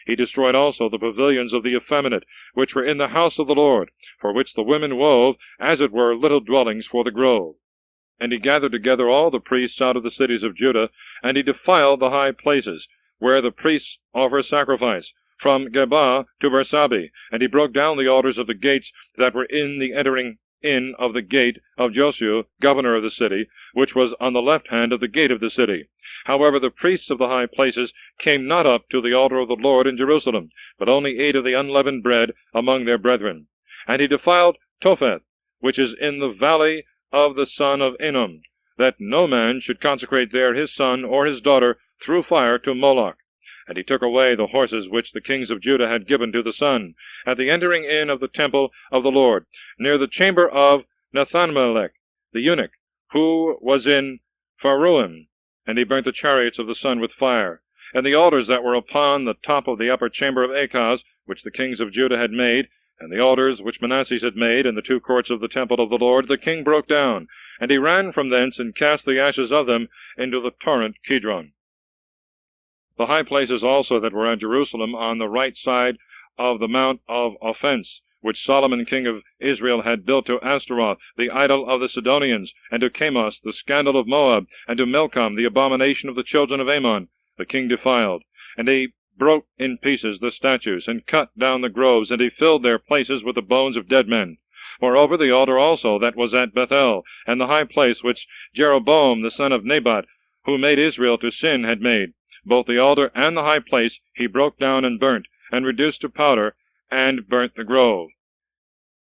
He destroyed also the pavilions of the effeminate, which were in the house of the Lord, for which the women wove, as it were, little dwellings for the grove. And he gathered together all the priests out of the cities of Judah, and he defiled the high places, where the priests offer sacrifice, from Geba to Bersabeh, and he broke down the altars of the gates that were in the entering in of the gate of Josue, governor of the city, which was on the left hand of the gate of the city. However, the priests of the high places came not up to the altar of the Lord in Jerusalem, but only ate of the unleavened bread among their brethren. And he defiled Topheth, which is in the valley of the son of Hinnom, that no man should consecrate there his son or his daughter through fire to Moloch. And he took away the horses which the kings of Judah had given to the sun, at the entering in of the temple of the Lord, near the chamber of Nathanmelech, the eunuch, who was in Pharuim. And he burnt the chariots of the sun with fire, and the altars that were upon the top of the upper chamber of Achaz, which the kings of Judah had made, and the altars which Manasseh had made in the 2 courts of the temple of the Lord, the king broke down, and he ran from thence, and cast the ashes of them into the torrent Kidron. The high places also that were at Jerusalem on the right side of the mount of offense, which Solomon king of Israel had built to Ashtaroth, the idol of the Sidonians, and to Chemosh, the scandal of Moab, and to Milcom, the abomination of the children of Ammon, the king defiled. And he broke in pieces the statues, and cut down the groves, and he filled their places with the bones of dead men. Moreover, the altar also that was at Bethel, and the high place which Jeroboam the son of Nebat, who made Israel to sin, had made, both the altar and the high place he broke down and burnt, and reduced to powder, and burnt the grove.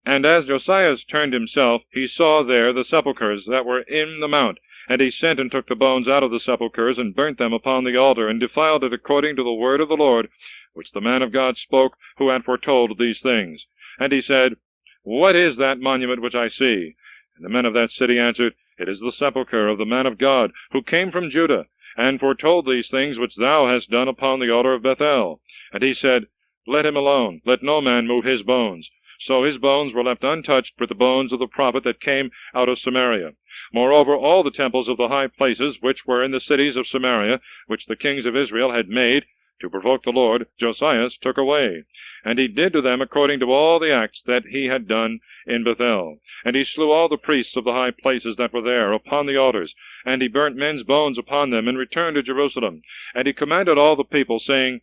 And as Josiah turned himself, he saw there the sepulchres that were in the mount, and he sent and took the bones out of the sepulchres, and burnt them upon the altar, and defiled it according to the word of the Lord, which the man of God spoke, who had foretold these things. And he said, What is that monument which I see? And the men of that city answered, It is the sepulchre of the man of God, who came from Judah, and foretold these things which thou hast done upon the altar of Bethel. And he said, Let him alone, let no man move his bones. So his bones were left untouched with the bones of the prophet that came out of Samaria. Moreover, all the temples of the high places which were in the cities of Samaria, which the kings of Israel had made, to provoke the Lord, Josiah took away. And he did to them according to all the acts that he had done in Bethel. And he slew all the priests of the high places that were there upon the altars, and he burnt men's bones upon them, and returned to Jerusalem. And he commanded all the people, saying,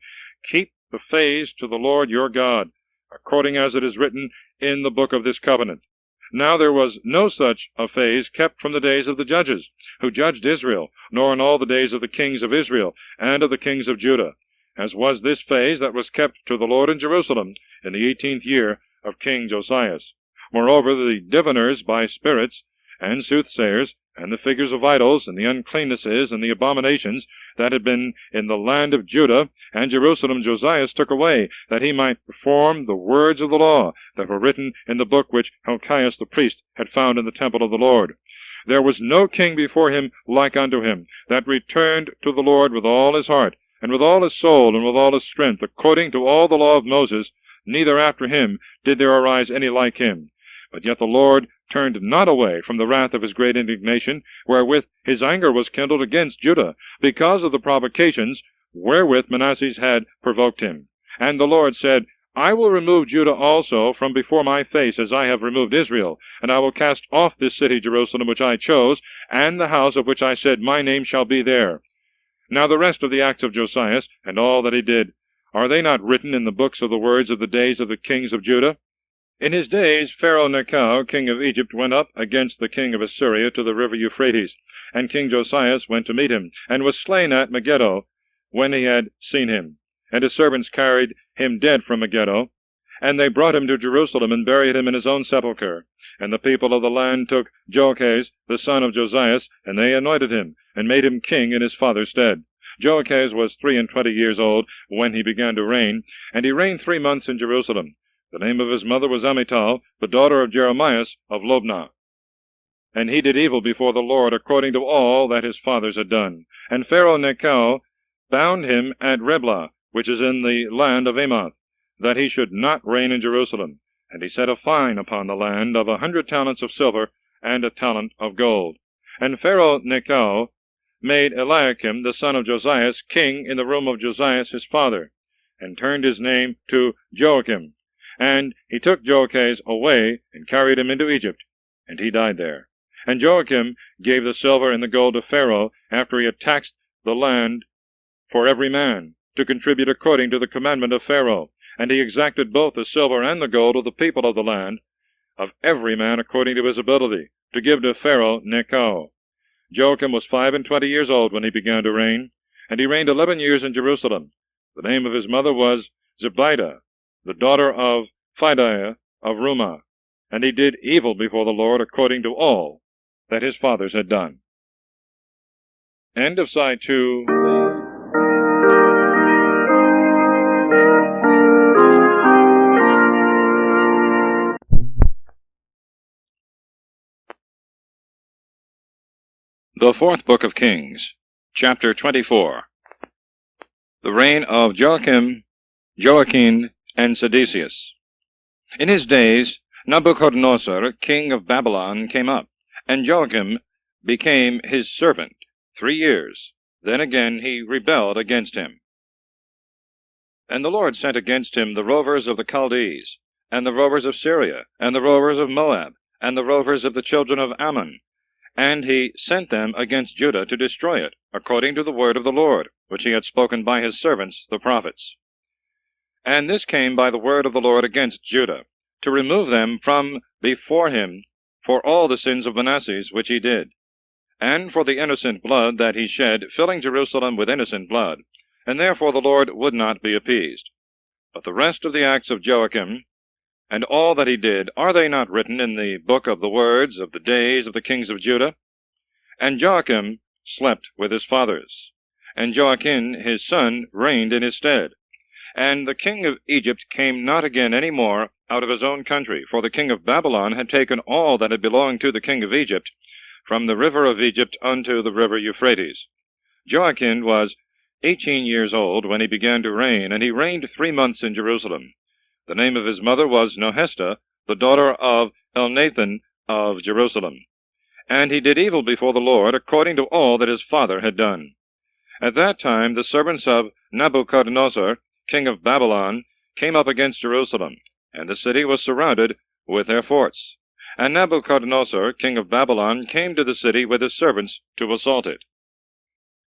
Keep the feast to the Lord your God, according as it is written in the book of this covenant. Now there was no such a feast kept from the days of the judges, who judged Israel, nor in all the days of the kings of Israel, and of the kings of Judah, as was this feast that was kept to the Lord in Jerusalem in the 18th year of King Josiah. Moreover, the diviners by spirits, and soothsayers, and the figures of idols, and the uncleannesses, and the abominations that had been in the land of Judah and Jerusalem, Josiah took away, that he might perform the words of the law that were written in the book which Hilkiah the priest had found in the temple of the Lord. There was no king before him like unto him, that returned to the Lord with all his heart, and with all his soul, and with all his strength, according to all the law of Moses, neither after him did there arise any like him. But yet the Lord turned not away from the wrath of his great indignation, wherewith his anger was kindled against Judah, because of the provocations wherewith Manasseh had provoked him. And the Lord said, I will remove Judah also from before my face, as I have removed Israel, and I will cast off this city Jerusalem which I chose, and the house of which I said, My name shall be there. Now the rest of the acts of Josias, and all that he did, are they not written in the books of the words of the days of the kings of Judah? In his days Pharaoh Necho, king of Egypt, went up against the king of Assyria to the river Euphrates, and King Josias went to meet him, and was slain at Megiddo when he had seen him. And his servants carried him dead from Megiddo, and they brought him to Jerusalem, and buried him in his own sepulchre. And the people of the land took Joachaz, the son of Josias, and they anointed him, and made him king in his father's stead. Joachaz was 23 years old when he began to reign, and he reigned 3 months in Jerusalem. The name of his mother was Amital, the daughter of Jeremias of Lobnah. And he did evil before the Lord, according to all that his fathers had done. And Pharaoh Necho bound him at Riblah, which is in the land of Amoth, that he should not reign in Jerusalem. And he set a fine upon the land of 100 talents of silver, and a talent of gold. And Pharaoh Necho made Eliakim, the son of Josias, king in the room of Josias his father, and turned his name to Joachim. And he took Joachaz away, and carried him into Egypt, and he died there. And Joachim gave the silver and the gold to Pharaoh, after he had taxed the land for every man, to contribute according to the commandment of Pharaoh. And he exacted both the silver and the gold of the people of the land, of every man according to his ability, to give to Pharaoh Necho. Joachim was 25 years old when he began to reign, and he reigned 11 years in Jerusalem. The name of his mother was Zebidah, the daughter of Phidiah of Rumah, and he did evil before the Lord according to all that his fathers had done. End of Side 2. The Fourth Book of Kings, Chapter 24. The reign of Joachim, Joachim, and Sedecius. In his days Nabuchodonosor, king of Babylon, came up, and Joachim became his servant 3 years. Then again he rebelled against him. And the Lord sent against him the rovers of the Chaldees, and the rovers of Syria, and the rovers of Moab, and the rovers of the children of Ammon. And he sent them against Judah to destroy it, according to the word of the Lord, which he had spoken by his servants the prophets. And this came by the word of the Lord against Judah, to remove them from before him for all the sins of Manasseh which he did, and for the innocent blood that he shed, filling Jerusalem with innocent blood, and therefore the Lord would not be appeased. But the rest of the acts of Joachim, and all that he did, are they not written in the book of the words of the days of the kings of Judah? And Joachim slept with his fathers, and Joachim his son reigned in his stead. And the king of Egypt came not again any more out of his own country, for the king of Babylon had taken all that had belonged to the king of Egypt, from the river of Egypt unto the river Euphrates. Joachim was 18 years old when he began to reign, and he reigned 3 months in Jerusalem. The name of his mother was Nohesta, the daughter of Elnathan of Jerusalem. And he did evil before the Lord, according to all that his father had done. At that time the servants of Nabuchodonosor, king of Babylon, came up against Jerusalem, and the city was surrounded with their forts. And Nabuchodonosor, king of Babylon, came to the city with his servants to assault it.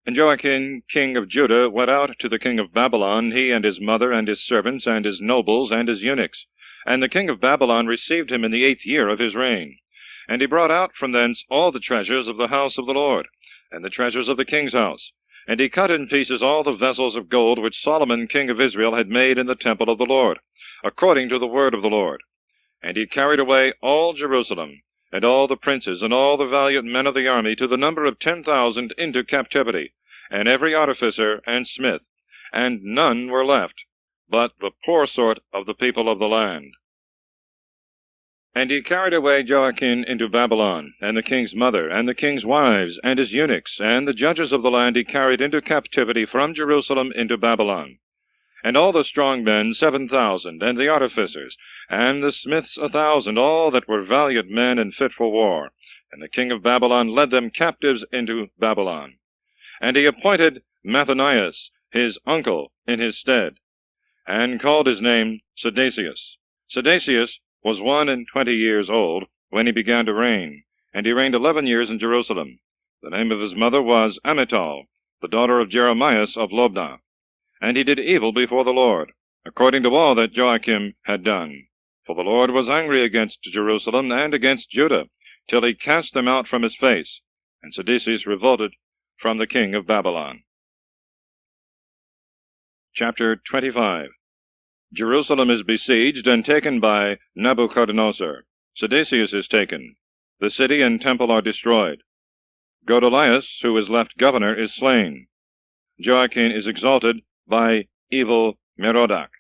And Joachim, king of Judah, went out to the king of Babylon, he and his mother, and his servants, and his nobles, and his eunuchs. And the king of Babylon received him in the 8th year of his reign. And he brought out from thence all the treasures of the house of the Lord, and the treasures of the king's house. And he cut in pieces all the vessels of gold which Solomon king of Israel had made in the temple of the Lord, according to the word of the Lord. And he carried away all Jerusalem, and all the princes, and all the valiant men of the army, to the number of 10,000, into captivity, and every artificer and smith, and none were left, but the poor sort of the people of the land. And he carried away Joachim into Babylon, and the king's mother, and the king's wives, and his eunuchs, and the judges of the land he carried into captivity from Jerusalem into Babylon. And all the strong men 7,000, and the artificers, and the smiths 1,000, all that were valiant men and fit for war. And the king of Babylon led them captives into Babylon. And he appointed Mattanias, his uncle, in his stead. and called his name Sedecius. Sedecius was 21 years old when he began to reign, and he reigned 11 years in Jerusalem. The name of his mother was Amitall, the daughter of Jeremias of Lobnah. And he did evil before the Lord, according to all that Joachim had done. For the Lord was angry against Jerusalem and against Judah, till he cast them out from his face, and Sedecius revolted from the king of Babylon. Chapter 25. Jerusalem is besieged and taken by Nebuchadnezzar. Sedecius is taken. The city and temple are destroyed. Godolias, who is left governor, is slain. Joachim is exalted by evil Merodach.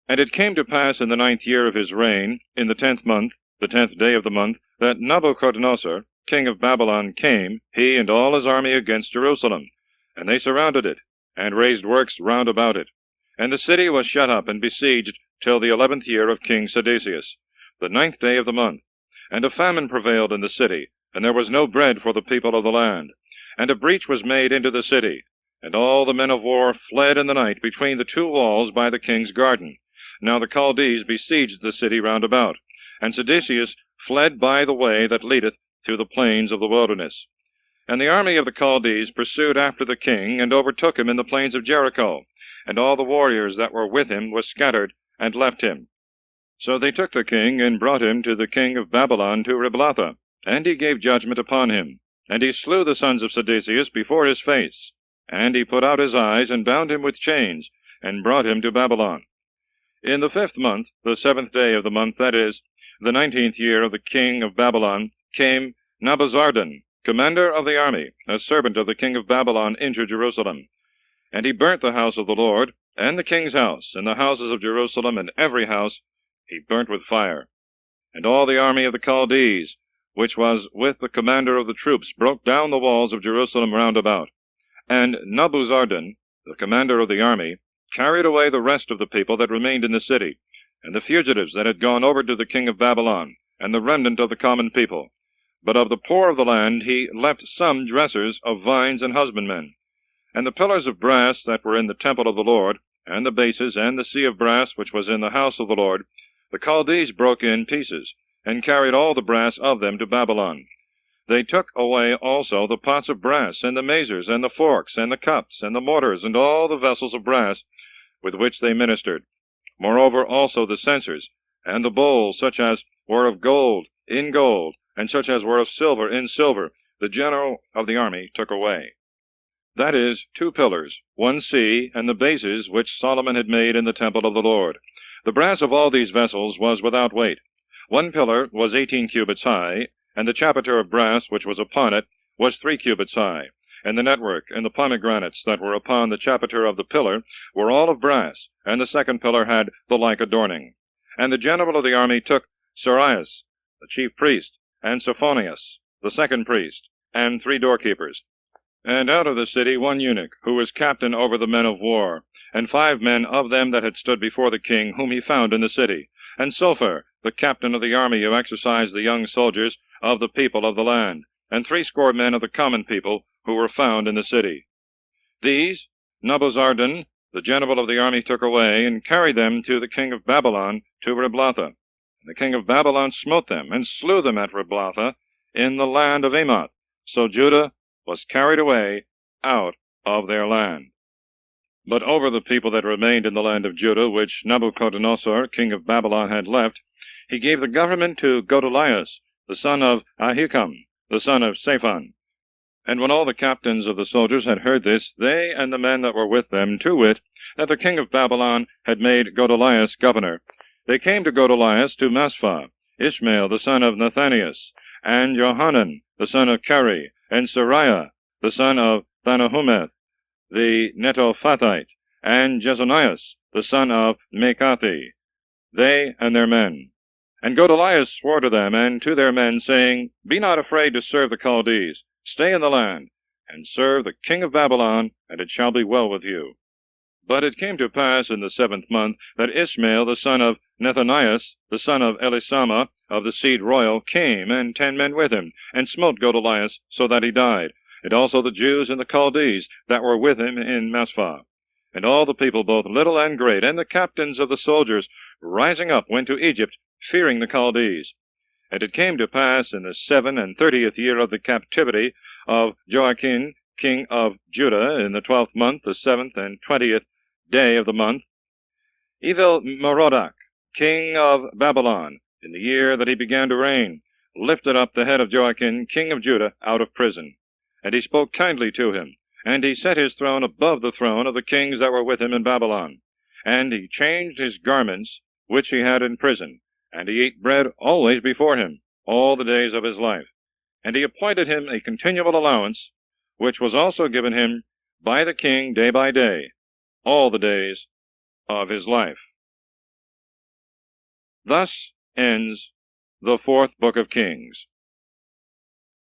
And it came to pass in the 9th year of his reign, in the 10th month, the 10th day of the month, that Nebuchadnezzar, king of Babylon, came, he and all his army, against Jerusalem. And they surrounded it, and raised works round about it. And the city was shut up and besieged till the 11th year of King Sedecius, the 9th day of the month. And a famine prevailed in the city, and there was no bread for the people of the land. And a breach was made into the city, and all the men of war fled in the night between the two walls by the king's garden. Now the Chaldees besieged the city round about, and Sedecius fled by the way that leadeth to the plains of the wilderness. And the army of the Chaldees pursued after the king, and overtook him in the plains of Jericho, and all the warriors that were with him were scattered, and left him. So they took the king, and brought him to the king of Babylon to Riblatha, and he gave judgment upon him. And he slew the sons of Sedecius before his face, and he put out his eyes, and bound him with chains, and brought him to Babylon. In the 5th month, the 7th day of the month, that is, the 19th year of the king of Babylon, came Nebuzaradan, commander of the army, a servant of the king of Babylon, into Jerusalem. And he burnt the house of the Lord, and the king's house, and the houses of Jerusalem, and every house he burnt with fire. And all the army of the Chaldees, which was with the commander of the troops, broke down the walls of Jerusalem round about. And Nebuzaradan, the commander of the army, carried away the rest of the people that remained in the city, and the fugitives that had gone over to the king of Babylon, and the remnant of the common people. But of the poor of the land he left some dressers of vines and husbandmen. And the pillars of brass that were in the temple of the Lord, and the bases, and the sea of brass which was in the house of the Lord, the Chaldees broke in pieces, and carried all the brass of them to Babylon. They took away also the pots of brass, and the mazers, and the forks, and the cups, and the mortars, and all the vessels of brass with which they ministered. Moreover also the censers, and the bowls, such as were of gold, in gold, and such as were of silver, in silver, the general of the army took away. That is, 2 pillars, 1 sea, and the bases which Solomon had made in the temple of the Lord. The brass of all these vessels was without weight. 1 pillar was 18 cubits high, and the chapiter of brass which was upon it was 3 cubits high. And the network and the pomegranates that were upon the chapiter of the pillar were all of brass, and the 2nd pillar had the like adorning. And the general of the army took Sarias, the chief priest, and Sophonias, the 2nd priest, and 3 doorkeepers. And out of the city 1 eunuch, who was captain over the men of war, and 5 men of them that had stood before the king, whom he found in the city, and Sophar, the captain of the army, who exercised the young soldiers of the people of the land, and 60 men of the common people, who were found in the city. These Nebuzaradan, the general of the army, took away, and carried them to the king of Babylon to Riblatha. And the king of Babylon smote them, and slew them at Riblatha, in the land of Amoth. So Judah was carried away out of their land. But over the people that remained in the land of Judah, which Nebuchadnezzar, king of Babylon, had left, he gave the government to Godolias, the son of Ahikam, the son of Shaphan. And when all the captains of the soldiers had heard this, they and the men that were with them, to wit, that the king of Babylon had made Godolias governor, they came to Godolias to Maspha, Ishmael the son of Nathanias, and Johanan the son of Kari, and Sariah the son of Thanahumeth, the Netophathite, and Jezonias the son of Mekathi, they and their men. And Godolias swore to them and to their men, saying, Be not afraid to serve the Chaldees. Stay in the land, and serve the king of Babylon, and it shall be well with you. But it came to pass in the 7th month that Ishmael the son of Nethanias, the son of Elisama, of the seed royal, came, and 10 men with him, and smote Godolias, so that he died, and also the Jews and the Chaldees that were with him in Maspha. And all the people, both little and great, and the captains of the soldiers, rising up, went to Egypt, fearing the Chaldees. And it came to pass in the 37th year of the captivity of Joachim, king of Judah, in the 12th month, the 7th and 20th day of the month, Evil-Merodach, king of Babylon, in the year that he began to reign, lifted up the head of Joachim, king of Judah, out of prison. And he spoke kindly to him, and he set his throne above the throne of the kings that were with him in Babylon. And he changed his garments, which he had in prison, and he ate bread always before him, all the days of his life. And he appointed him a continual allowance, which was also given him by the king day by day, all the days of his life. Thus ends the 4th book of Kings.